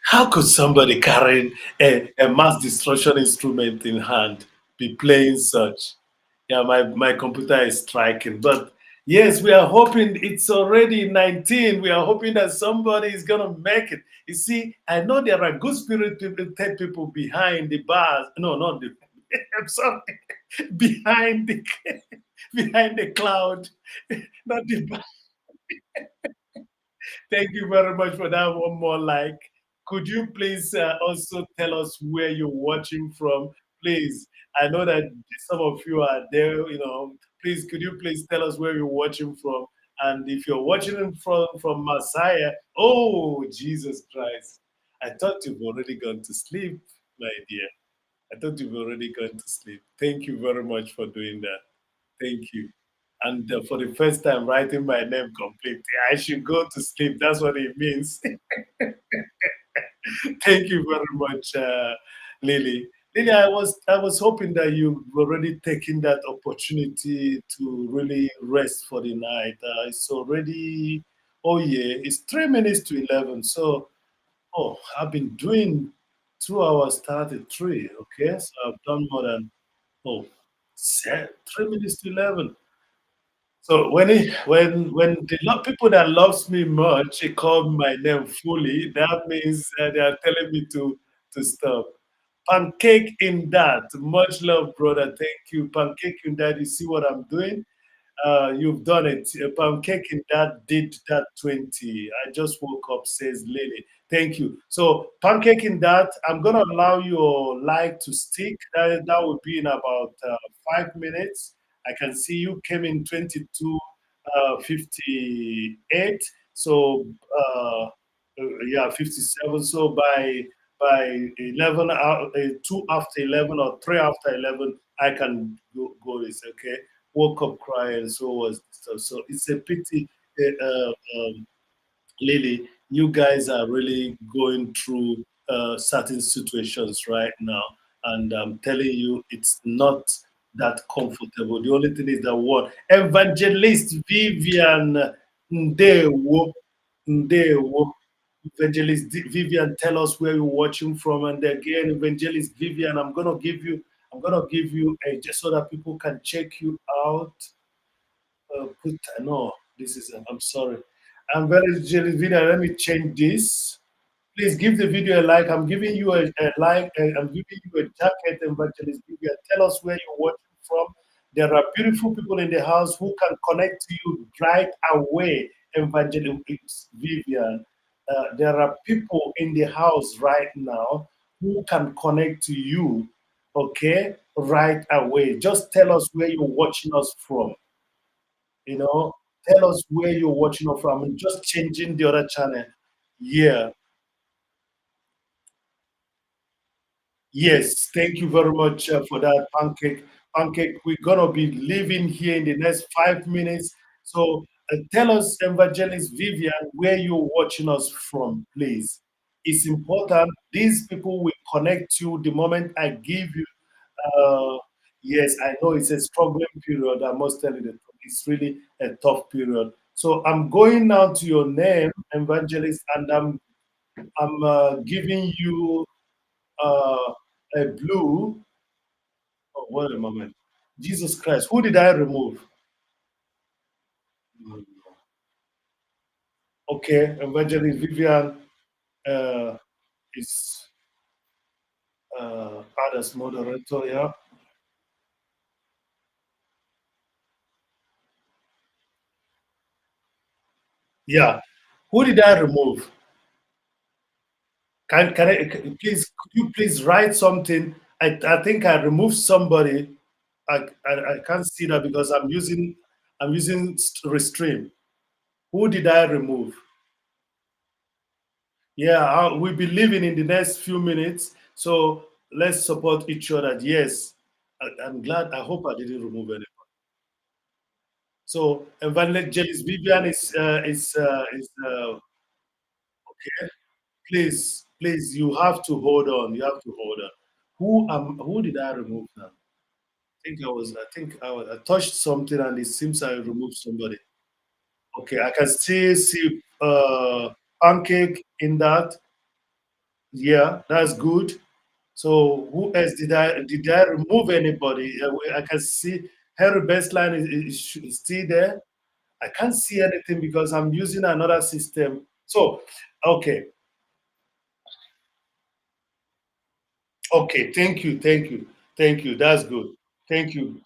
How could somebody carrying a mass destruction instrument in hand be playing such? Yeah, my computer is striking. But yes, we are hoping it's already 19. We are hoping that somebody is going to make it. You see, I know there are good spirit people, tech people behind the bars. No, not the. I'm sorry. Behind the behind the cloud, not the. Thank you very much for that one more like. Could you please also tell us where you're watching from? Please, I know that some of you are there, Please, could you please tell us where you're watching from? And if you're watching from Messiah, oh, Jesus Christ. I thought you've already gone to sleep, my dear. I thought you've already gone to sleep. Thank you very much for doing that. Thank you. And for the first time, writing my name completely. I should go to sleep. That's what it means. Thank you very much, Lily. Lily, I was hoping that you've already taken that opportunity to really rest for the night. It's already, oh yeah, it's 3 minutes to 11. So, oh, I've been doing 2 hours 33. Okay, so I've done more than, oh, 3 minutes to 11. So when the people that loves me much, they call my name fully, that means they are telling me to stop. Pancake in that, much love, brother. Thank you. Pancake in that. You see what I'm doing? You've done it. Pancaking that did that 20. I just woke up, says Lily. Thank you. So pancaking that, I'm gonna allow your light to stick. That would be in about 5 minutes. I can see you came in 22:58. So yeah, 57. So by 11 2 after 11 or 3 after 11, I can go this, okay? Woke up crying, so was stuff. So it's a pity, Lily, you guys are really going through certain situations right now. And I'm telling you, it's not that comfortable. The only thing is that what Evangelist Vivian Ndewo, Ndewo, Vivian, tell us where you're watching from. And again, Evangelist Vivian, I'm gonna give you a just so that people can check you out. No, this is. I'm sorry. I'm very jelly video. Let me change this. Please give the video a like. I'm giving you a like. And I'm giving you a jacket, Evangelist Vivian. Tell us where you're watching from. There are beautiful people in the house who can connect to you right away, Evangelist Vivian. There are people in the house right now who can connect to you, okay, right away. Just tell us where you're watching us from. You know, tell us where you're watching us from. I'm just changing the other channel. Yeah. Yes, thank you very much for that pancake. Pancake, we're gonna be leaving here in the next 5 minutes. So tell us, Evangelist Vivian, where you're watching us from, please. It's important. These people will connect you the moment I give you. Uh, yes, I know it's a struggling period. I must tell you that it's really a tough period. So I'm going now to your name, Evangelist, and I'm giving you uh, a blue. Oh, wait a moment. Jesus Christ, who did I remove? Mm, okay, Evangelist Vivian uh, is add as moderator. Yeah. Yeah. Who did I remove? Please, could you please write something? I think I removed somebody. I can't see that because I'm using Restream. Who did I remove? Yeah, we'll be leaving in the next few minutes. So let's support each other. Yes, I'm glad. I hope I didn't remove any. So Evangelist Vivian is okay. Please, you have to hold on. You have to hold on. Who did I remove now? I touched something and it seems I removed somebody. Okay, I can still see pancake in that. Yeah, that's good. So who else did I remove anybody? I can see Henry Bestline is still there. I can't see anything because I'm using another system. So okay, okay, thank you. That's good. Thank you,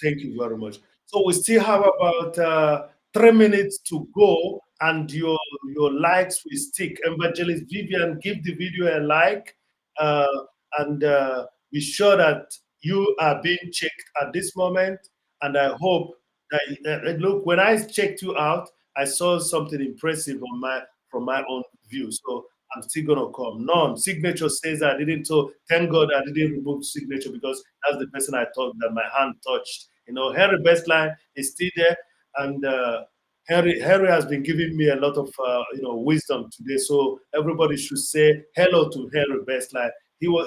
thank you very much. So we still have about 3 minutes to go, and your likes will stick. Evangelist Vivian, give the video a like, uh, and be sure that you are being checked at this moment. And I hope that look, when I checked you out, I saw something impressive on my from my own view. So I'm still gonna come. None. Signature says I didn't. So thank God I didn't remove signature because that's the person I thought that my hand touched. Henry Bestline is still there, and Henry has been giving me a lot of wisdom today. So everybody should say hello to Henry Bestline.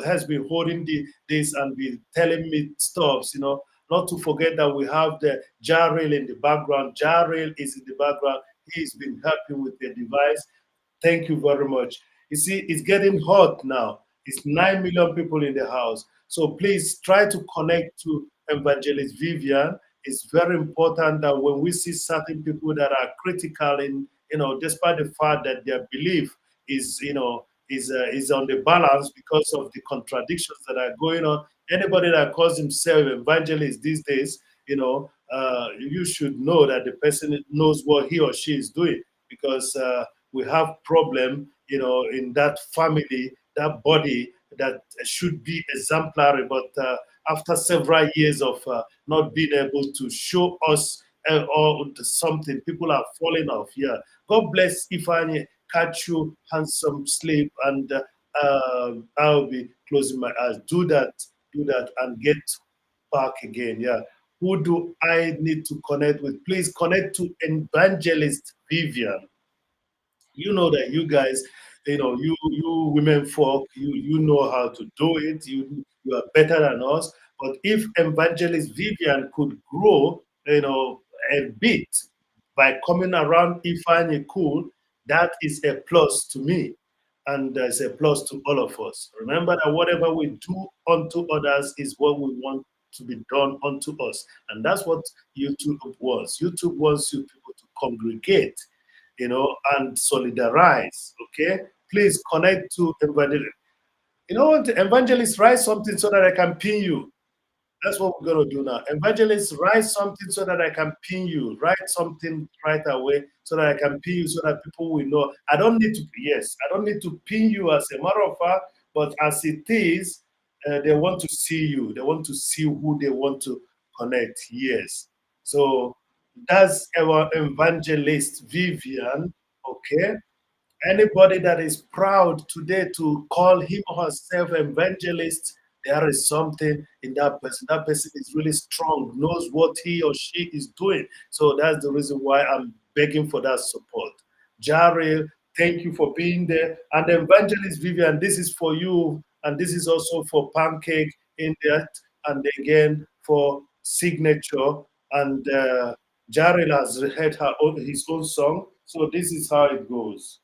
Has been holding this and be telling me stuffs. Not to forget that we have the Jarrell in the background. Jarrell is in the background. He's been helping with the device. Thank you very much. You see, it's getting hot now. It's 9 million people in the house. So please try to connect to Evangelist Vivian. It's very important that when we see certain people that are critical despite the fact that their belief is on the balance because of the contradictions that are going on. Anybody that calls himself evangelist these days, you should know that the person knows what he or she is doing because we have problem, in that family, that body that should be exemplary. But after several years of not being able to show us or something, people are falling off. Yeah. God bless Ifanye. Catch you, handsome sleep, and I'll be closing my eyes. Do that, and get back again. Yeah. Who do I need to connect with? Please connect to Evangelist Vivian. You know that you guys, you women folk, you know how to do it. You are better than us. But if Evangelist Vivian could grow, a bit by coming around Ifeanyi Cool, that is a plus to me, and it's a plus to all of us. Remember that whatever we do unto others is what we want to be done unto us, and that's what YouTube wants. YouTube wants you people to congregate, and solidarize. Okay, please connect to evangelist. You know what, evangelist, write something so that I can pin you. That's what we're gonna do now. Evangelist, write something so that I can pin you. Write something right away so that I can pin you so that people will know. I don't need to. Yes, I don't need to pin you as a matter of fact, but as it is, they want to see you. They want to see who they want to connect. Yes. So that's our evangelist Vivian. Okay. Anybody that is proud today to call him or herself evangelist, there is something in that person. That person is really strong, knows what he or she is doing. So that's the reason why I'm begging for that support. Jare, thank you for being there. And evangelist Vivian, this is for you. And this is also for Pancake in that. And again for Signature. And Jarrell has heard his own song. So this is how it goes.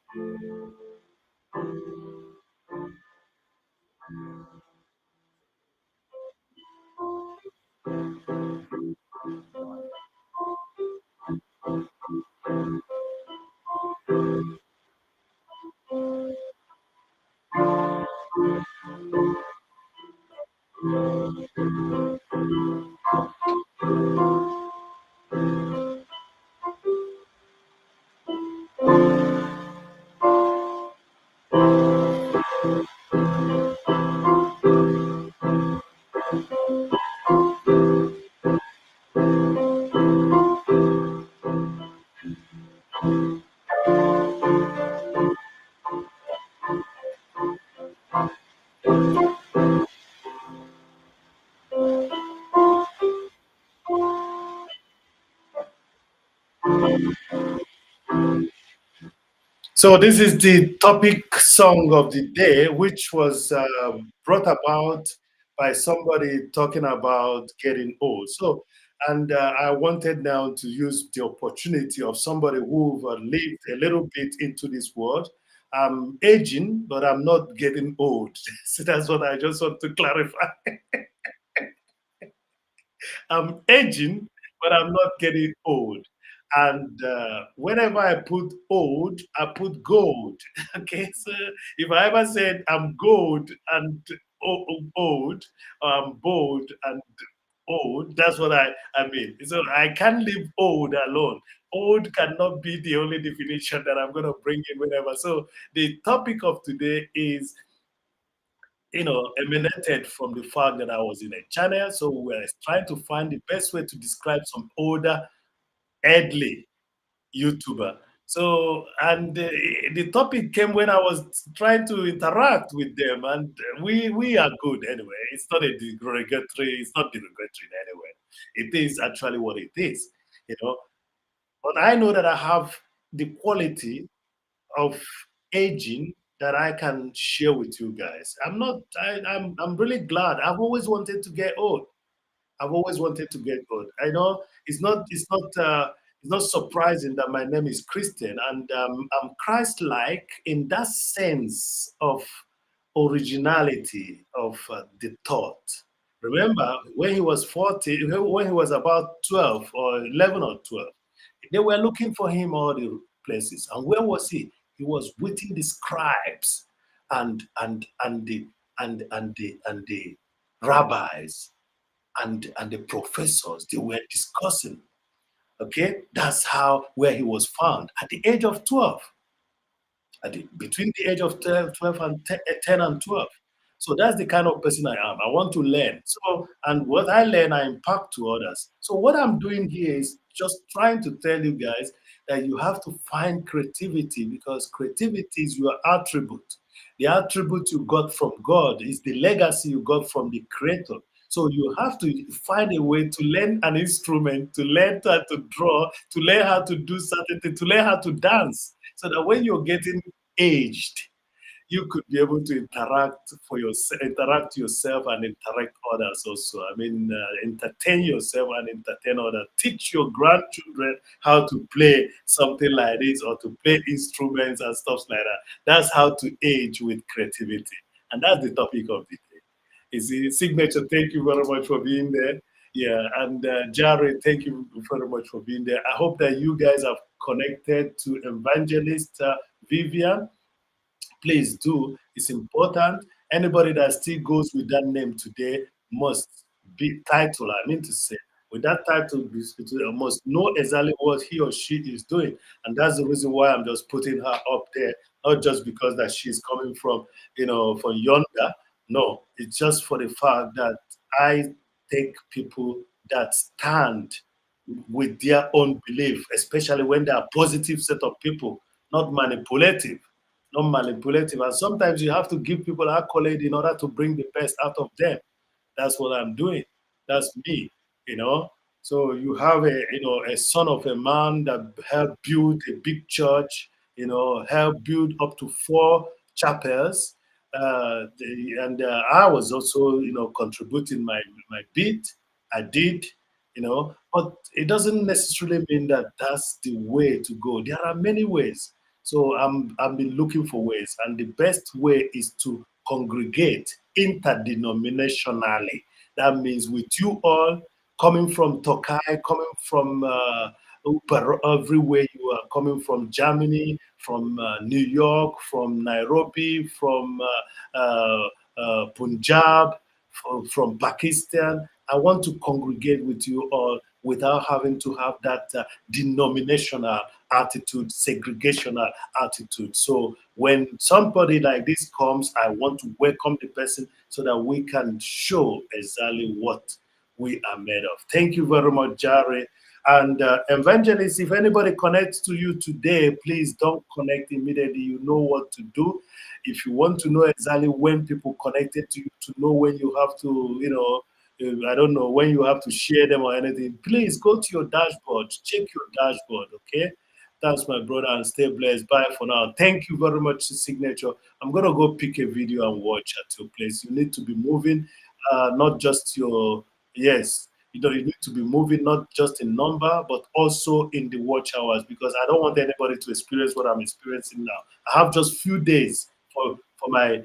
So this is the topic song of the day, which was brought about by somebody talking about getting old. So, and I wanted now to use the opportunity of somebody who lived a little bit into this world. I'm aging, but I'm not getting old. So that's what I just want to clarify. I'm aging, but I'm not getting old. And whenever I put old, I put gold. Okay, so if I ever said I'm gold and old, or I'm bold and old, that's what I mean. So I can't leave old alone. Old cannot be the only definition that I'm going to bring in whenever. So the topic of today is emanated from the fact that I was in a channel. So we were trying to find the best way to describe some older, elderly YouTuber. So, and the topic came when I was trying to interact with them, and we are good anyway. It's not a derogatory. It's not derogatory in any way. It is actually what it is, you know. But I know that I have the quality of aging that I can share with you guys. I'm not. I'm really glad. I've always wanted to get old. I've always wanted to get old. I know it's not surprising that my name is Christian, and I'm Christ-like in that sense of originality of the thought. Remember, when he was 40, when he was about 12 or 11 or 12, they were looking for him all the places. And where was he? He was with the scribes and the rabbis and the professors. They were discussing. Okay, that's how where he was found at the age of 12, between the age of 12 and 10 and 12. So that's the kind of person I am. I want to learn. So, and what I learn, I impact to others. So what I'm doing here is just trying to tell you guys that you have to find creativity, because creativity is your attribute. The attribute you got from God is the legacy you got from the Creator. So you have to find a way to learn an instrument, to learn how to draw, to learn how to do certain things, to learn how to dance, so that when you're getting aged, you could be able to interact yourself and interact others also. I mean, entertain yourself and entertain others. Teach your grandchildren how to play something like this or to play instruments and stuff like that. That's how to age with creativity. And that's the topic of the day. Is the signature. Thank you very much for being there. Yeah, and Jared, thank you very much for being there. I hope that you guys have connected to Evangelist Vivian. Please do. It's important. Anybody that still goes with that name today must be titled. I mean to say, with that title, must know exactly what he or she is doing, and that's the reason why I'm just putting her up there. Not just because that she's coming from, from yonder. No, it's just for the fact that I take people that stand with their own belief, especially when they are positive set of people, not manipulative, not manipulative. And sometimes you have to give people accolade in order to bring the best out of them. That's what I'm doing. That's me, you know. So you have a son of a man that helped build a big church, helped build up to 4 chapels. And I was also, contributing my bit. I did, but it doesn't necessarily mean that that's the way to go. There are many ways. So I've been looking for ways, and the best way is to congregate interdenominationally. That means with you all coming from Tokai, coming from everywhere you are, coming from Germany, from New York, from Nairobi, from Punjab, from Pakistan. I want to congregate with you all without having to have that denominational attitude, segregational attitude. So when somebody like this comes, I want to welcome the person so that we can show exactly what we are made of. Thank you very much, Jare. And Evangelist, if anybody connects to you today, please don't connect immediately. You know what to do. If you want to know exactly when people connected to you, to know when you have to, I don't know when you have to share them or anything. Please go to your dashboard, check your dashboard, okay? Thanks, my brother, and stay blessed. Bye for now. Thank you very much, Signature. I'm gonna go pick a video and watch at your place. You need to be moving, not just your yes. You need to be moving not just in number, but also in the watch hours because I don't want anybody to experience what I'm experiencing now. I have just few days for my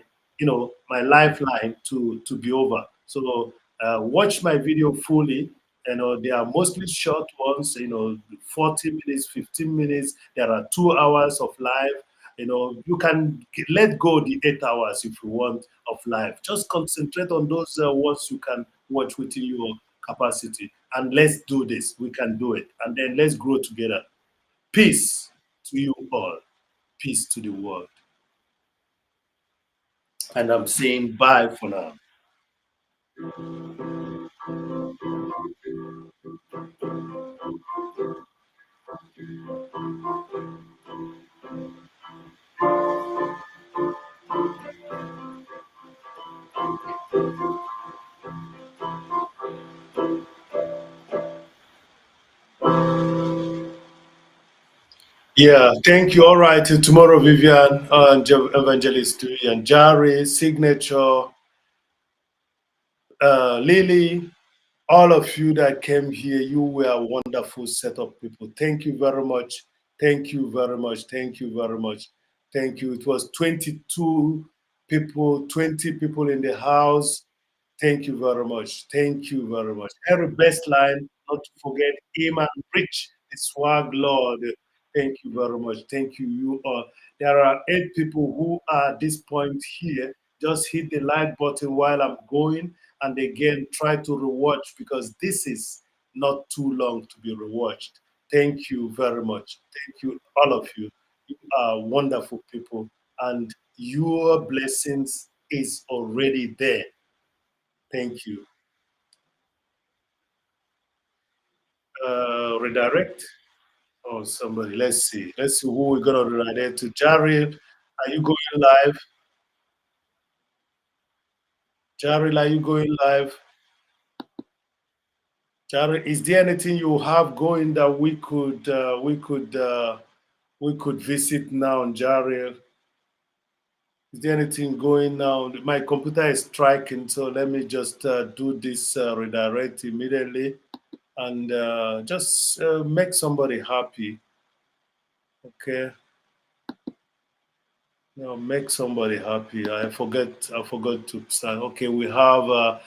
my lifeline to be over. So watch my video fully. They are mostly short ones. 40 minutes, 15 minutes. There are 2 hours of live. You can let go the 8 hours if you want of live. Just concentrate on those ones you can watch within your capacity. And let's do this. We can do it. And then let's grow together. Peace to you all. Peace to the world. And I'm saying bye for now. Yeah, thank you. All right, till tomorrow, Vivian, and Evangelist, and Jari, Signature, Lily, all of you that came here, you were a wonderful set of people. Thank you very much. Thank you very much. Thank you very much. Thank you. It was 22 people, 20 people in the house. Thank you very much. Thank you very much. Every best line, not to forget Iman Rich, the swag lord. Thank you very much. Thank you. You all. There are 8 people who are at this point here. Just hit the like button while I'm going, and again try to rewatch because this is not too long to be rewatched. Thank you very much. Thank you, all of you. You are wonderful people, and your blessings is already there. Thank you. Redirect. Oh, somebody. Let's see. Let's see who we're gonna redirect to. Jared, are you going live? Jared, are you going live? Jared, is there anything you have going that we could visit now, Jared? Is there anything going now? My computer is striking, so let me just do this redirect immediately and just make somebody happy. Okay. No, make somebody happy. I forgot to start. Okay, we have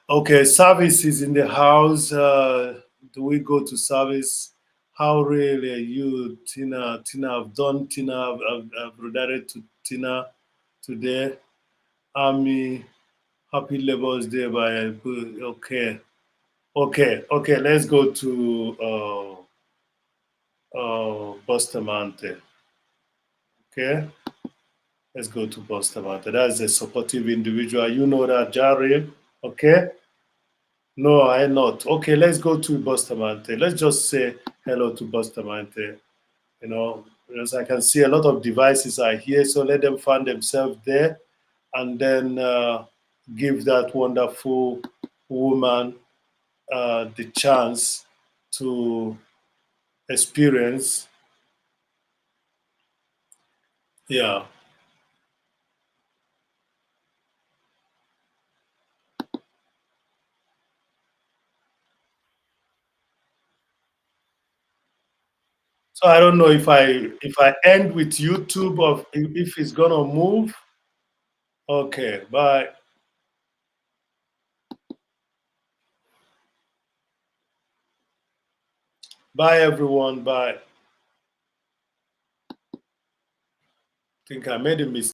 okay, service is in the house. Do we go to service? How really are you, Tina? Tina, I've done Tina. I've redirected to Tina today. Army, happy Labour's Day by okay. Okay, let's go to Bustamante. Okay. Let's go to Bustamante. That's a supportive individual. You know that, Jari. Okay. No, I not. Okay, let's go to Bustamante. Let's just say hello to Bustamante. Because I can see a lot of devices are here, so let them find themselves there, and then give that wonderful woman the chance to experience. Yeah. So I don't know if I end with YouTube or if it's gonna move. Okay, bye. Bye everyone. Bye. I think I made a mistake.